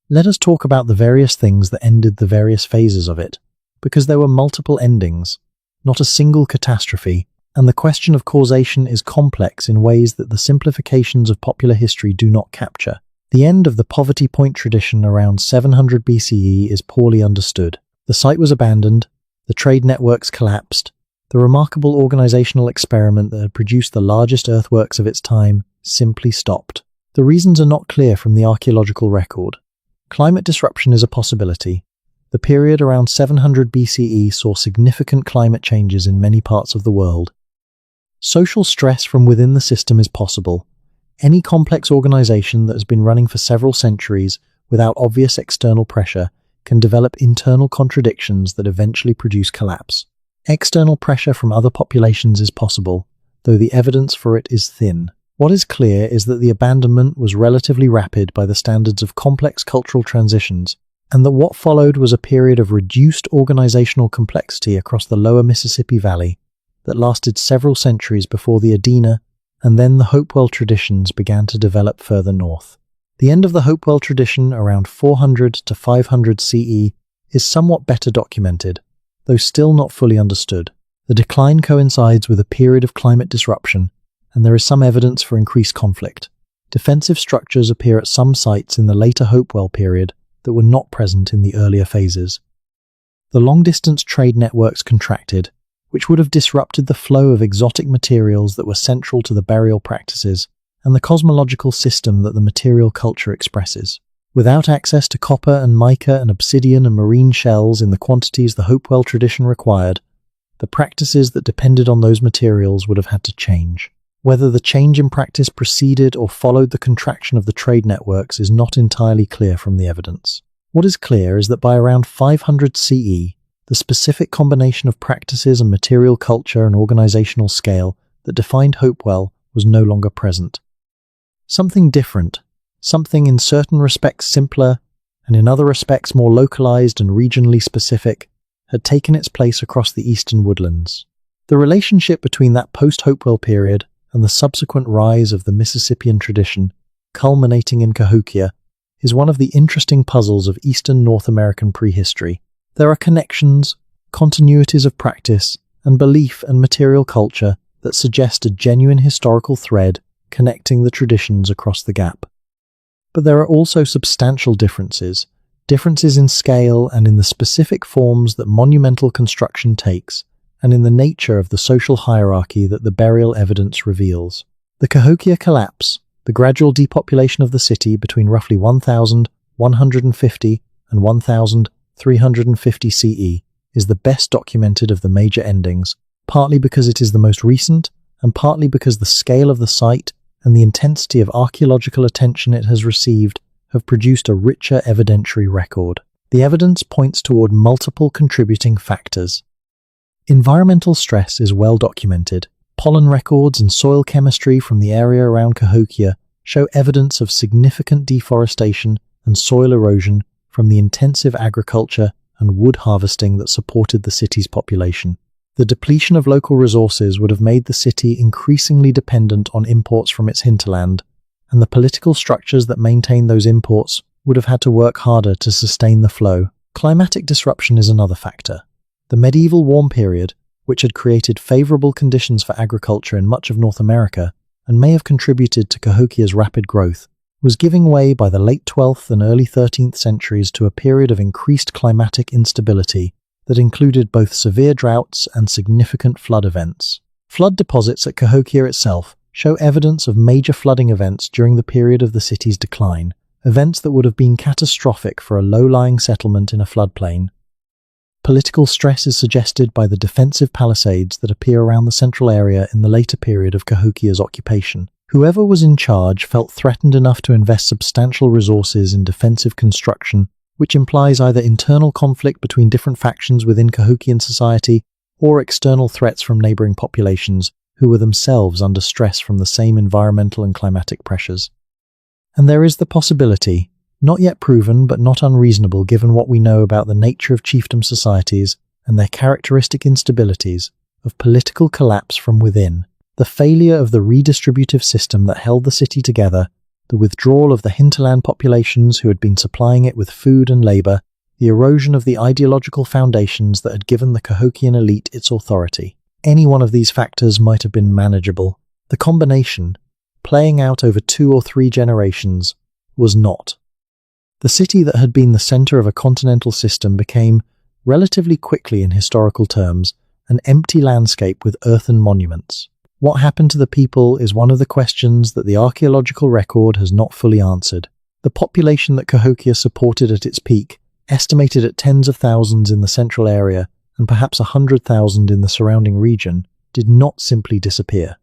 let us talk about the various things that ended the various phases of it, because there were multiple endings, not a single catastrophe, and the question of causation is complex in ways that the simplifications of popular history do not capture. The end of the Poverty Point tradition around 700 BCE is poorly understood. The site was abandoned, the trade networks collapsed, the remarkable organizational experiment that had produced the largest earthworks of its time simply stopped. The reasons are not clear from the archaeological record. Climate disruption is a possibility. The period around 700 BCE saw significant climate changes in many parts of the world. Social stress from within the system is possible. Any complex organization that has been running for several centuries without obvious external pressure can develop internal contradictions that eventually produce collapse. External pressure from other populations is possible, though the evidence for it is thin. What is clear is that the abandonment was relatively rapid by the standards of complex cultural transitions, and that what followed was a period of reduced organizational complexity across the lower Mississippi Valley that lasted several centuries before the Adena and then the Hopewell traditions began to develop further north. The end of the Hopewell tradition around 400 to 500 CE is somewhat better documented, though still not fully understood. The decline coincides with a period of climate disruption, and there is some evidence for increased conflict. Defensive structures appear at some sites in the later Hopewell period that were not present in the earlier phases. The long-distance trade networks contracted, which would have disrupted the flow of exotic materials that were central to the burial practices and the cosmological system that the material culture expresses. Without access to copper and mica and obsidian and marine shells in the quantities the Hopewell tradition required, the practices that depended on those materials would have had to change. Whether the change in practice preceded or followed the contraction of the trade networks is not entirely clear from the evidence. What is clear is that by around 500 CE, the specific combination of practices and material culture and organizational scale that defined Hopewell was no longer present. Something different, something in certain respects simpler, and in other respects more localized and regionally specific, had taken its place across the eastern woodlands. The relationship between that post-Hopewell period and the subsequent rise of the Mississippian tradition, culminating in Cahokia, is one of the interesting puzzles of Eastern North American prehistory. There are connections, continuities of practice, and belief and material culture that suggest a genuine historical thread connecting the traditions across the gap. But there are also substantial differences in scale and in the specific forms that monumental construction takes, and in the nature of the social hierarchy that the burial evidence reveals. The Cahokia collapse, the gradual depopulation of the city between roughly 1150 and 1350 CE, is the best documented of the major endings, partly because it is the most recent, and partly because the scale of the site and the intensity of archaeological attention it has received have produced a richer evidentiary record. The evidence points toward multiple contributing factors. Environmental stress is well documented. Pollen records and soil chemistry from the area around Cahokia show evidence of significant deforestation and soil erosion from the intensive agriculture and wood harvesting that supported the city's population. The depletion of local resources would have made the city increasingly dependent on imports from its hinterland, and the political structures that maintain those imports would have had to work harder to sustain the flow. Climatic disruption is another factor. The medieval warm period, which had created favorable conditions for agriculture in much of North America and may have contributed to Cahokia's rapid growth, was giving way by the late 12th and early 13th centuries to a period of increased climatic instability that included both severe droughts and significant flood events. Flood deposits at Cahokia itself show evidence of major flooding events during the period of the city's decline, events that would have been catastrophic for a low-lying settlement in a floodplain. Political stress is suggested by the defensive palisades that appear around the central area in the later period of Cahokia's occupation. Whoever was in charge felt threatened enough to invest substantial resources in defensive construction, which implies either internal conflict between different factions within Cahokian society or external threats from neighboring populations who were themselves under stress from the same environmental and climatic pressures. And there is the possibility, not yet proven but not unreasonable given what we know about the nature of chiefdom societies and their characteristic instabilities, of political collapse from within. The failure of the redistributive system that held the city together, the withdrawal of the hinterland populations who had been supplying it with food and labor, the erosion of the ideological foundations that had given the Cahokian elite its authority. Any one of these factors might have been manageable. The combination, playing out over 2 or 3 generations, was not. The city that had been the center of a continental system became, relatively quickly in historical terms, an empty landscape with earthen monuments. What happened to the people is one of the questions that the archaeological record has not fully answered. The population that Cahokia supported at its peak, estimated at tens of thousands in the central area and perhaps 100,000 in the surrounding region, did not simply disappear.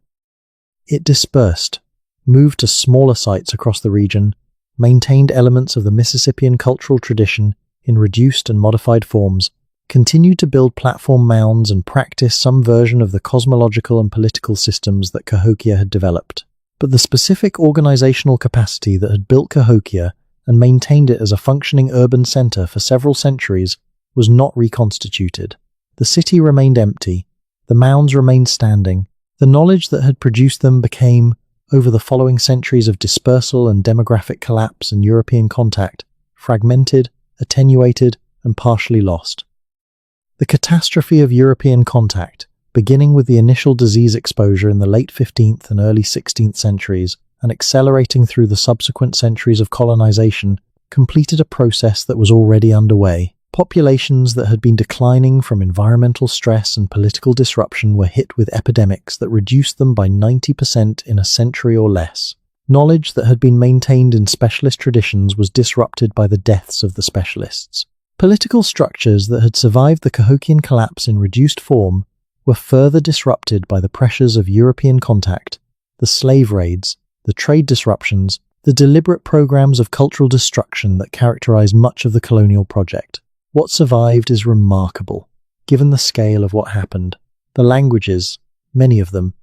It dispersed, moved to smaller sites across the region, maintained elements of the Mississippian cultural tradition in reduced and modified forms, continued to build platform mounds and practice some version of the cosmological and political systems that Cahokia had developed. But the specific organizational capacity that had built Cahokia and maintained it as a functioning urban center for several centuries was not reconstituted. The city remained empty, the mounds remained standing, the knowledge that had produced them became, over the following centuries of dispersal and demographic collapse and European contact, fragmented, attenuated, and partially lost. The catastrophe of European contact, beginning with the initial disease exposure in the late 15th and early 16th centuries, and accelerating through the subsequent centuries of colonization, completed a process that was already underway. Populations that had been declining from environmental stress and political disruption were hit with epidemics that reduced them by 90% in a century or less. Knowledge that had been maintained in specialist traditions was disrupted by the deaths of the specialists. Political structures that had survived the Cahokian collapse in reduced form were further disrupted by the pressures of European contact, the slave raids, the trade disruptions, the deliberate programs of cultural destruction that characterized much of the colonial project. What survived is remarkable, given the scale of what happened. The languages, many of them.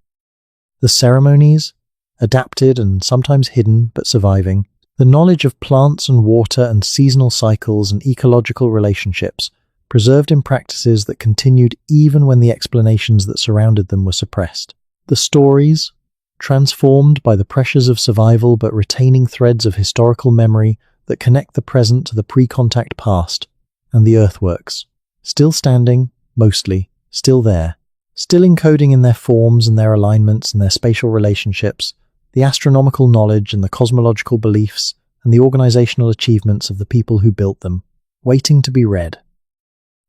The ceremonies, adapted and sometimes hidden but surviving. The knowledge of plants and water and seasonal cycles and ecological relationships, preserved in practices that continued even when the explanations that surrounded them were suppressed. The stories, transformed by the pressures of survival but retaining threads of historical memory that connect the present to the pre-contact past. And the earthworks, still standing, mostly, still there, still encoding in their forms and their alignments and their spatial relationships, the astronomical knowledge and the cosmological beliefs and the organizational achievements of the people who built them, waiting to be read.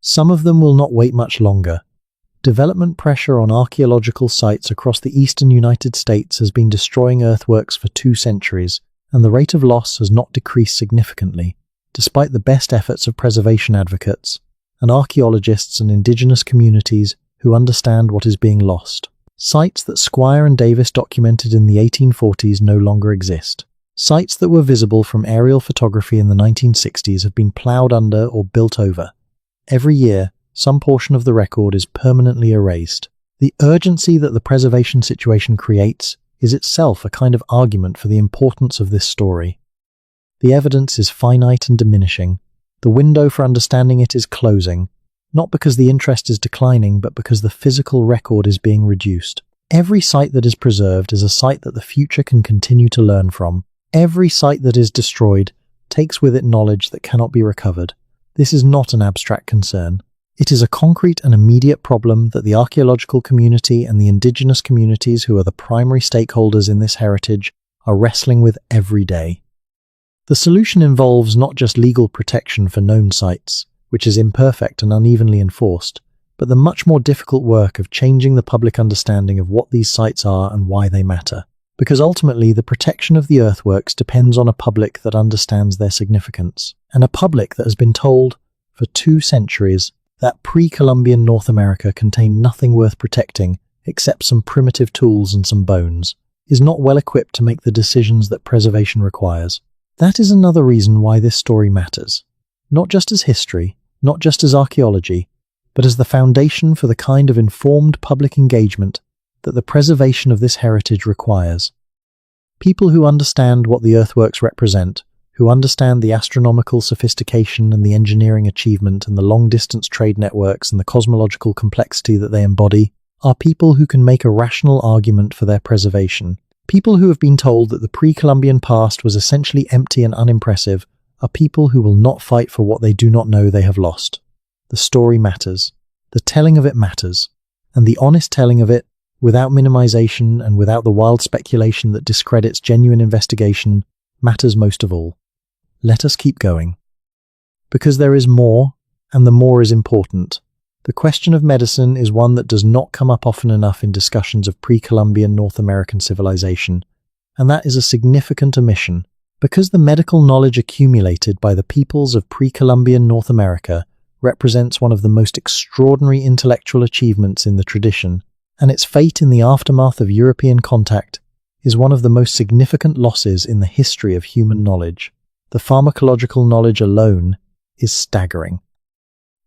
Some of them will not wait much longer, Development pressure on archaeological sites across the eastern United States has been destroying earthworks for 2 centuries, and the rate of loss has not decreased significantly, despite the best efforts of preservation advocates and archaeologists and indigenous communities who understand what is being lost. Sites that Squire and Davis documented in the 1840s no longer exist. Sites that were visible from aerial photography in the 1960s have been ploughed under or built over. Every year, some portion of the record is permanently erased. The urgency that the preservation situation creates is itself a kind of argument for the importance of this story. The evidence is finite and diminishing. The window for understanding it is closing, not because the interest is declining, but because the physical record is being reduced. Every site that is preserved is a site that the future can continue to learn from. Every site that is destroyed takes with it knowledge that cannot be recovered. This is not an abstract concern. It is a concrete and immediate problem that the archaeological community and the indigenous communities who are the primary stakeholders in this heritage are wrestling with every day. The solution involves not just legal protection for known sites, which is imperfect and unevenly enforced, but the much more difficult work of changing the public understanding of what these sites are and why they matter. Because ultimately, the protection of the earthworks depends on a public that understands their significance, and a public that has been told, for 2 centuries, that pre-Columbian North America contained nothing worth protecting except some primitive tools and some bones, is not well equipped to make the decisions that preservation requires. That is another reason why this story matters. Not just as history, not just as archaeology, but as the foundation for the kind of informed public engagement that the preservation of this heritage requires. People who understand what the earthworks represent, who understand the astronomical sophistication and the engineering achievement and the long-distance trade networks and the cosmological complexity that they embody, are people who can make a rational argument for their preservation. People who have been told that the pre-Columbian past was essentially empty and unimpressive are people who will not fight for what they do not know they have lost. The story matters. The telling of it matters. And the honest telling of it, without minimization and without the wild speculation that discredits genuine investigation, matters most of all. Let us keep going. Because there is more, and the more is important. The question of medicine is one that does not come up often enough in discussions of pre-Columbian North American civilization, and that is a significant omission. Because the medical knowledge accumulated by the peoples of pre-Columbian North America represents one of the most extraordinary intellectual achievements in the tradition, and its fate in the aftermath of European contact is one of the most significant losses in the history of human knowledge. The pharmacological knowledge alone is staggering.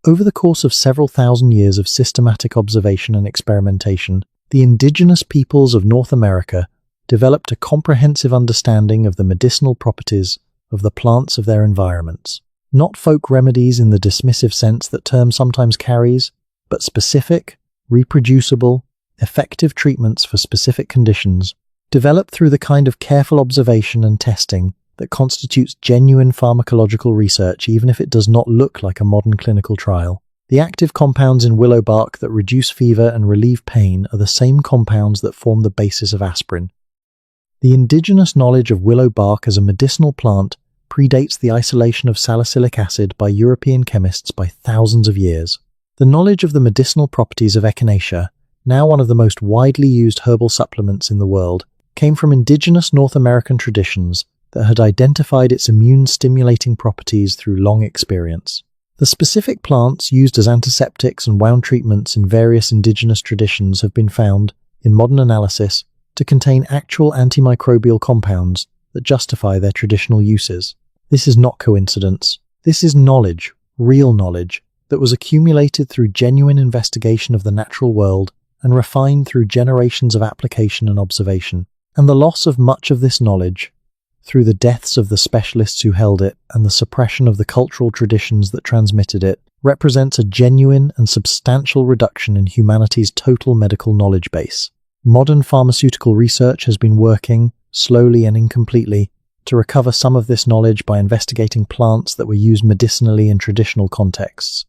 Over the course of several thousand years of systematic observation and experimentation, the indigenous peoples of North America developed a comprehensive understanding of the medicinal properties of the plants of their environments. Not folk remedies in the dismissive sense that term sometimes carries, but specific, reproducible, effective treatments for specific conditions, developed through the kind of careful observation and testing that constitutes genuine pharmacological research even if it does not look like a modern clinical trial. The active compounds in willow bark that reduce fever and relieve pain are the same compounds that form the basis of aspirin. The indigenous knowledge of willow bark as a medicinal plant predates the isolation of salicylic acid by European chemists by thousands of years. The knowledge of the medicinal properties of echinacea, now one of the most widely used herbal supplements in the world, came from indigenous North American traditions that had identified its immune-stimulating properties through long experience. The specific plants used as antiseptics and wound treatments in various indigenous traditions have been found, in modern analysis, to contain actual antimicrobial compounds that justify their traditional uses. This is not coincidence. This is knowledge, real knowledge, that was accumulated through genuine investigation of the natural world and refined through generations of application and observation. And the loss of much of this knowledge, through the deaths of the specialists who held it and the suppression of the cultural traditions that transmitted it, represents a genuine and substantial reduction in humanity's total medical knowledge base. Modern pharmaceutical research has been working, slowly and incompletely, to recover some of this knowledge by investigating plants that were used medicinally in traditional contexts.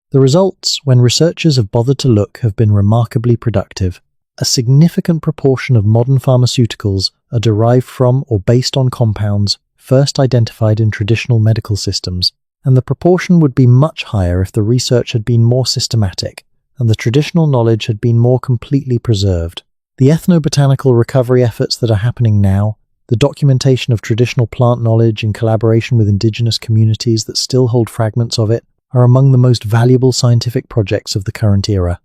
The results, when researchers have bothered to look, have been remarkably productive. A significant proportion of modern pharmaceuticals are derived from or based on compounds first identified in traditional medical systems, and the proportion would be much higher if the research had been more systematic and the traditional knowledge had been more completely preserved. The ethnobotanical recovery efforts that are happening now, the documentation of traditional plant knowledge in collaboration with indigenous communities that still hold fragments of it, are among the most valuable scientific projects of the current era.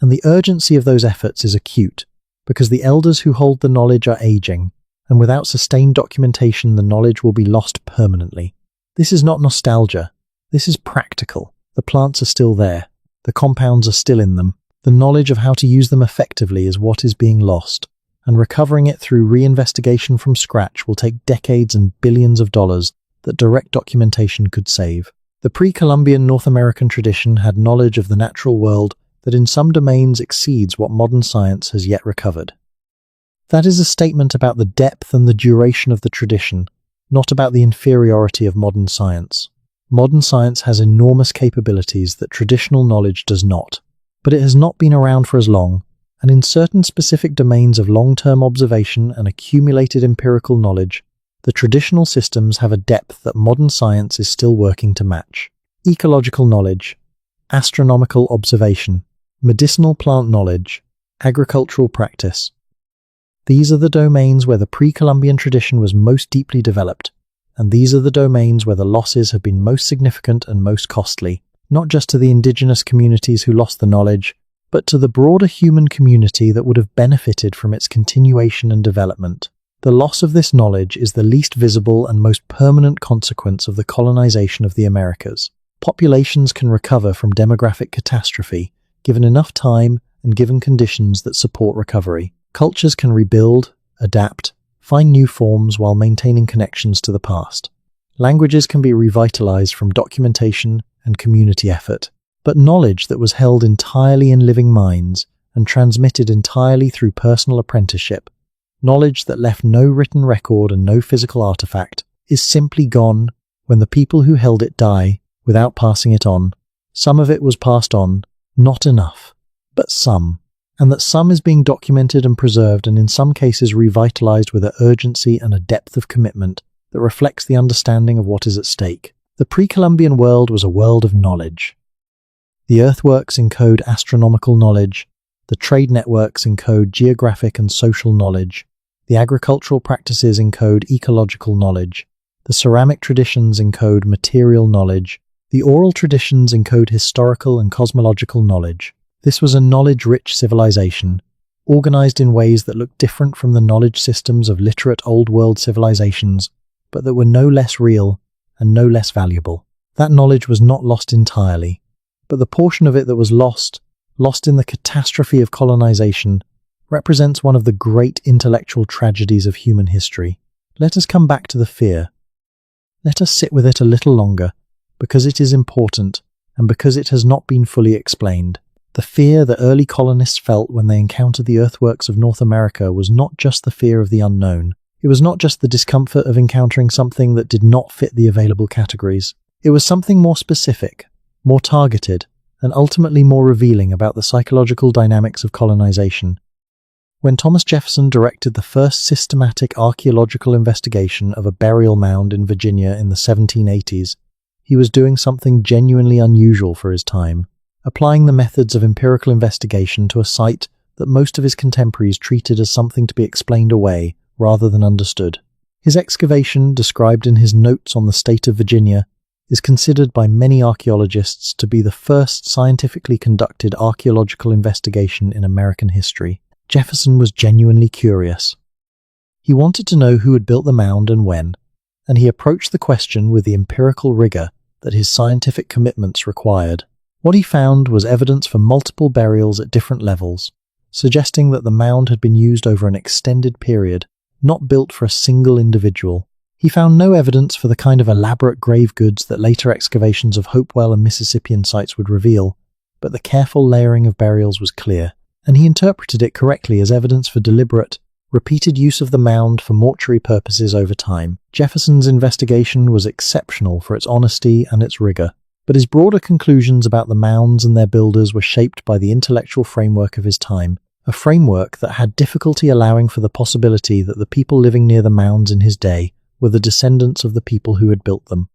And the urgency of those efforts is acute, because the elders who hold the knowledge are aging, and without sustained documentation the knowledge will be lost permanently. This is not nostalgia. This is practical. The plants are still there. The compounds are still in them. The knowledge of how to use them effectively is what is being lost, and recovering it through reinvestigation from scratch will take decades and billions of dollars that direct documentation could save. The pre-Columbian North American tradition had knowledge of the natural world that in some domains exceeds what modern science has yet recovered. That is a statement about the depth and the duration of the tradition, not about the inferiority of modern science. Modern science has enormous capabilities that traditional knowledge does not, but it has not been around for as long, and in certain specific domains of long-term observation and accumulated empirical knowledge, the traditional systems have a depth that modern science is still working to match. Ecological knowledge, astronomical observation, medicinal plant knowledge, agricultural practice. These are the domains where the pre-Columbian tradition was most deeply developed, and these are the domains where the losses have been most significant and most costly, not just to the indigenous communities who lost the knowledge, but to the broader human community that would have benefited from its continuation and development. The loss of this knowledge is the least visible and most permanent consequence of the colonization of the Americas. Populations can recover from demographic catastrophe, given enough time and given conditions that support recovery. Cultures can rebuild, adapt, find new forms while maintaining connections to the past. Languages can be revitalized from documentation and community effort, but knowledge that was held entirely in living minds and transmitted entirely through personal apprenticeship, knowledge that left no written record and no physical artifact, is simply gone when the people who held it die without passing it on. Some of it was passed on, not enough, but some. And that some is being documented and preserved and in some cases revitalized with an urgency and a depth of commitment that reflects the understanding of what is at stake. The pre-Columbian world was a world of knowledge. The earthworks encode astronomical knowledge, the trade networks encode geographic and social knowledge, the agricultural practices encode ecological knowledge, the ceramic traditions encode material knowledge, the oral traditions encode historical and cosmological knowledge. This was a knowledge-rich civilization, organized in ways that looked different from the knowledge systems of literate old-world civilizations, but that were no less real and no less valuable. That knowledge was not lost entirely, but the portion of it that was lost in the catastrophe of colonization, represents one of the great intellectual tragedies of human history. Let us come back to the fear. Let us sit with it a little longer, because it is important, and because it has not been fully explained. The fear the early colonists felt when they encountered the earthworks of North America was not just the fear of the unknown. It was not just the discomfort of encountering something that did not fit the available categories. It was something more specific, more targeted, and ultimately more revealing about the psychological dynamics of colonization. When Thomas Jefferson directed the first systematic archaeological investigation of a burial mound in Virginia in the 1780s, he was doing something genuinely unusual for his time, applying the methods of empirical investigation to a site that most of his contemporaries treated as something to be explained away rather than understood. His excavation, described in his Notes on the State of Virginia, is considered by many archaeologists to be the first scientifically conducted archaeological investigation in American history. Jefferson was genuinely curious. He wanted to know who had built the mound and when, and he approached the question with the empirical rigor that his scientific commitments required. What he found was evidence for multiple burials at different levels, suggesting that the mound had been used over an extended period, not built for a single individual. He found no evidence for the kind of elaborate grave goods that later excavations of Hopewell and Mississippian sites would reveal, but the careful layering of burials was clear, and he interpreted it correctly as evidence for deliberate, repeated use of the mound for mortuary purposes over time. Jefferson's investigation was exceptional for its honesty and its rigor, but his broader conclusions about the mounds and their builders were shaped by the intellectual framework of his time, a framework that had difficulty allowing for the possibility that the people living near the mounds in his day were the descendants of the people who had built them.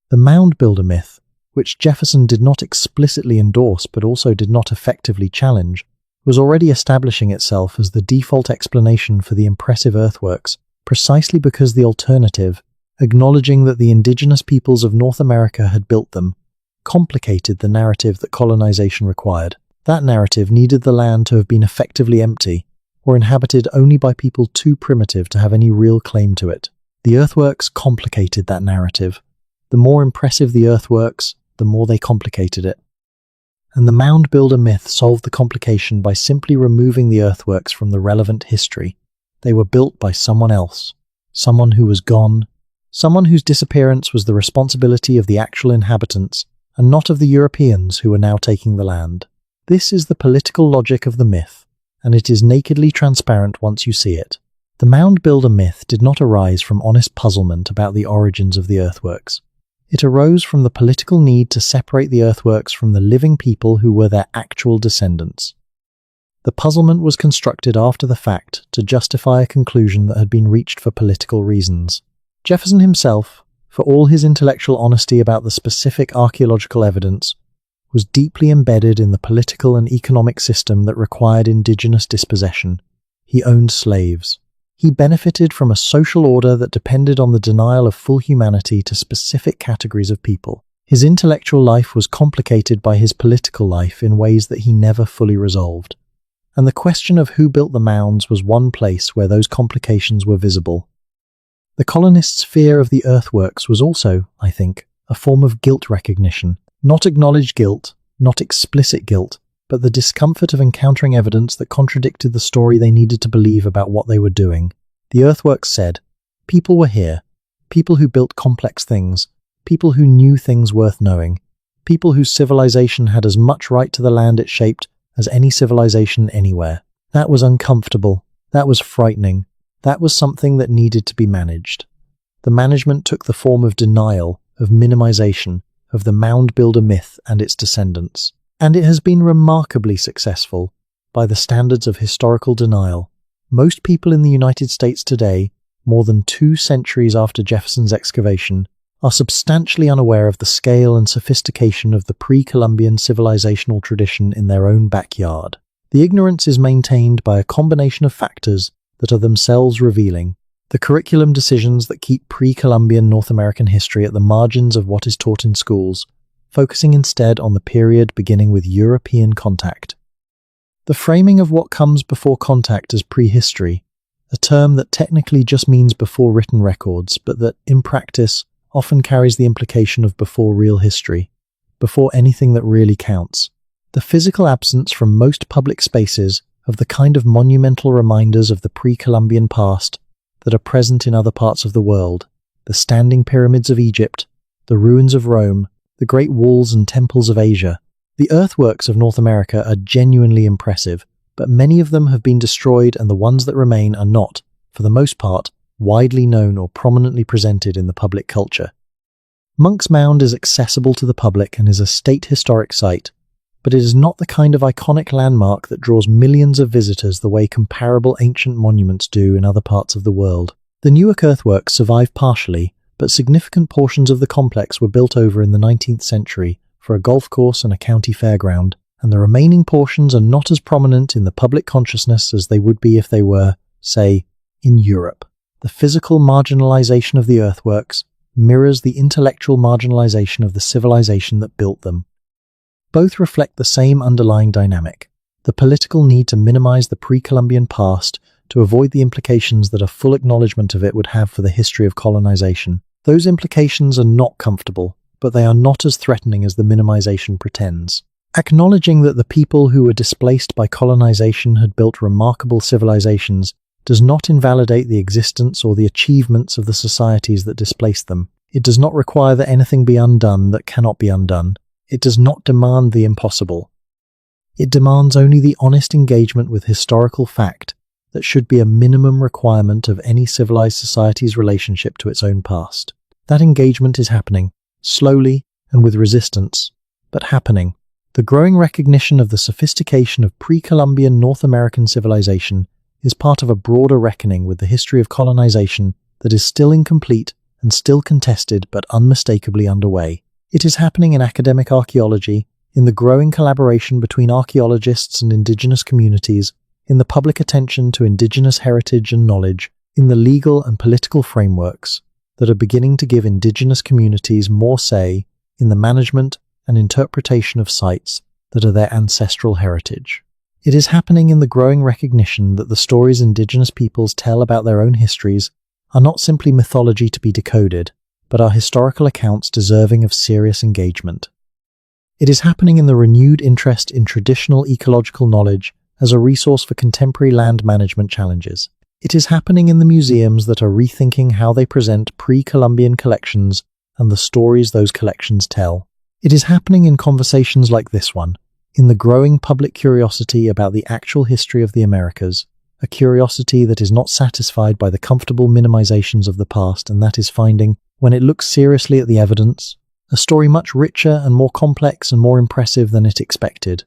The mound builder myth, which Jefferson did not explicitly endorse but also did not effectively challenge, was already establishing itself as the default explanation for the impressive earthworks, precisely because the alternative, acknowledging that the indigenous peoples of North America had built them, complicated the narrative that colonization required. That narrative needed the land to have been effectively empty, or inhabited only by people too primitive to have any real claim to it. The earthworks complicated that narrative. The more impressive the earthworks, the more they complicated it. And the mound builder myth solved the complication by simply removing the earthworks from the relevant history. They were built by someone else, someone who was gone, someone whose disappearance was the responsibility of the actual inhabitants, and not of the Europeans who were now taking the land. This is the political logic of the myth, and it is nakedly transparent once you see it. The mound builder myth did not arise from honest puzzlement about the origins of the earthworks. It arose from the political need to separate the earthworks from the living people who were their actual descendants. The puzzlement was constructed after the fact to justify a conclusion that had been reached for political reasons. Jefferson himself, for all his intellectual honesty about the specific archaeological evidence, was deeply embedded in the political and economic system that required indigenous dispossession. He owned slaves. He benefited from a social order that depended on the denial of full humanity to specific categories of people. His intellectual life was complicated by his political life in ways that he never fully resolved. And the question of who built the mounds was one place where those complications were visible. The colonists' fear of the earthworks was also, I think, a form of guilt recognition. Not acknowledged guilt, not explicit guilt, but the discomfort of encountering evidence that contradicted the story they needed to believe about what they were doing. The earthworks said, people were here, people who built complex things, people who knew things worth knowing, people whose civilization had as much right to the land it shaped as any civilization anywhere. That was uncomfortable, that was frightening, that was something that needed to be managed. The management took the form of denial, of minimization, of the mound builder myth and its descendants. And it has been remarkably successful by the standards of historical denial. Most people in the United States today, more than 2 centuries after Jefferson's excavation, are substantially unaware of the scale and sophistication of the pre-Columbian civilizational tradition in their own backyard. The ignorance is maintained by a combination of factors that are themselves revealing. The curriculum decisions that keep pre-Columbian North American history at the margins of what is taught in schools, focusing instead on the period beginning with European contact. The framing of what comes before contact as prehistory, a term that technically just means before written records, but that, in practice, often carries the implication of before real history, before anything that really counts. The physical absence from most public spaces of the kind of monumental reminders of the pre-Columbian past that are present in other parts of the world, the standing pyramids of Egypt, the ruins of Rome, the great walls and temples of Asia. The earthworks of North America are genuinely impressive, but many of them have been destroyed and the ones that remain are not, for the most part, widely known or prominently presented in the public culture. Monk's Mound is accessible to the public and is a state historic site, but it is not the kind of iconic landmark that draws millions of visitors the way comparable ancient monuments do in other parts of the world. The Newark earthworks survive partially, but significant portions of the complex were built over in the 19th century for a golf course and a county fairground, and the remaining portions are not as prominent in the public consciousness as they would be if they were, say, in Europe. The physical marginalization of the earthworks mirrors the intellectual marginalization of the civilization that built them. Both reflect the same underlying dynamic, the political need to minimize the pre-Columbian past to avoid the implications that a full acknowledgement of it would have for the history of colonization. Those implications are not comfortable, but they are not as threatening as the minimization pretends. Acknowledging that the people who were displaced by colonization had built remarkable civilizations does not invalidate the existence or the achievements of the societies that displaced them. It does not require that anything be undone that cannot be undone. It does not demand the impossible. It demands only the honest engagement with historical fact that should be a minimum requirement of any civilized society's relationship to its own past. That engagement is happening, slowly and with resistance, but happening. The growing recognition of the sophistication of pre-Columbian North American civilization is part of a broader reckoning with the history of colonization that is still incomplete and still contested but unmistakably underway. It is happening in academic archaeology, in the growing collaboration between archaeologists and indigenous communities, in the public attention to indigenous heritage and knowledge, in the legal and political frameworks that are beginning to give indigenous communities more say in the management and interpretation of sites that are their ancestral heritage. It is happening in the growing recognition that the stories indigenous peoples tell about their own histories are not simply mythology to be decoded, but are historical accounts deserving of serious engagement. It is happening in the renewed interest in traditional ecological knowledge as a resource for contemporary land management challenges. It is happening in the museums that are rethinking how they present pre-Columbian collections and the stories those collections tell. It is happening in conversations like this one, in the growing public curiosity about the actual history of the Americas, a curiosity that is not satisfied by the comfortable minimizations of the past and that is finding, when it looks seriously at the evidence, a story much richer and more complex and more impressive than it expected.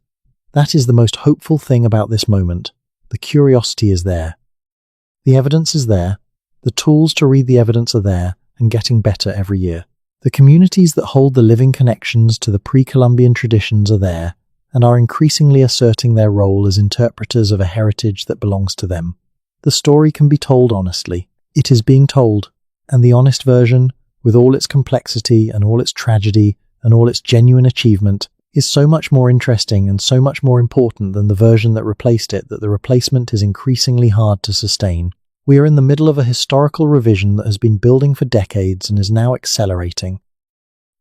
That is the most hopeful thing about this moment. The curiosity is there. The evidence is there. The tools to read the evidence are there and getting better every year. The communities that hold the living connections to the pre-Columbian traditions are there and are increasingly asserting their role as interpreters of a heritage that belongs to them. The story can be told honestly. It is being told, and the honest version, with all its complexity and all its tragedy and all its genuine achievement, is so much more interesting and so much more important than the version that replaced it that the replacement is increasingly hard to sustain. We are in the middle of a historical revision that has been building for decades and is now accelerating.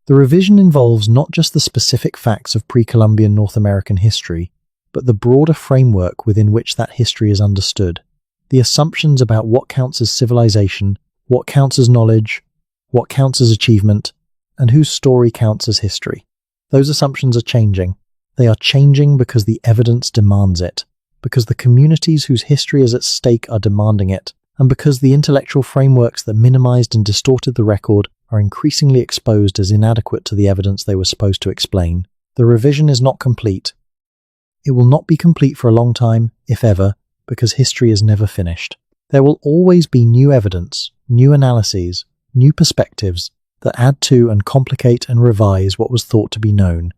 The revision involves not just the specific facts of pre-Columbian North American history, but the broader framework within which that history is understood. The assumptions about what counts as civilization, what counts as knowledge, what counts as achievement, and whose story counts as history. Those assumptions are changing. They are changing because the evidence demands it, because the communities whose history is at stake are demanding it, and because the intellectual frameworks that minimized and distorted the record are increasingly exposed as inadequate to the evidence they were supposed to explain. The revision is not complete. It will not be complete for a long time, if ever, because history is never finished. There will always be new evidence, new analyses, new perspectives that add to and complicate and revise what was thought to be known.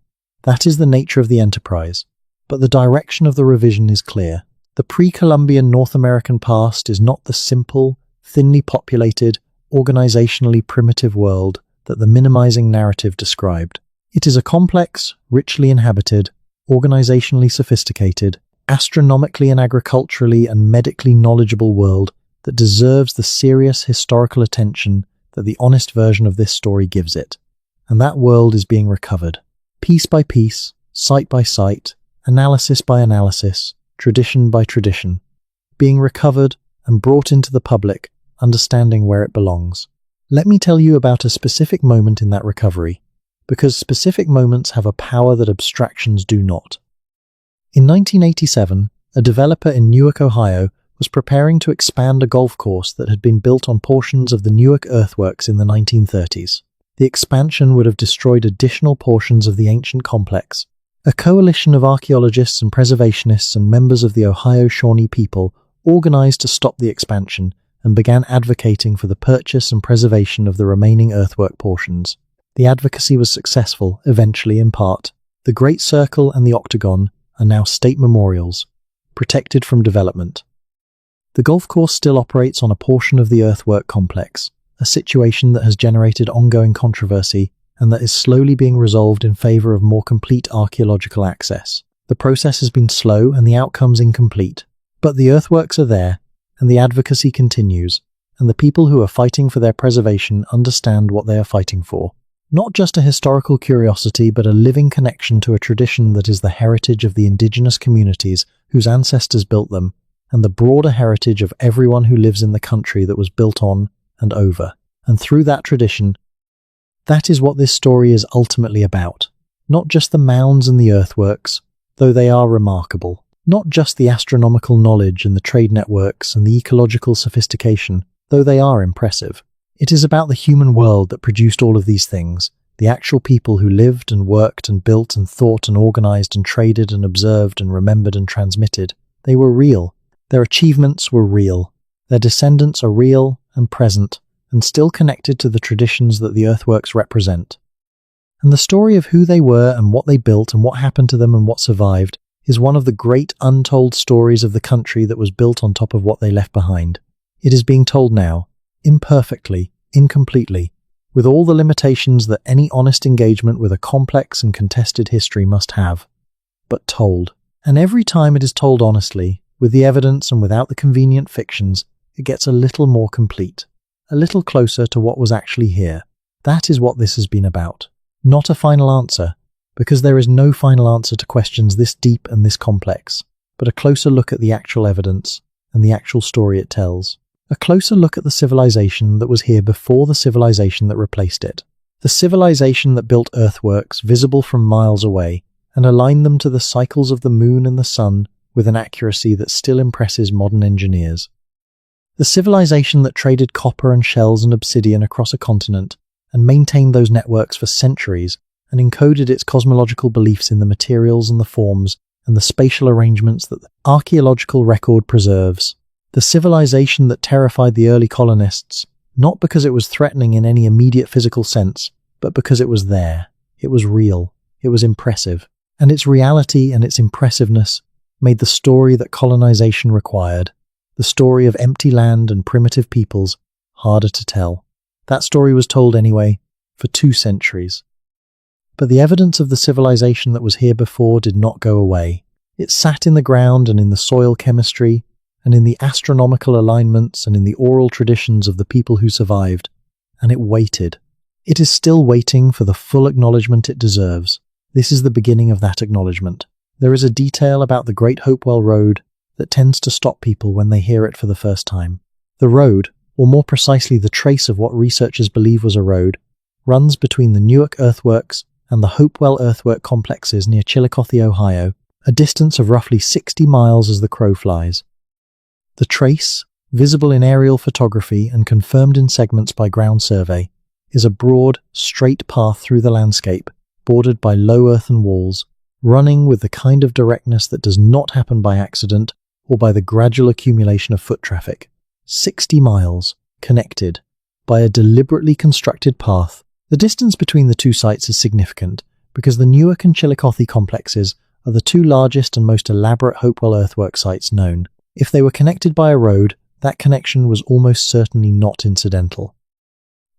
That is the nature of the enterprise. But the direction of the revision is clear. The pre-Columbian North American past is not the simple, thinly populated, organizationally primitive world that the minimizing narrative described. It is a complex, richly inhabited, organizationally sophisticated, astronomically and agriculturally and medically knowledgeable world that deserves the serious historical attention that the honest version of this story gives it. And that world is being recovered. Piece by piece, site by site, analysis by analysis, tradition by tradition. Being recovered and brought into the public, understanding where it belongs. Let me tell you about a specific moment in that recovery, because specific moments have a power that abstractions do not. In 1987, a developer in Newark, Ohio, was preparing to expand a golf course that had been built on portions of the Newark earthworks in the 1930s. The expansion would have destroyed additional portions of the ancient complex. A coalition of archaeologists and preservationists and members of the Ohio Shawnee people organized to stop the expansion and began advocating for the purchase and preservation of the remaining earthwork portions. The advocacy was successful, eventually in part. The Great Circle and the Octagon are now state memorials, protected from development. The golf course still operates on a portion of the earthwork complex, a situation that has generated ongoing controversy and that is slowly being resolved in favor of more complete archaeological access. The process has been slow and the outcomes incomplete, but the earthworks are there, and the advocacy continues, and the people who are fighting for their preservation understand what they are fighting for. Not just a historical curiosity, but a living connection to a tradition that is the heritage of the indigenous communities whose ancestors built them, and the broader heritage of everyone who lives in the country that was built on and over. And through that tradition, that is what this story is ultimately about. Not just the mounds and the earthworks, though they are remarkable. Not just the astronomical knowledge and the trade networks and the ecological sophistication, though they are impressive. It is about the human world that produced all of these things, the actual people who lived and worked and built and thought and organized and traded and observed and remembered and transmitted. They were real. Their achievements were real. Their descendants are real and present and still connected to the traditions that the earthworks represent. And the story of who they were and what they built and what happened to them and what survived is one of the great untold stories of the country that was built on top of what they left behind. It is being told now, imperfectly, incompletely, with all the limitations that any honest engagement with a complex and contested history must have, but told. And every time it is told honestly, with the evidence and without the convenient fictions, it gets a little more complete, a little closer to what was actually here. That is what this has been about. Not a final answer, because there is no final answer to questions this deep and this complex, but a closer look at the actual evidence and the actual story it tells. A closer look at the civilization that was here before the civilization that replaced it. The civilization that built earthworks visible from miles away and aligned them to the cycles of the moon and the sun with an accuracy that still impresses modern engineers. The civilization that traded copper and shells and obsidian across a continent and maintained those networks for centuries and encoded its cosmological beliefs in the materials and the forms and the spatial arrangements that the archaeological record preserves. The civilization that terrified the early colonists, not because it was threatening in any immediate physical sense, but because it was there. It was real. It was impressive. And its reality and its impressiveness made the story that colonization required, the story of empty land and primitive peoples, harder to tell. That story was told anyway, for 2 centuries. But the evidence of the civilization that was here before did not go away. It sat in the ground and in the soil chemistry, and in the astronomical alignments and in the oral traditions of the people who survived, and it waited. It is still waiting for the full acknowledgement it deserves. This is the beginning of that acknowledgement. There is a detail about the Great Hopewell Road that tends to stop people when they hear it for the first time. The road, or more precisely the trace of what researchers believe was a road, runs between the Newark earthworks and the Hopewell earthwork complexes near Chillicothe, Ohio, a distance of roughly 60 miles as the crow flies. The trace, visible in aerial photography and confirmed in segments by ground survey, is a broad, straight path through the landscape, bordered by low earthen walls, running with the kind of directness that does not happen by accident or by the gradual accumulation of foot traffic. 60 miles, connected, by a deliberately constructed path. The distance between the 2 sites is significant, because the Newark and Chillicothe complexes are the 2 largest and most elaborate Hopewell earthwork sites known. If they were connected by a road, that connection was almost certainly not incidental.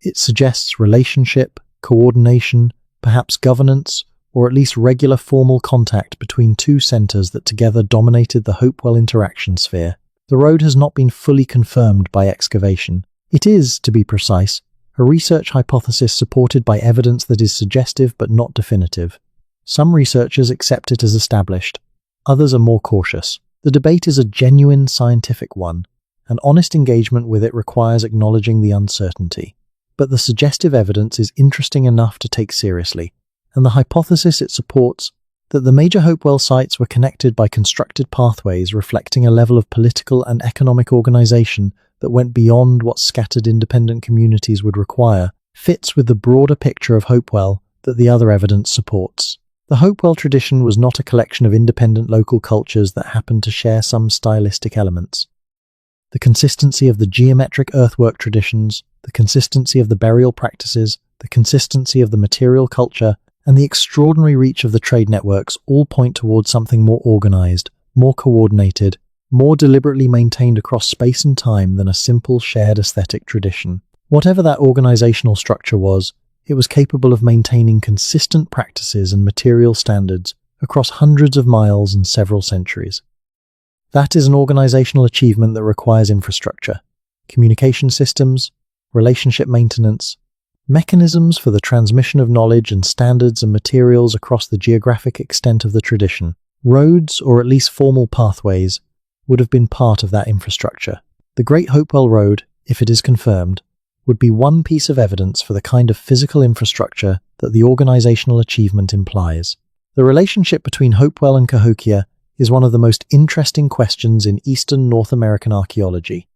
It suggests relationship, coordination, perhaps governance, or at least regular formal contact between 2 centers that together dominated the Hopewell interaction sphere. The road has not been fully confirmed by excavation. It is, to be precise, a research hypothesis supported by evidence that is suggestive but not definitive. Some researchers accept it as established. Others are more cautious. The debate is a genuine scientific one, and honest engagement with it requires acknowledging the uncertainty. But the suggestive evidence is interesting enough to take seriously, and the hypothesis it supports, that the major Hopewell sites were connected by constructed pathways reflecting a level of political and economic organization that went beyond what scattered independent communities would require, fits with the broader picture of Hopewell that the other evidence supports. The Hopewell tradition was not a collection of independent local cultures that happened to share some stylistic elements. The consistency of the geometric earthwork traditions, the consistency of the burial practices, the consistency of the material culture, and the extraordinary reach of the trade networks all point towards something more organized, more coordinated, more deliberately maintained across space and time than a simple shared aesthetic tradition. Whatever that organizational structure was, it was capable of maintaining consistent practices and material standards across hundreds of miles and several centuries. That is an organizational achievement that requires infrastructure, communication systems, relationship maintenance, mechanisms for the transmission of knowledge and standards and materials across the geographic extent of the tradition. Roads, or at least formal pathways, would have been part of that infrastructure. The Great Hopewell Road, if it is confirmed, would be one piece of evidence for the kind of physical infrastructure that the organizational achievement implies. The relationship between Hopewell and Cahokia is one of the most interesting questions in Eastern North American archaeology.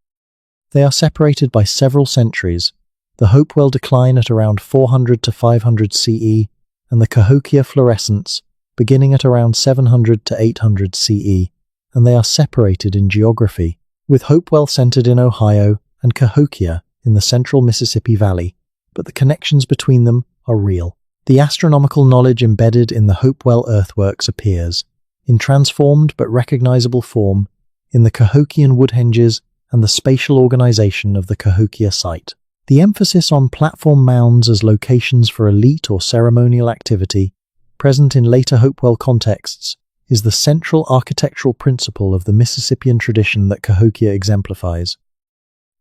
They are separated by several centuries, the Hopewell decline at around 400 to 500 CE, and the Cahokia fluorescence beginning at around 700 to 800 CE, and they are separated in geography, with Hopewell centered in Ohio and Cahokia in the central Mississippi Valley, but the connections between them are real. The astronomical knowledge embedded in the Hopewell earthworks appears, in transformed but recognizable form, in the Cahokian woodhenges and the spatial organization of the Cahokia site. The emphasis on platform mounds as locations for elite or ceremonial activity, present in later Hopewell contexts, is the central architectural principle of the Mississippian tradition that Cahokia exemplifies.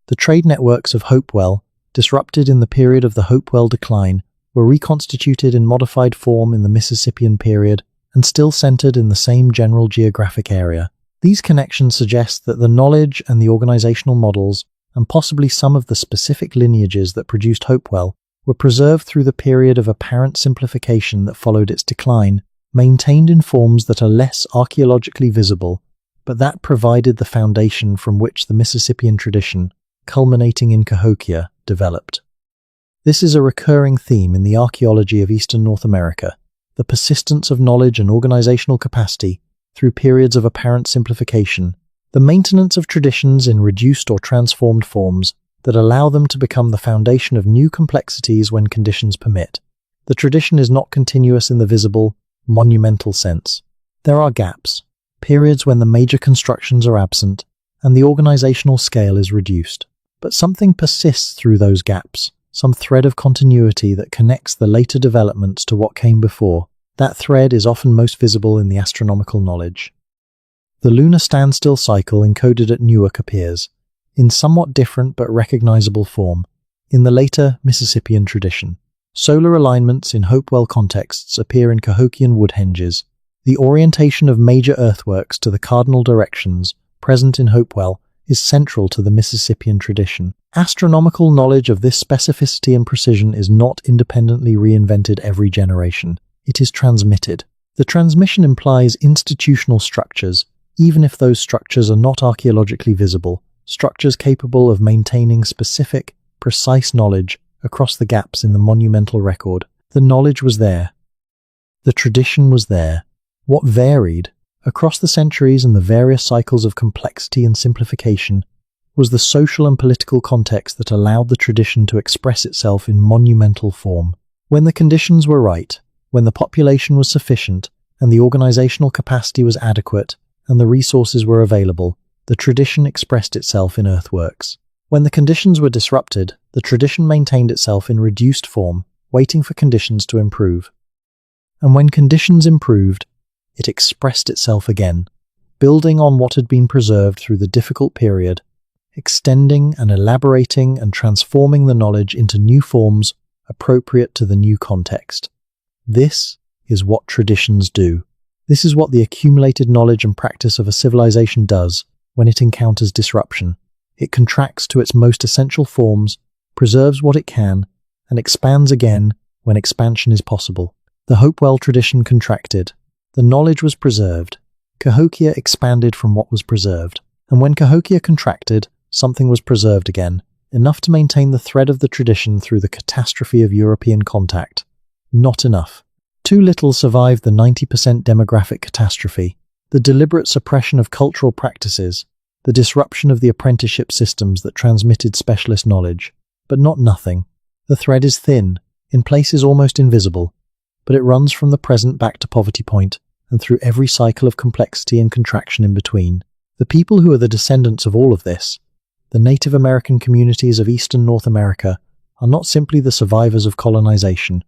The trade networks of Hopewell, disrupted in the period of the Hopewell decline, were reconstituted in modified form in the Mississippian period and still centered in the same general geographic area. These connections suggest that the knowledge and the organizational models, and possibly some of the specific lineages that produced Hopewell, were preserved through the period of apparent simplification that followed its decline, maintained in forms that are less archaeologically visible, but that provided the foundation from which the Mississippian tradition, culminating in Cahokia, developed. This is a recurring theme in the archaeology of Eastern North America, the persistence of knowledge and organizational capacity through periods of apparent simplification, the maintenance of traditions in reduced or transformed forms that allow them to become the foundation of new complexities when conditions permit. The tradition is not continuous in the visible, monumental sense. There are gaps, periods when the major constructions are absent and the organizational scale is reduced. But something persists through those gaps, some thread of continuity that connects the later developments to what came before. That thread is often most visible in the astronomical knowledge. The lunar standstill cycle encoded at Newark appears, in somewhat different but recognizable form, in the later Mississippian tradition. Solar alignments in Hopewell contexts appear in Cahokian woodhenges. The orientation of major earthworks to the cardinal directions, present in Hopewell, is central to the Mississippian tradition. Astronomical knowledge of this specificity and precision is not independently reinvented every generation. It is transmitted. The transmission implies institutional structures, even if those structures are not archaeologically visible, structures capable of maintaining specific, precise knowledge across the gaps in the monumental record. The knowledge was there. The tradition was there. What varied, across the centuries and the various cycles of complexity and simplification, was the social and political context that allowed the tradition to express itself in monumental form. When the conditions were right, when the population was sufficient, and the organizational capacity was adequate, and the resources were available, the tradition expressed itself in earthworks. When the conditions were disrupted, the tradition maintained itself in reduced form, waiting for conditions to improve. And when conditions improved, it expressed itself again, building on what had been preserved through the difficult period, extending and elaborating and transforming the knowledge into new forms appropriate to the new context. This is what traditions do. This is what the accumulated knowledge and practice of a civilization does when it encounters disruption. It contracts to its most essential forms, preserves what it can, and expands again when expansion is possible. The Hopewell tradition contracted. The knowledge was preserved. Cahokia expanded from what was preserved. And when Cahokia contracted, something was preserved again, enough to maintain the thread of the tradition through the catastrophe of European contact. Not enough. Too little survived the 90% demographic catastrophe, the deliberate suppression of cultural practices, the disruption of the apprenticeship systems that transmitted specialist knowledge. But not nothing. The thread is thin, in places almost invisible, but it runs from the present back to poverty point and through every cycle of complexity and contraction in between. The people who are the descendants of all of this, the Native American communities of Eastern North America, are not simply the survivors of colonization.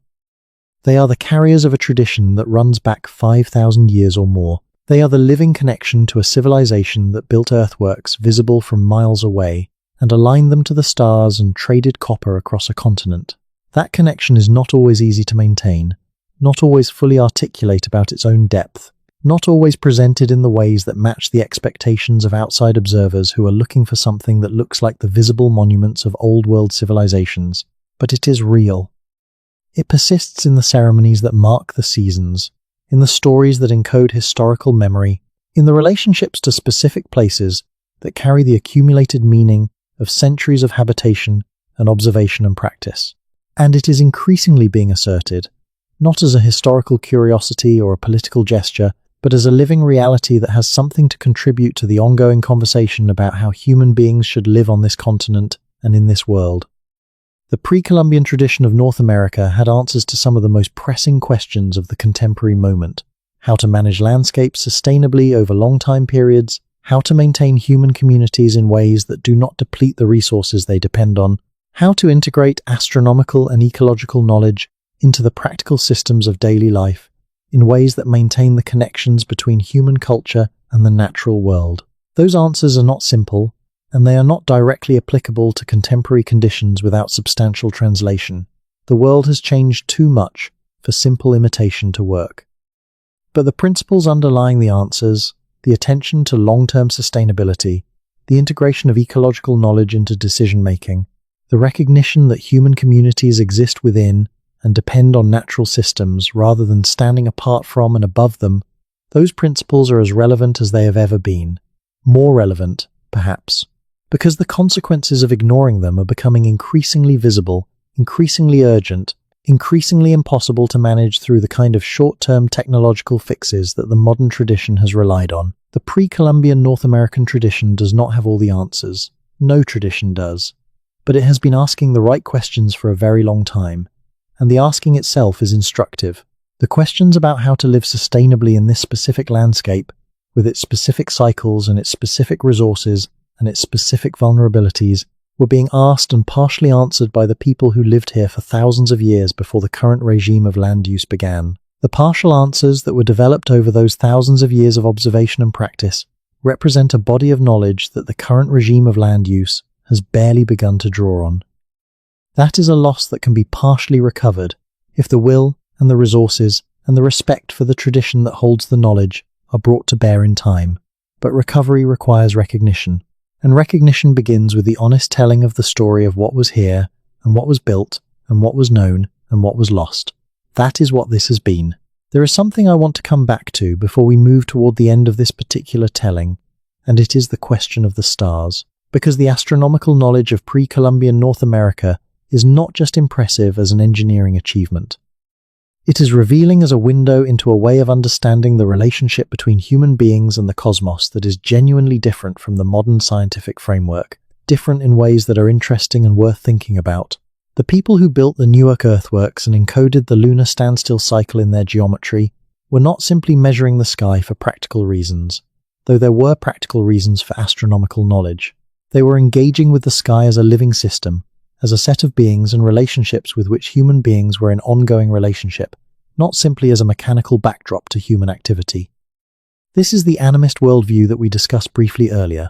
They are the carriers of a tradition that runs back 5,000 years or more. They are the living connection to a civilization that built earthworks visible from miles away and aligned them to the stars and traded copper across a continent. That connection is not always easy to maintain, not always fully articulate about its own depth, not always presented in the ways that match the expectations of outside observers who are looking for something that looks like the visible monuments of old-world civilizations. But it is real. It persists in the ceremonies that mark the seasons, in the stories that encode historical memory, in the relationships to specific places that carry the accumulated meaning of centuries of habitation and observation and practice. And it is increasingly being asserted, not as a historical curiosity or a political gesture, but as a living reality that has something to contribute to the ongoing conversation about how human beings should live on this continent and in this world. The pre-Columbian tradition of North America had answers to some of the most pressing questions of the contemporary moment: how to manage landscapes sustainably over long time periods, how to maintain human communities in ways that do not deplete the resources they depend on, how to integrate astronomical and ecological knowledge into the practical systems of daily life in ways that maintain the connections between human culture and the natural world. Those answers are not simple, and they are not directly applicable to contemporary conditions without substantial translation. The world has changed too much for simple imitation to work. But the principles underlying the answers, the attention to long-term sustainability, the integration of ecological knowledge into decision-making, the recognition that human communities exist within and depend on natural systems rather than standing apart from and above them, those principles are as relevant as they have ever been. More relevant, perhaps, because the consequences of ignoring them are becoming increasingly visible, increasingly urgent, increasingly impossible to manage through the kind of short-term technological fixes that the modern tradition has relied on. The pre-Columbian North American tradition does not have all the answers. No tradition does. But it has been asking the right questions for a very long time, and the asking itself is instructive. The questions about how to live sustainably in this specific landscape, with its specific cycles and its specific resources and its specific vulnerabilities, were being asked and partially answered by the people who lived here for thousands of years before the current regime of land use began. The partial answers that were developed over those thousands of years of observation and practice represent a body of knowledge that the current regime of land use has barely begun to draw on. That is a loss that can be partially recovered if the will and the resources and the respect for the tradition that holds the knowledge are brought to bear in time. But recovery requires recognition, and recognition begins with the honest telling of the story of what was here, and what was built, and what was known, and what was lost. That is what this has been. There is something I want to come back to before we move toward the end of this particular telling, and it is the question of the stars. Because the astronomical knowledge of pre-Columbian North America is not just impressive as an engineering achievement. It is revealing as a window into a way of understanding the relationship between human beings and the cosmos that is genuinely different from the modern scientific framework, different in ways that are interesting and worth thinking about. The people who built the Newark earthworks and encoded the lunar standstill cycle in their geometry were not simply measuring the sky for practical reasons, though there were practical reasons for astronomical knowledge. They were engaging with the sky as a living system, as a set of beings and relationships with which human beings were in ongoing relationship, not simply as a mechanical backdrop to human activity. This is the animist worldview that we discussed briefly earlier.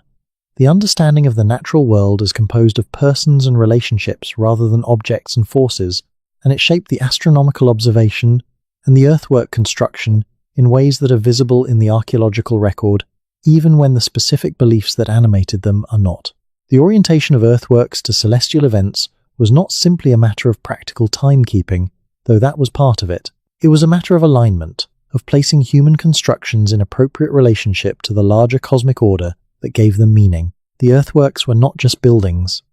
The understanding of the natural world is composed of persons and relationships rather than objects and forces, and it shaped the astronomical observation and the earthwork construction in ways that are visible in the archaeological record, even when the specific beliefs that animated them are not. The orientation of earthworks to celestial events was not simply a matter of practical timekeeping, though that was part of it. It was a matter of alignment, of placing human constructions in appropriate relationship to the larger cosmic order that gave them meaning. The earthworks were not just buildings.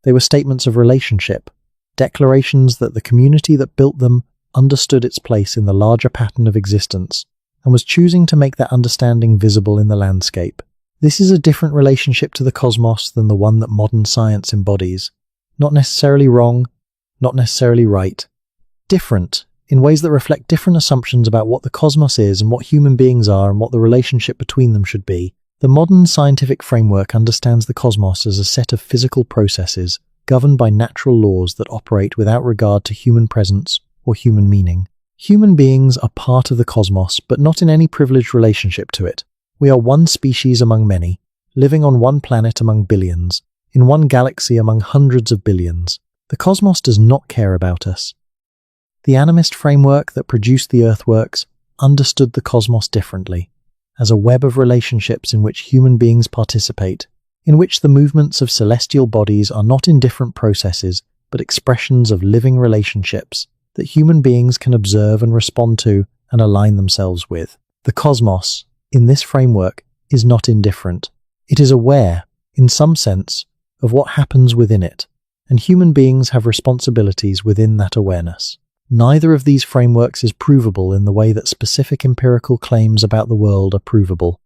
They were statements of relationship, declarations that the community that built them understood its place in the larger pattern of existence, and was choosing to make that understanding visible in the landscape. This is a different relationship to the cosmos than the one that modern science embodies. Not necessarily wrong, not necessarily right. Different, in ways that reflect different assumptions about what the cosmos is and what human beings are and what the relationship between them should be. The modern scientific framework understands the cosmos as a set of physical processes governed by natural laws that operate without regard to human presence or human meaning. Human beings are part of the cosmos, but not in any privileged relationship to it. We are one species among many, living on one planet among billions, in one galaxy among hundreds of billions. The cosmos does not care about us. The animist framework that produced the earthworks understood the cosmos differently, as a web of relationships in which human beings participate, in which the movements of celestial bodies are not indifferent processes, but expressions of living relationships that human beings can observe and respond to and align themselves with. The cosmos, in this framework, is not indifferent. It is aware, in some sense, of what happens within it, and human beings have responsibilities within that awareness. Neither of these frameworks is provable in the way that specific empirical claims about the world are provable.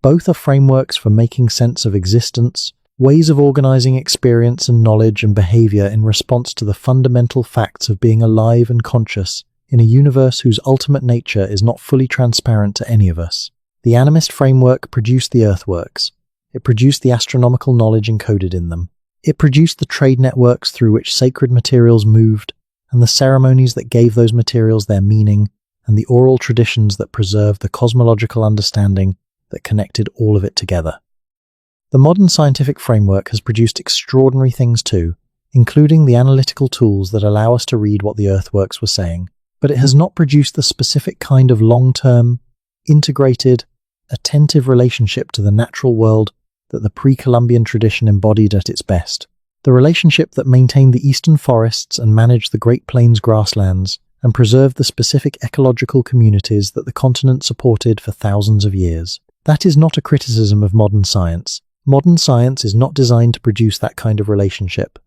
Both are frameworks for making sense of existence, ways of organizing experience and knowledge and behavior in response to the fundamental facts of being alive and conscious in a universe whose ultimate nature is not fully transparent to any of us. The animist framework produced the earthworks. It produced the astronomical knowledge encoded in them. It produced the trade networks through which sacred materials moved, and the ceremonies that gave those materials their meaning, and the oral traditions that preserved the cosmological understanding that connected all of it together. The modern scientific framework has produced extraordinary things too, including the analytical tools that allow us to read what the earthworks were saying, but it has not produced the specific kind of long-term, integrated, attentive relationship to the natural world that the pre-Columbian tradition embodied at its best. The relationship that maintained the eastern forests and managed the Great Plains grasslands and preserved the specific ecological communities that the continent supported for thousands of years. That is not a criticism of modern science. Modern science is not designed to produce that kind of relationship.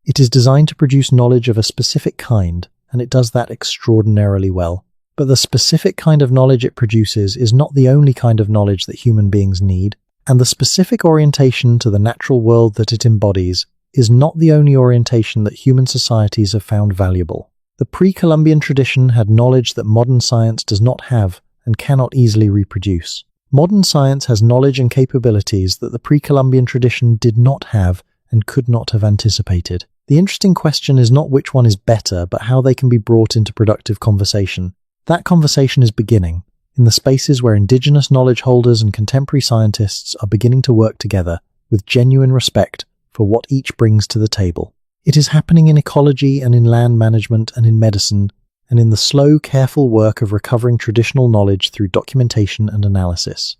It is designed to produce knowledge of a specific kind, and it does that extraordinarily well. But the specific kind of knowledge it produces is not the only kind of knowledge that human beings need, and the specific orientation to the natural world that it embodies is not the only orientation that human societies have found valuable. The pre-Columbian tradition had knowledge that modern science does not have and cannot easily reproduce. Modern science has knowledge and capabilities that the pre-Columbian tradition did not have and could not have anticipated. The interesting question is not which one is better, but how they can be brought into productive conversation. That conversation is beginning, in the spaces where indigenous knowledge holders and contemporary scientists are beginning to work together with genuine respect for what each brings to the table. It is happening in ecology and in land management and in medicine, and in the slow, careful work of recovering traditional knowledge through documentation and analysis.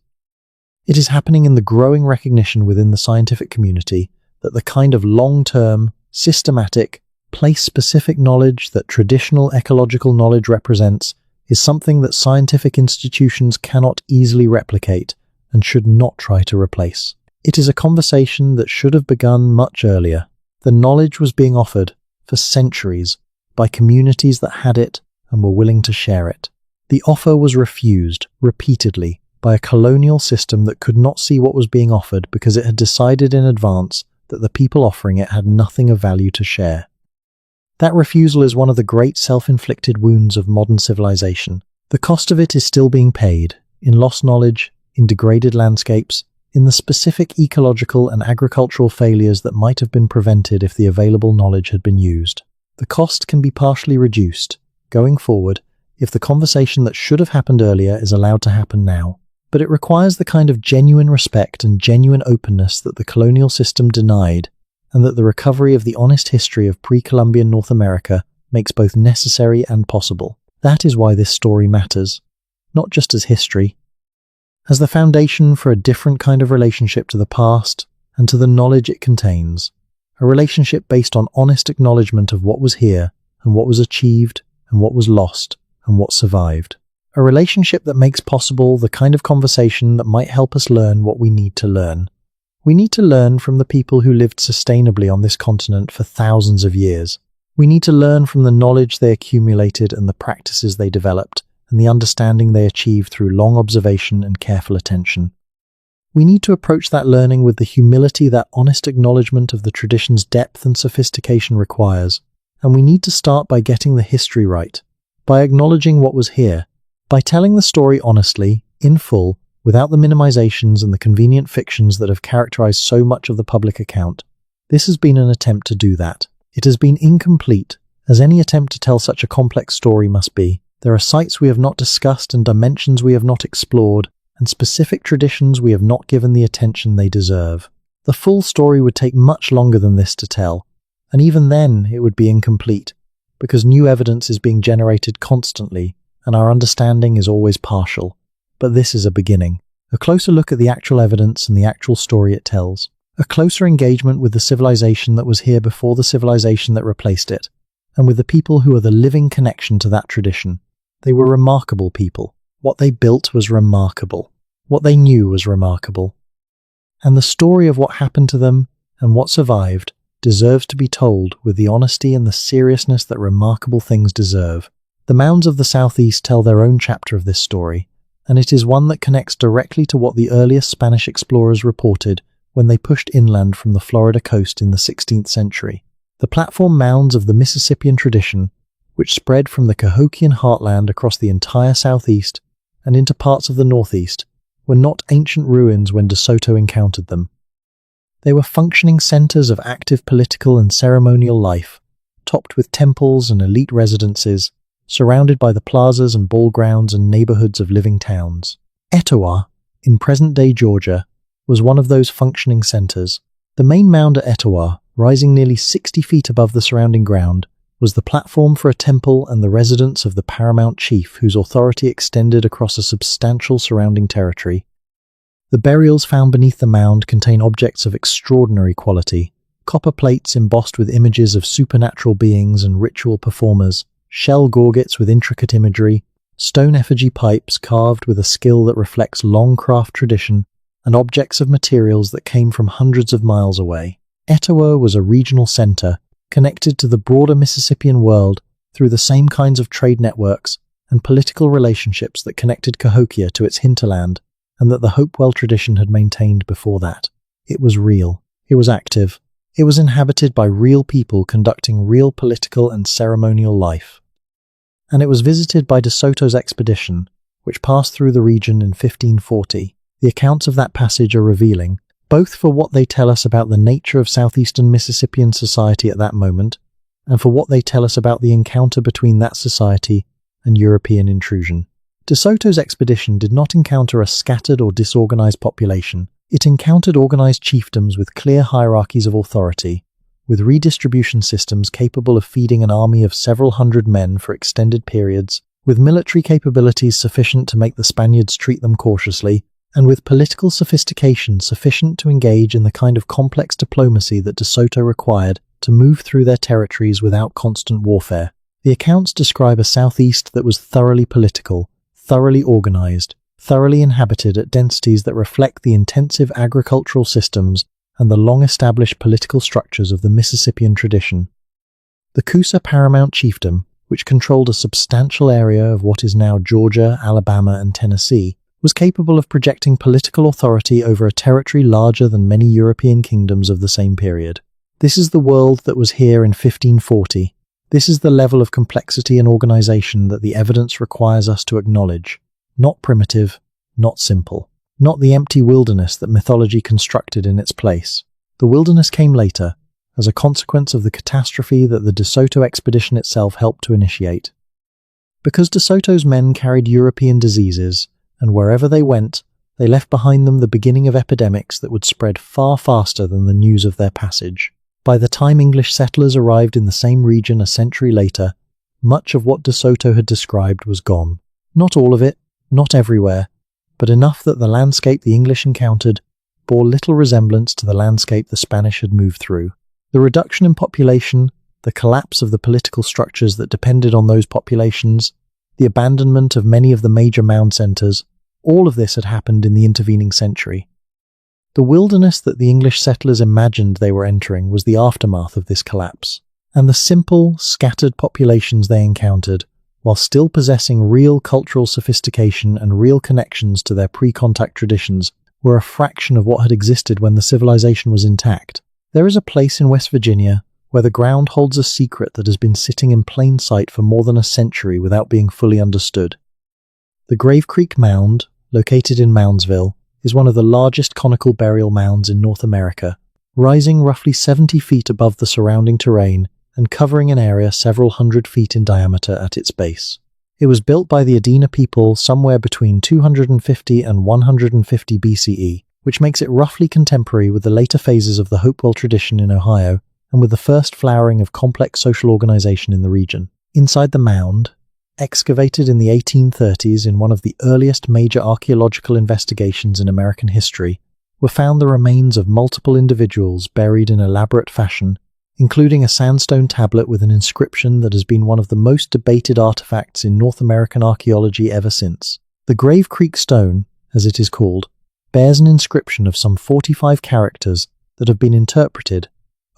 It is happening in the growing recognition within the scientific community that the kind of long-term, systematic, place-specific knowledge that traditional ecological knowledge represents is something that scientific institutions cannot easily replicate and should not try to replace. It is a conversation that should have begun much earlier. The knowledge was being offered for centuries by communities that had it and were willing to share it. The offer was refused repeatedly by a colonial system that could not see what was being offered because it had decided in advance that the people offering it had nothing of value to share. That refusal is one of the great self-inflicted wounds of modern civilization. The cost of it is still being paid, in lost knowledge, in degraded landscapes, in the specific ecological and agricultural failures that might have been prevented if the available knowledge had been used. The cost can be partially reduced, going forward, if the conversation that should have happened earlier is allowed to happen now. But it requires the kind of genuine respect and genuine openness that the colonial system denied, and that the recovery of the honest history of pre-Columbian North America makes both necessary and possible. That is why this story matters, not just as history, as the foundation for a different kind of relationship to the past and to the knowledge it contains, a relationship based on honest acknowledgement of what was here and what was achieved and what was lost and what survived. A relationship that makes possible the kind of conversation that might help us learn what we need to learn. We need to learn from the people who lived sustainably on this continent for thousands of years. We need to learn from the knowledge they accumulated and the practices they developed, and the understanding they achieved through long observation and careful attention. We need to approach that learning with the humility that honest acknowledgement of the tradition's depth and sophistication requires, and we need to start by getting the history right, by acknowledging what was here, by telling the story honestly, in full, without the minimizations and the convenient fictions that have characterized so much of the public account. This has been an attempt to do that. It has been incomplete, as any attempt to tell such a complex story must be. There are sites we have not discussed and dimensions we have not explored, and specific traditions we have not given the attention they deserve. The full story would take much longer than this to tell, and even then it would be incomplete, because new evidence is being generated constantly, and our understanding is always partial. But this is a beginning. A closer look at the actual evidence and the actual story it tells. A closer engagement with the civilization that was here before the civilization that replaced it, and with the people who are the living connection to that tradition. They were remarkable people. What they built was remarkable. What they knew was remarkable. And the story of what happened to them and what survived deserves to be told with the honesty and the seriousness that remarkable things deserve. The mounds of the southeast tell their own chapter of this story, and it is one that connects directly to what the earliest Spanish explorers reported when they pushed inland from the Florida coast in the 16th century. The platform mounds of the Mississippian tradition, which spread from the Cahokian heartland across the entire southeast and into parts of the northeast, were not ancient ruins when De Soto encountered them. They were functioning centers of active political and ceremonial life, topped with temples and elite residences, surrounded by the plazas and ball grounds and neighborhoods of living towns. Etowah, in present-day Georgia, was one of those functioning centers. The main mound at Etowah, rising nearly 60 feet above the surrounding ground, was the platform for a temple and the residence of the paramount chief whose authority extended across a substantial surrounding territory. The burials found beneath the mound contain objects of extraordinary quality: copper plates embossed with images of supernatural beings and ritual performers, shell gorgets with intricate imagery, stone effigy pipes carved with a skill that reflects long craft tradition, and objects of materials that came from hundreds of miles away. Etowah was a regional center, connected to the broader Mississippian world through the same kinds of trade networks and political relationships that connected Cahokia to its hinterland and that the Hopewell tradition had maintained before that. It was real. It was active. It was inhabited by real people conducting real political and ceremonial life. And it was visited by De Soto's expedition, which passed through the region in 1540. The accounts of that passage are revealing, both for what they tell us about the nature of southeastern Mississippian society at that moment, and for what they tell us about the encounter between that society and European intrusion. De Soto's expedition did not encounter a scattered or disorganized population. It encountered organized chiefdoms with clear hierarchies of authority, with redistribution systems capable of feeding an army of several hundred men for extended periods, with military capabilities sufficient to make the Spaniards treat them cautiously, and with political sophistication sufficient to engage in the kind of complex diplomacy that De Soto required to move through their territories without constant warfare. The accounts describe a southeast that was thoroughly political, thoroughly organized, thoroughly inhabited at densities that reflect the intensive agricultural systems and the long-established political structures of the Mississippian tradition. The Coosa Paramount Chiefdom, which controlled a substantial area of what is now Georgia, Alabama, and Tennessee, was capable of projecting political authority over a territory larger than many European kingdoms of the same period. This is the world that was here in 1540. This is the level of complexity and organization that the evidence requires us to acknowledge. Not primitive, not simple. Not the empty wilderness that mythology constructed in its place. The wilderness came later, as a consequence of the catastrophe that the De Soto expedition itself helped to initiate. Because De Soto's men carried European diseases, and wherever they went, they left behind them the beginning of epidemics that would spread far faster than the news of their passage. By the time English settlers arrived in the same region a century later, much of what De Soto had described was gone. Not all of it, not everywhere, but enough that the landscape the English encountered bore little resemblance to the landscape the Spanish had moved through. The reduction in population, the collapse of the political structures that depended on those populations, the abandonment of many of the major mound centers, all of this had happened in the intervening century. The wilderness that the English settlers imagined they were entering was the aftermath of this collapse, and the simple, scattered populations they encountered, while still possessing real cultural sophistication and real connections to their pre-contact traditions, were a fraction of what had existed when the civilization was intact. There is a place in West Virginia where the ground holds a secret that has been sitting in plain sight for more than a century without being fully understood. The Grave Creek Mound, located in Moundsville, is one of the largest conical burial mounds in North America, rising roughly 70 feet above the surrounding terrain and covering an area several hundred feet in diameter at its base. It was built by the Adena people somewhere between 250 and 150 BCE, which makes it roughly contemporary with the later phases of the Hopewell tradition in Ohio and with the first flowering of complex social organization in the region. Inside the mound, excavated in the 1830s in one of the earliest major archaeological investigations in American history, were found the remains of multiple individuals buried in elaborate fashion, including a sandstone tablet with an inscription that has been one of the most debated artifacts in North American archaeology ever since. The Grave Creek Stone, as it is called, bears an inscription of some 45 characters that have been interpreted,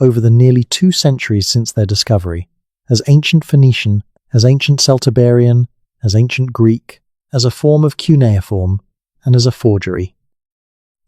over the nearly 2 centuries since their discovery, as ancient Phoenician, as ancient Celtiberian, as ancient Greek, as a form of cuneiform, and as a forgery.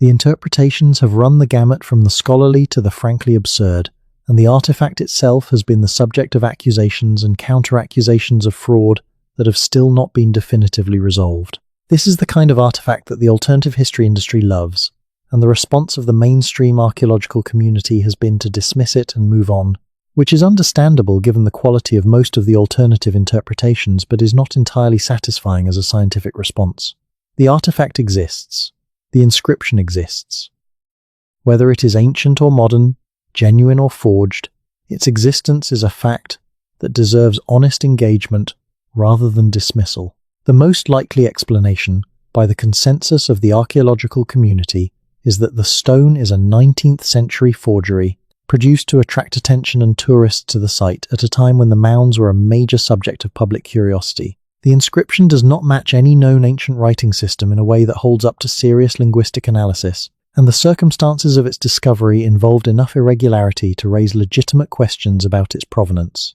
The interpretations have run the gamut from the scholarly to the frankly absurd, and the artifact itself has been the subject of accusations and counter-accusations of fraud that have still not been definitively resolved. This is the kind of artifact that the alternative history industry loves, and the response of the mainstream archaeological community has been to dismiss it and move on, which is understandable given the quality of most of the alternative interpretations, but is not entirely satisfying as a scientific response. The artifact exists. The inscription exists. Whether it is ancient or modern, genuine or forged, its existence is a fact that deserves honest engagement rather than dismissal. The most likely explanation, by the consensus of the archaeological community, is that the stone is a 19th century forgery produced to attract attention and tourists to the site at a time when the mounds were a major subject of public curiosity. The inscription does not match any known ancient writing system in a way that holds up to serious linguistic analysis, and the circumstances of its discovery involved enough irregularity to raise legitimate questions about its provenance.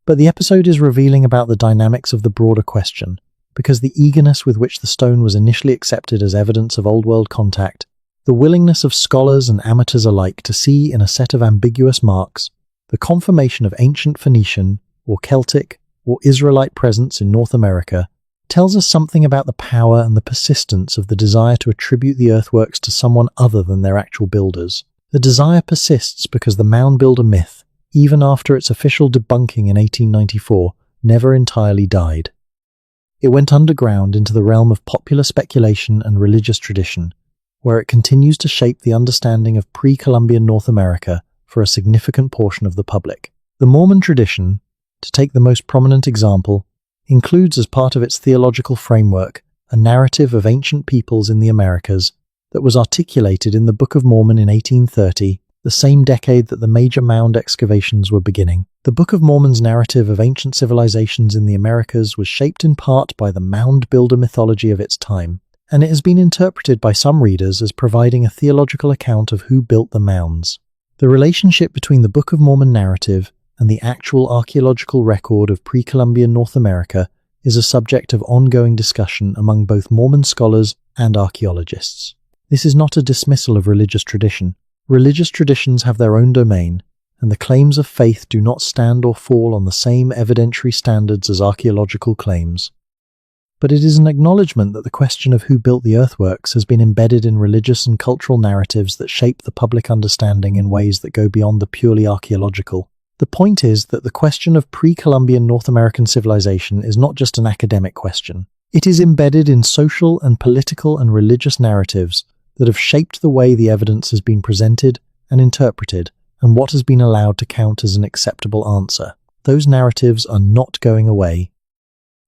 But the episode is revealing about the dynamics of the broader question, because the eagerness with which the stone was initially accepted as evidence of Old World contact, the willingness of scholars and amateurs alike to see in a set of ambiguous marks the confirmation of ancient Phoenician or Celtic or Israelite presence in North America, tells us something about the power and the persistence of the desire to attribute the earthworks to someone other than their actual builders. The desire persists because the mound builder myth, even after its official debunking in 1894, never entirely died. It went underground into the realm of popular speculation and religious tradition, where it continues to shape the understanding of pre-Columbian North America for a significant portion of the public. The Mormon tradition, to take the most prominent example, includes as part of its theological framework a narrative of ancient peoples in the Americas that was articulated in the Book of Mormon in 1830, the same decade that the major mound excavations were beginning. The Book of Mormon's narrative of ancient civilizations in the Americas was shaped in part by the mound builder mythology of its time, and it has been interpreted by some readers as providing a theological account of who built the mounds. The relationship between the Book of Mormon narrative and the actual archaeological record of pre-Columbian North America is a subject of ongoing discussion among both Mormon scholars and archaeologists. This is not a dismissal of religious tradition. Religious traditions have their own domain, and the claims of faith do not stand or fall on the same evidentiary standards as archaeological claims. But it is an acknowledgement that the question of who built the earthworks has been embedded in religious and cultural narratives that shape the public understanding in ways that go beyond the purely archaeological. The point is that the question of pre-Columbian North American civilization is not just an academic question. It is embedded in social and political and religious narratives that have shaped the way the evidence has been presented and interpreted, and what has been allowed to count as an acceptable answer. Those narratives are not going away,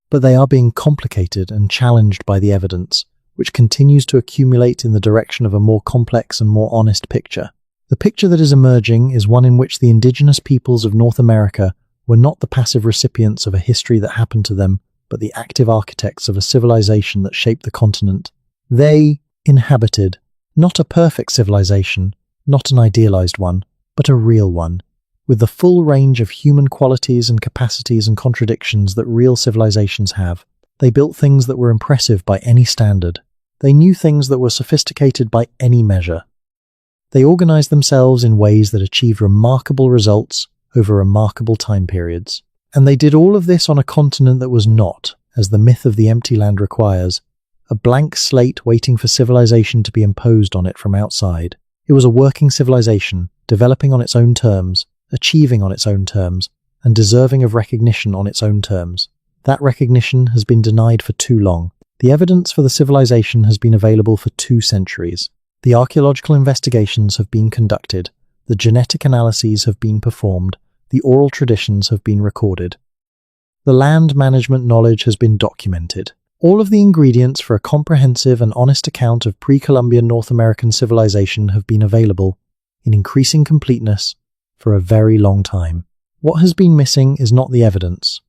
but they are being complicated and challenged by the evidence, which continues to accumulate in the direction of a more complex and more honest picture. The picture that is emerging is one in which the indigenous peoples of North America were not the passive recipients of a history that happened to them, but the active architects of a civilization that shaped the continent. They inhabited not a perfect civilization, not an idealized one, but a real one, with the full range of human qualities and capacities and contradictions that real civilizations have. They built things that were impressive by any standard. They knew things that were sophisticated by any measure. They organized themselves in ways that achieved remarkable results over remarkable time periods. And they did all of this on a continent that was not, as the myth of the empty land requires, a blank slate waiting for civilization to be imposed on it from outside. It was a working civilization, developing on its own terms, achieving on its own terms, and deserving of recognition on its own terms. That recognition has been denied for too long. The evidence for the civilization has been available for 2 centuries. The archaeological investigations have been conducted, the genetic analyses have been performed, the oral traditions have been recorded. The land management knowledge has been documented. All of the ingredients for a comprehensive and honest account of pre-Columbian North American civilization have been available, in increasing completeness, for a very long time. What has been missing is not the evidence.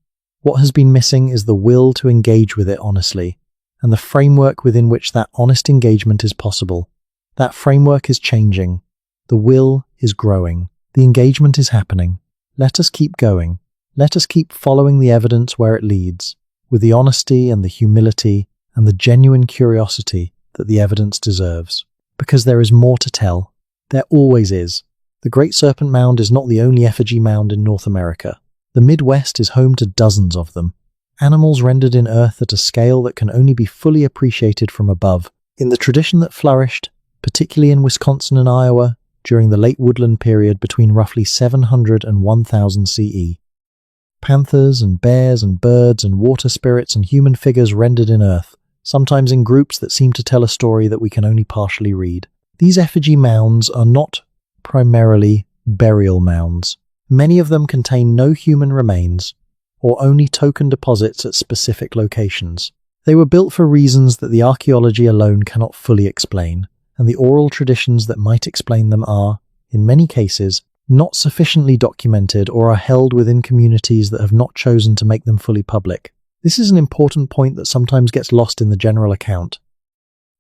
What has been missing is the will to engage with it honestly, and the framework within which that honest engagement is possible. That framework is changing. The will is growing. The engagement is happening. Let us keep going. Let us keep following the evidence where it leads, with the honesty and the humility and the genuine curiosity that the evidence deserves. Because there is more to tell. There always is. The Great Serpent Mound is not the only effigy mound in North America. The Midwest is home to dozens of them. Animals rendered in earth at a scale that can only be fully appreciated from above. In the tradition that flourished, particularly in Wisconsin and Iowa, during the late woodland period between roughly 700 and 1000 CE. Panthers and bears and birds and water spirits and human figures rendered in earth, sometimes in groups that seem to tell a story that we can only partially read. These effigy mounds are not primarily burial mounds. Many of them contain no human remains, or only token deposits at specific locations. They were built for reasons that the archaeology alone cannot fully explain, and the oral traditions that might explain them are, in many cases, not sufficiently documented or are held within communities that have not chosen to make them fully public. This is an important point that sometimes gets lost in the general account.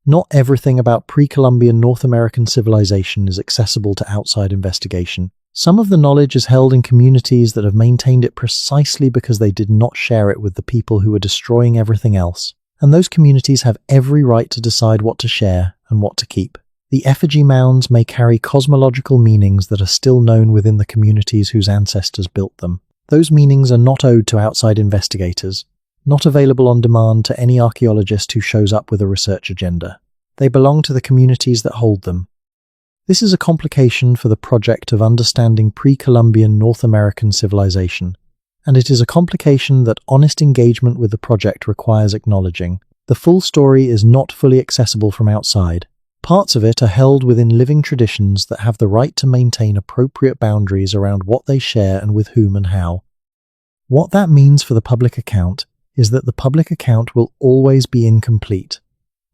Not everything about pre-Columbian North American civilization is accessible to outside investigation. Some of the knowledge is held in communities that have maintained it precisely because they did not share it with the people who were destroying everything else, and those communities have every right to decide what to share and what to keep. The effigy mounds may carry cosmological meanings that are still known within the communities whose ancestors built them. Those meanings are not owed to outside investigators, not available on demand to any archaeologist who shows up with a research agenda. They belong to the communities that hold them. This is a complication for the project of understanding pre-Columbian North American civilization, and it is a complication that honest engagement with the project requires acknowledging. The full story is not fully accessible from outside. Parts of it are held within living traditions that have the right to maintain appropriate boundaries around what they share and with whom and how. What that means for the public account is that the public account will always be incomplete,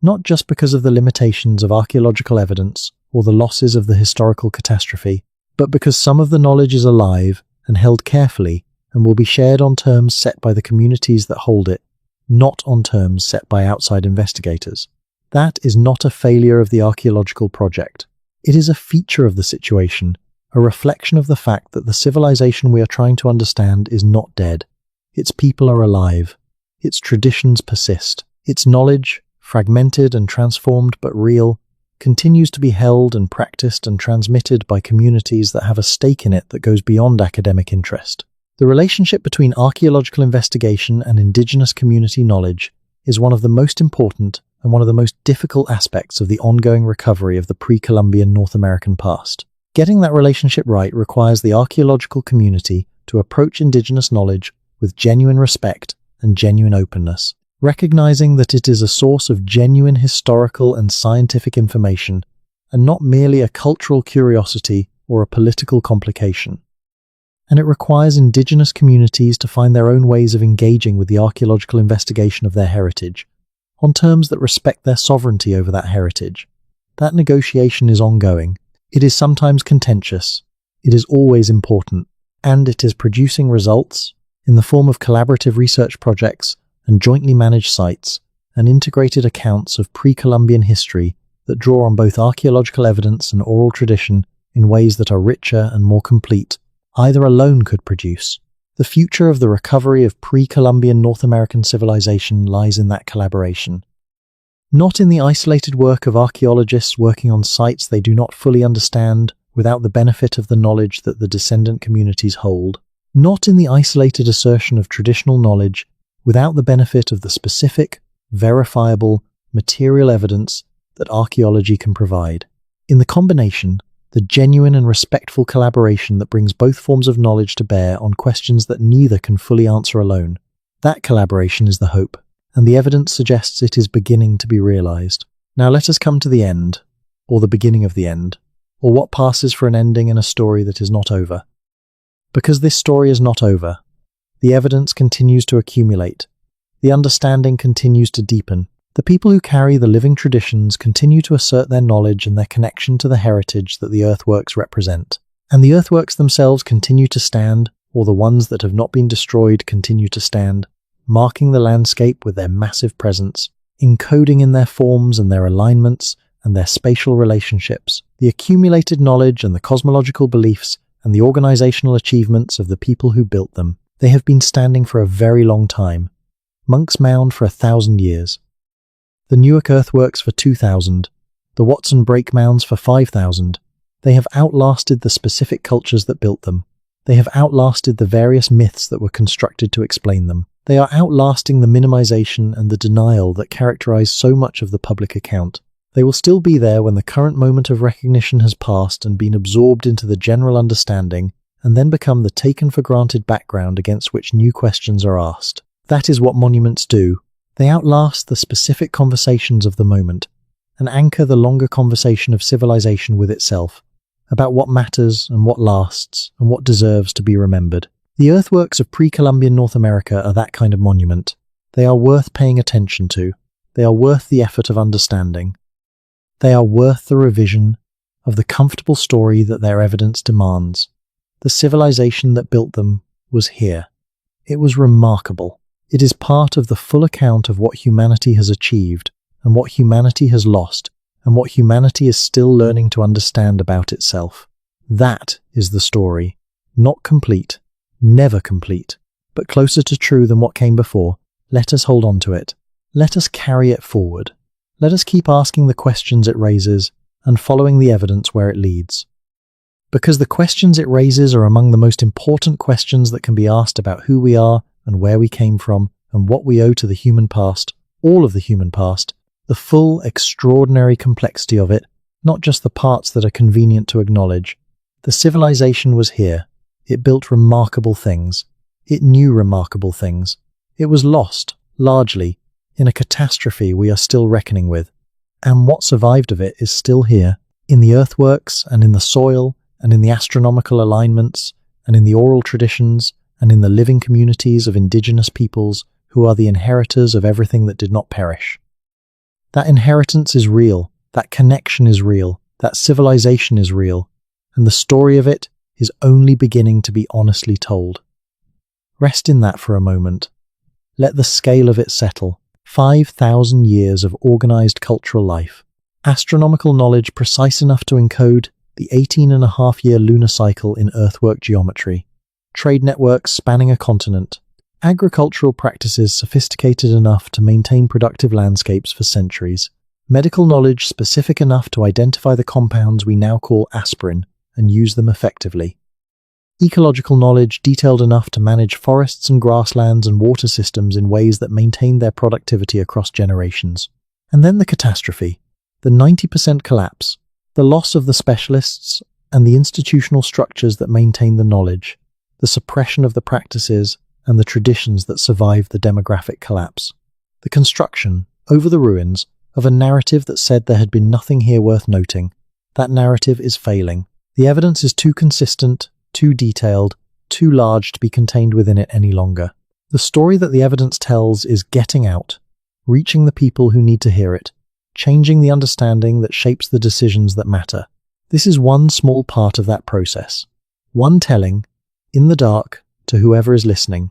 not just because of the limitations of archaeological evidence or the losses of the historical catastrophe, but because some of the knowledge is alive and held carefully and will be shared on terms set by the communities that hold it, not on terms set by outside investigators. That is not a failure of the archaeological project. It is a feature of the situation, a reflection of the fact that the civilization we are trying to understand is not dead. Its people are alive. Its traditions persist. Its knowledge, fragmented and transformed but real, continues to be held and practiced and transmitted by communities that have a stake in it that goes beyond academic interest. The relationship between archaeological investigation and indigenous community knowledge is one of the most important and one of the most difficult aspects of the ongoing recovery of the pre-Columbian North American past. Getting that relationship right requires the archaeological community to approach indigenous knowledge with genuine respect and genuine openness, recognizing that it is a source of genuine historical and scientific information, and not merely a cultural curiosity or a political complication. And it requires indigenous communities to find their own ways of engaging with the archaeological investigation of their heritage, on terms that respect their sovereignty over that heritage. That negotiation is ongoing. It is sometimes contentious. It is always important. And it is producing results in the form of collaborative research projects and jointly managed sites and integrated accounts of pre-Columbian history that draw on both archaeological evidence and oral tradition in ways that are richer and more complete, either alone could produce. The future of the recovery of pre-Columbian North American civilization lies in that collaboration. Not in the isolated work of archaeologists working on sites they do not fully understand without the benefit of the knowledge that the descendant communities hold. Not in the isolated assertion of traditional knowledge without the benefit of the specific, verifiable, material evidence that archaeology can provide. In the combination, the genuine and respectful collaboration that brings both forms of knowledge to bear on questions that neither can fully answer alone. That collaboration is the hope, and the evidence suggests it is beginning to be realized. Now let us come to the end, or the beginning of the end, or what passes for an ending in a story that is not over. Because this story is not over, the evidence continues to accumulate, the understanding continues to deepen. The people who carry the living traditions continue to assert their knowledge and their connection to the heritage that the earthworks represent. And the earthworks themselves continue to stand, or the ones that have not been destroyed continue to stand, marking the landscape with their massive presence, encoding in their forms and their alignments and their spatial relationships, the accumulated knowledge and the cosmological beliefs and the organizational achievements of the people who built them. They have been standing for a very long time. Monk's Mound for 1,000 years. The Newark earthworks for 2,000, the Watson break mounds for 5,000. They have outlasted the specific cultures that built them. They have outlasted the various myths that were constructed to explain them. They are outlasting the minimization and the denial that characterize so much of the public account. They will still be there when the current moment of recognition has passed and been absorbed into the general understanding, and then become the taken-for-granted background against which new questions are asked. That is what monuments do. They outlast the specific conversations of the moment, and anchor the longer conversation of civilization with itself, about what matters and what lasts and what deserves to be remembered. The earthworks of pre-Columbian North America are that kind of monument. They are worth paying attention to. They are worth the effort of understanding. They are worth the revision of the comfortable story that their evidence demands. The civilization that built them was here. It was remarkable. It is part of the full account of what humanity has achieved, and what humanity has lost, and what humanity is still learning to understand about itself. That is the story. Not complete, never complete, but closer to true than what came before. Let us hold on to it. Let us carry it forward. Let us keep asking the questions it raises, and following the evidence where it leads. Because the questions it raises are among the most important questions that can be asked about who we are, and where we came from, and what we owe to the human past, all of the human past, the full, extraordinary complexity of it, not just the parts that are convenient to acknowledge. The civilization was here. It built remarkable things. It knew remarkable things. It was lost, largely, in a catastrophe we are still reckoning with. And what survived of it is still here, in the earthworks, and in the soil, and in the astronomical alignments, and in the oral traditions, and in the living communities of indigenous peoples who are the inheritors of everything that did not perish. That inheritance is real, that connection is real, that civilization is real, and the story of it is only beginning to be honestly told. Rest in that for a moment. Let the scale of it settle. 5,000 years of organized cultural life. Astronomical knowledge precise enough to encode the 18.5-year lunar cycle in earthwork geometry. Trade networks spanning a continent. Agricultural practices sophisticated enough to maintain productive landscapes for centuries. Medical knowledge specific enough to identify the compounds we now call aspirin and use them effectively. Ecological knowledge detailed enough to manage forests and grasslands and water systems in ways that maintained their productivity across generations. And then the catastrophe, the 90% collapse, the loss of the specialists and the institutional structures that maintain the knowledge, the suppression of the practices and the traditions that survived the demographic collapse. The construction, over the ruins, of a narrative that said there had been nothing here worth noting. That narrative is failing. The evidence is too consistent, too detailed, too large to be contained within it any longer. The story that the evidence tells is getting out, reaching the people who need to hear it, changing the understanding that shapes the decisions that matter. This is one small part of that process. One telling, in the dark, to whoever is listening.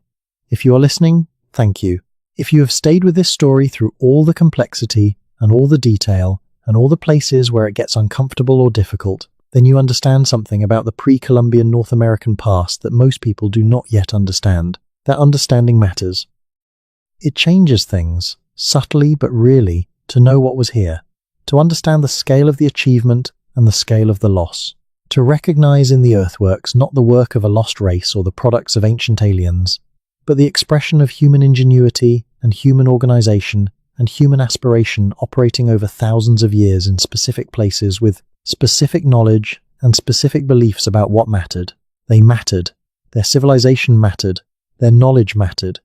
If you are listening, thank you. If you have stayed with this story through all the complexity and all the detail and all the places where it gets uncomfortable or difficult, then you understand something about the pre-Columbian North American past that most people do not yet understand. That understanding matters. It changes things, subtly but really, to know what was here, to understand the scale of the achievement and the scale of the loss, to recognize in the earthworks not the work of a lost race or the products of ancient aliens, but the expression of human ingenuity and human organization and human aspiration operating over thousands of years in specific places with specific knowledge and specific beliefs about what mattered. They mattered. Their civilization mattered. Their knowledge mattered.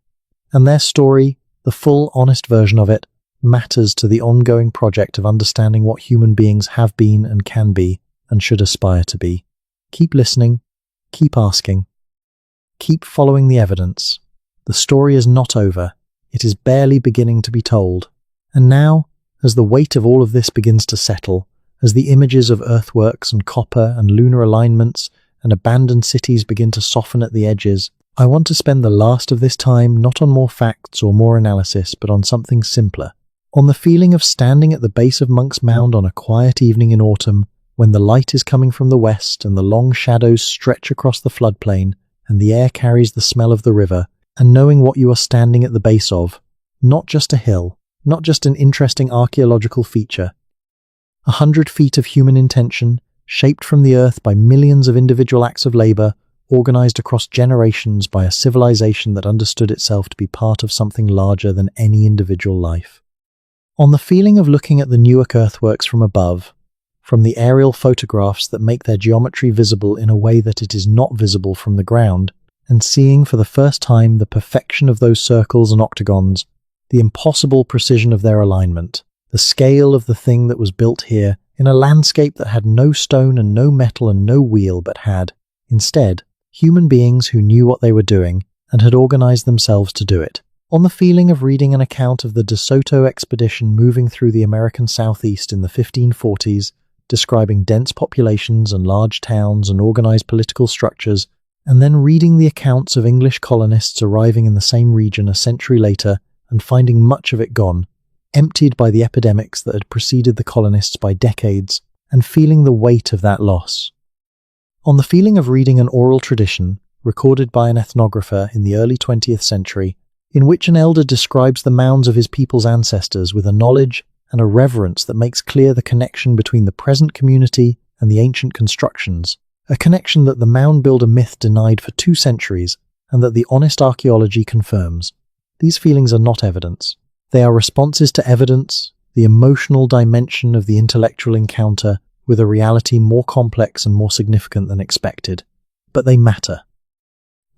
And their story, the full, honest version of it, matters to the ongoing project of understanding what human beings have been and can be and should aspire to be. Keep listening. Keep asking. Keep following the evidence. The story is not over. It is barely beginning to be told. And now, as the weight of all of this begins to settle, as the images of earthworks and copper and lunar alignments and abandoned cities begin to soften at the edges, I want to spend the last of this time not on more facts or more analysis, but on something simpler. On the feeling of standing at the base of Monk's Mound on a quiet evening in autumn, when the light is coming from the west and the long shadows stretch across the floodplain and the air carries the smell of the river, and knowing what you are standing at the base of, not just a hill, not just an interesting archaeological feature, 100 feet of human intention, shaped from the earth by millions of individual acts of labor, organized across generations by a civilization that understood itself to be part of something larger than any individual life. On the feeling of looking at the Newark earthworks from above, from the aerial photographs that make their geometry visible in a way that it is not visible from the ground, and seeing for the first time the perfection of those circles and octagons, the impossible precision of their alignment, the scale of the thing that was built here in a landscape that had no stone and no metal and no wheel, but had, instead, human beings who knew what they were doing and had organized themselves to do it. On the feeling of reading an account of the De Soto expedition moving through the American Southeast in the 1540s, describing dense populations and large towns and organized political structures, and then reading the accounts of English colonists arriving in the same region a century later and finding much of it gone, emptied by the epidemics that had preceded the colonists by decades, and feeling the weight of that loss. On the feeling of reading an oral tradition, recorded by an ethnographer in the early 20th century, in which an elder describes the mounds of his people's ancestors with a knowledge and a reverence that makes clear the connection between the present community and the ancient constructions, a connection that the mound builder myth denied for 2 centuries and that the honest archaeology confirms. These feelings are not evidence. They are responses to evidence, the emotional dimension of the intellectual encounter with a reality more complex and more significant than expected. But they matter.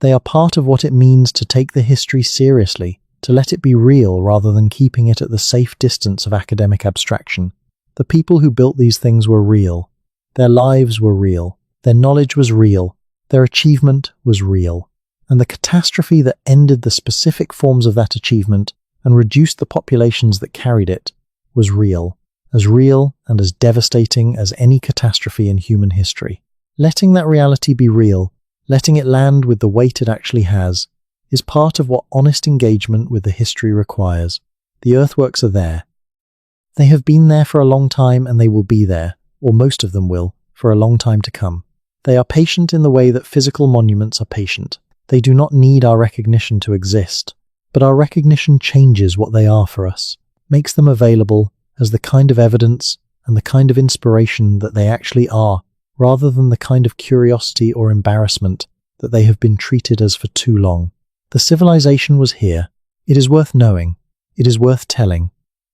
They are part of what it means to take the history seriously, to let it be real rather than keeping it at the safe distance of academic abstraction. The people who built these things were real. Their lives were real. Their knowledge was real. Their achievement was real. And the catastrophe that ended the specific forms of that achievement and reduced the populations that carried it was real and as devastating as any catastrophe in human history. Letting that reality be real, letting it land with the weight it actually has, is part of what honest engagement with the history requires. The earthworks are there. They have been there for a long time and they will be there, or most of them will, for a long time to come. They are patient in the way that physical monuments are patient. They do not need our recognition to exist, but our recognition changes what they are for us, makes them available as the kind of evidence and the kind of inspiration that they actually are, rather than the kind of curiosity or embarrassment that they have been treated as for too long. The civilization was here. It is worth knowing. It is worth telling.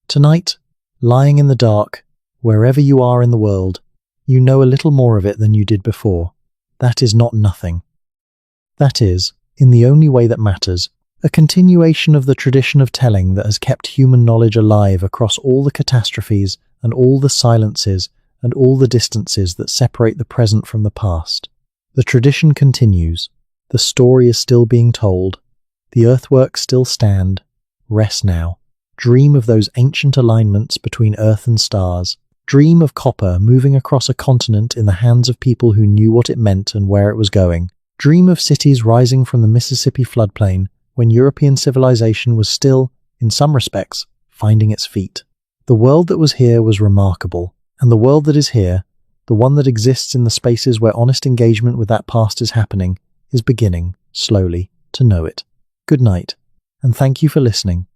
Tonight, lying in the dark, wherever you are in the world, you know a little more of it than you did before. That is not nothing. That is, in the only way that matters, a continuation of the tradition of telling that has kept human knowledge alive across all the catastrophes and all the silences and all the distances that separate the present from the past. The tradition continues. The story is still being told. The earthworks still stand. Rest now. Dream of those ancient alignments between earth and stars. Dream of copper moving across a continent in the hands of people who knew what it meant and where it was going. Dream of cities rising from the Mississippi floodplain when European civilization was still, in some respects, finding its feet. The world that was here was remarkable, and the world that is here, the one that exists in the spaces where honest engagement with that past is happening, is beginning, slowly, to know it. Good night, and thank you for listening.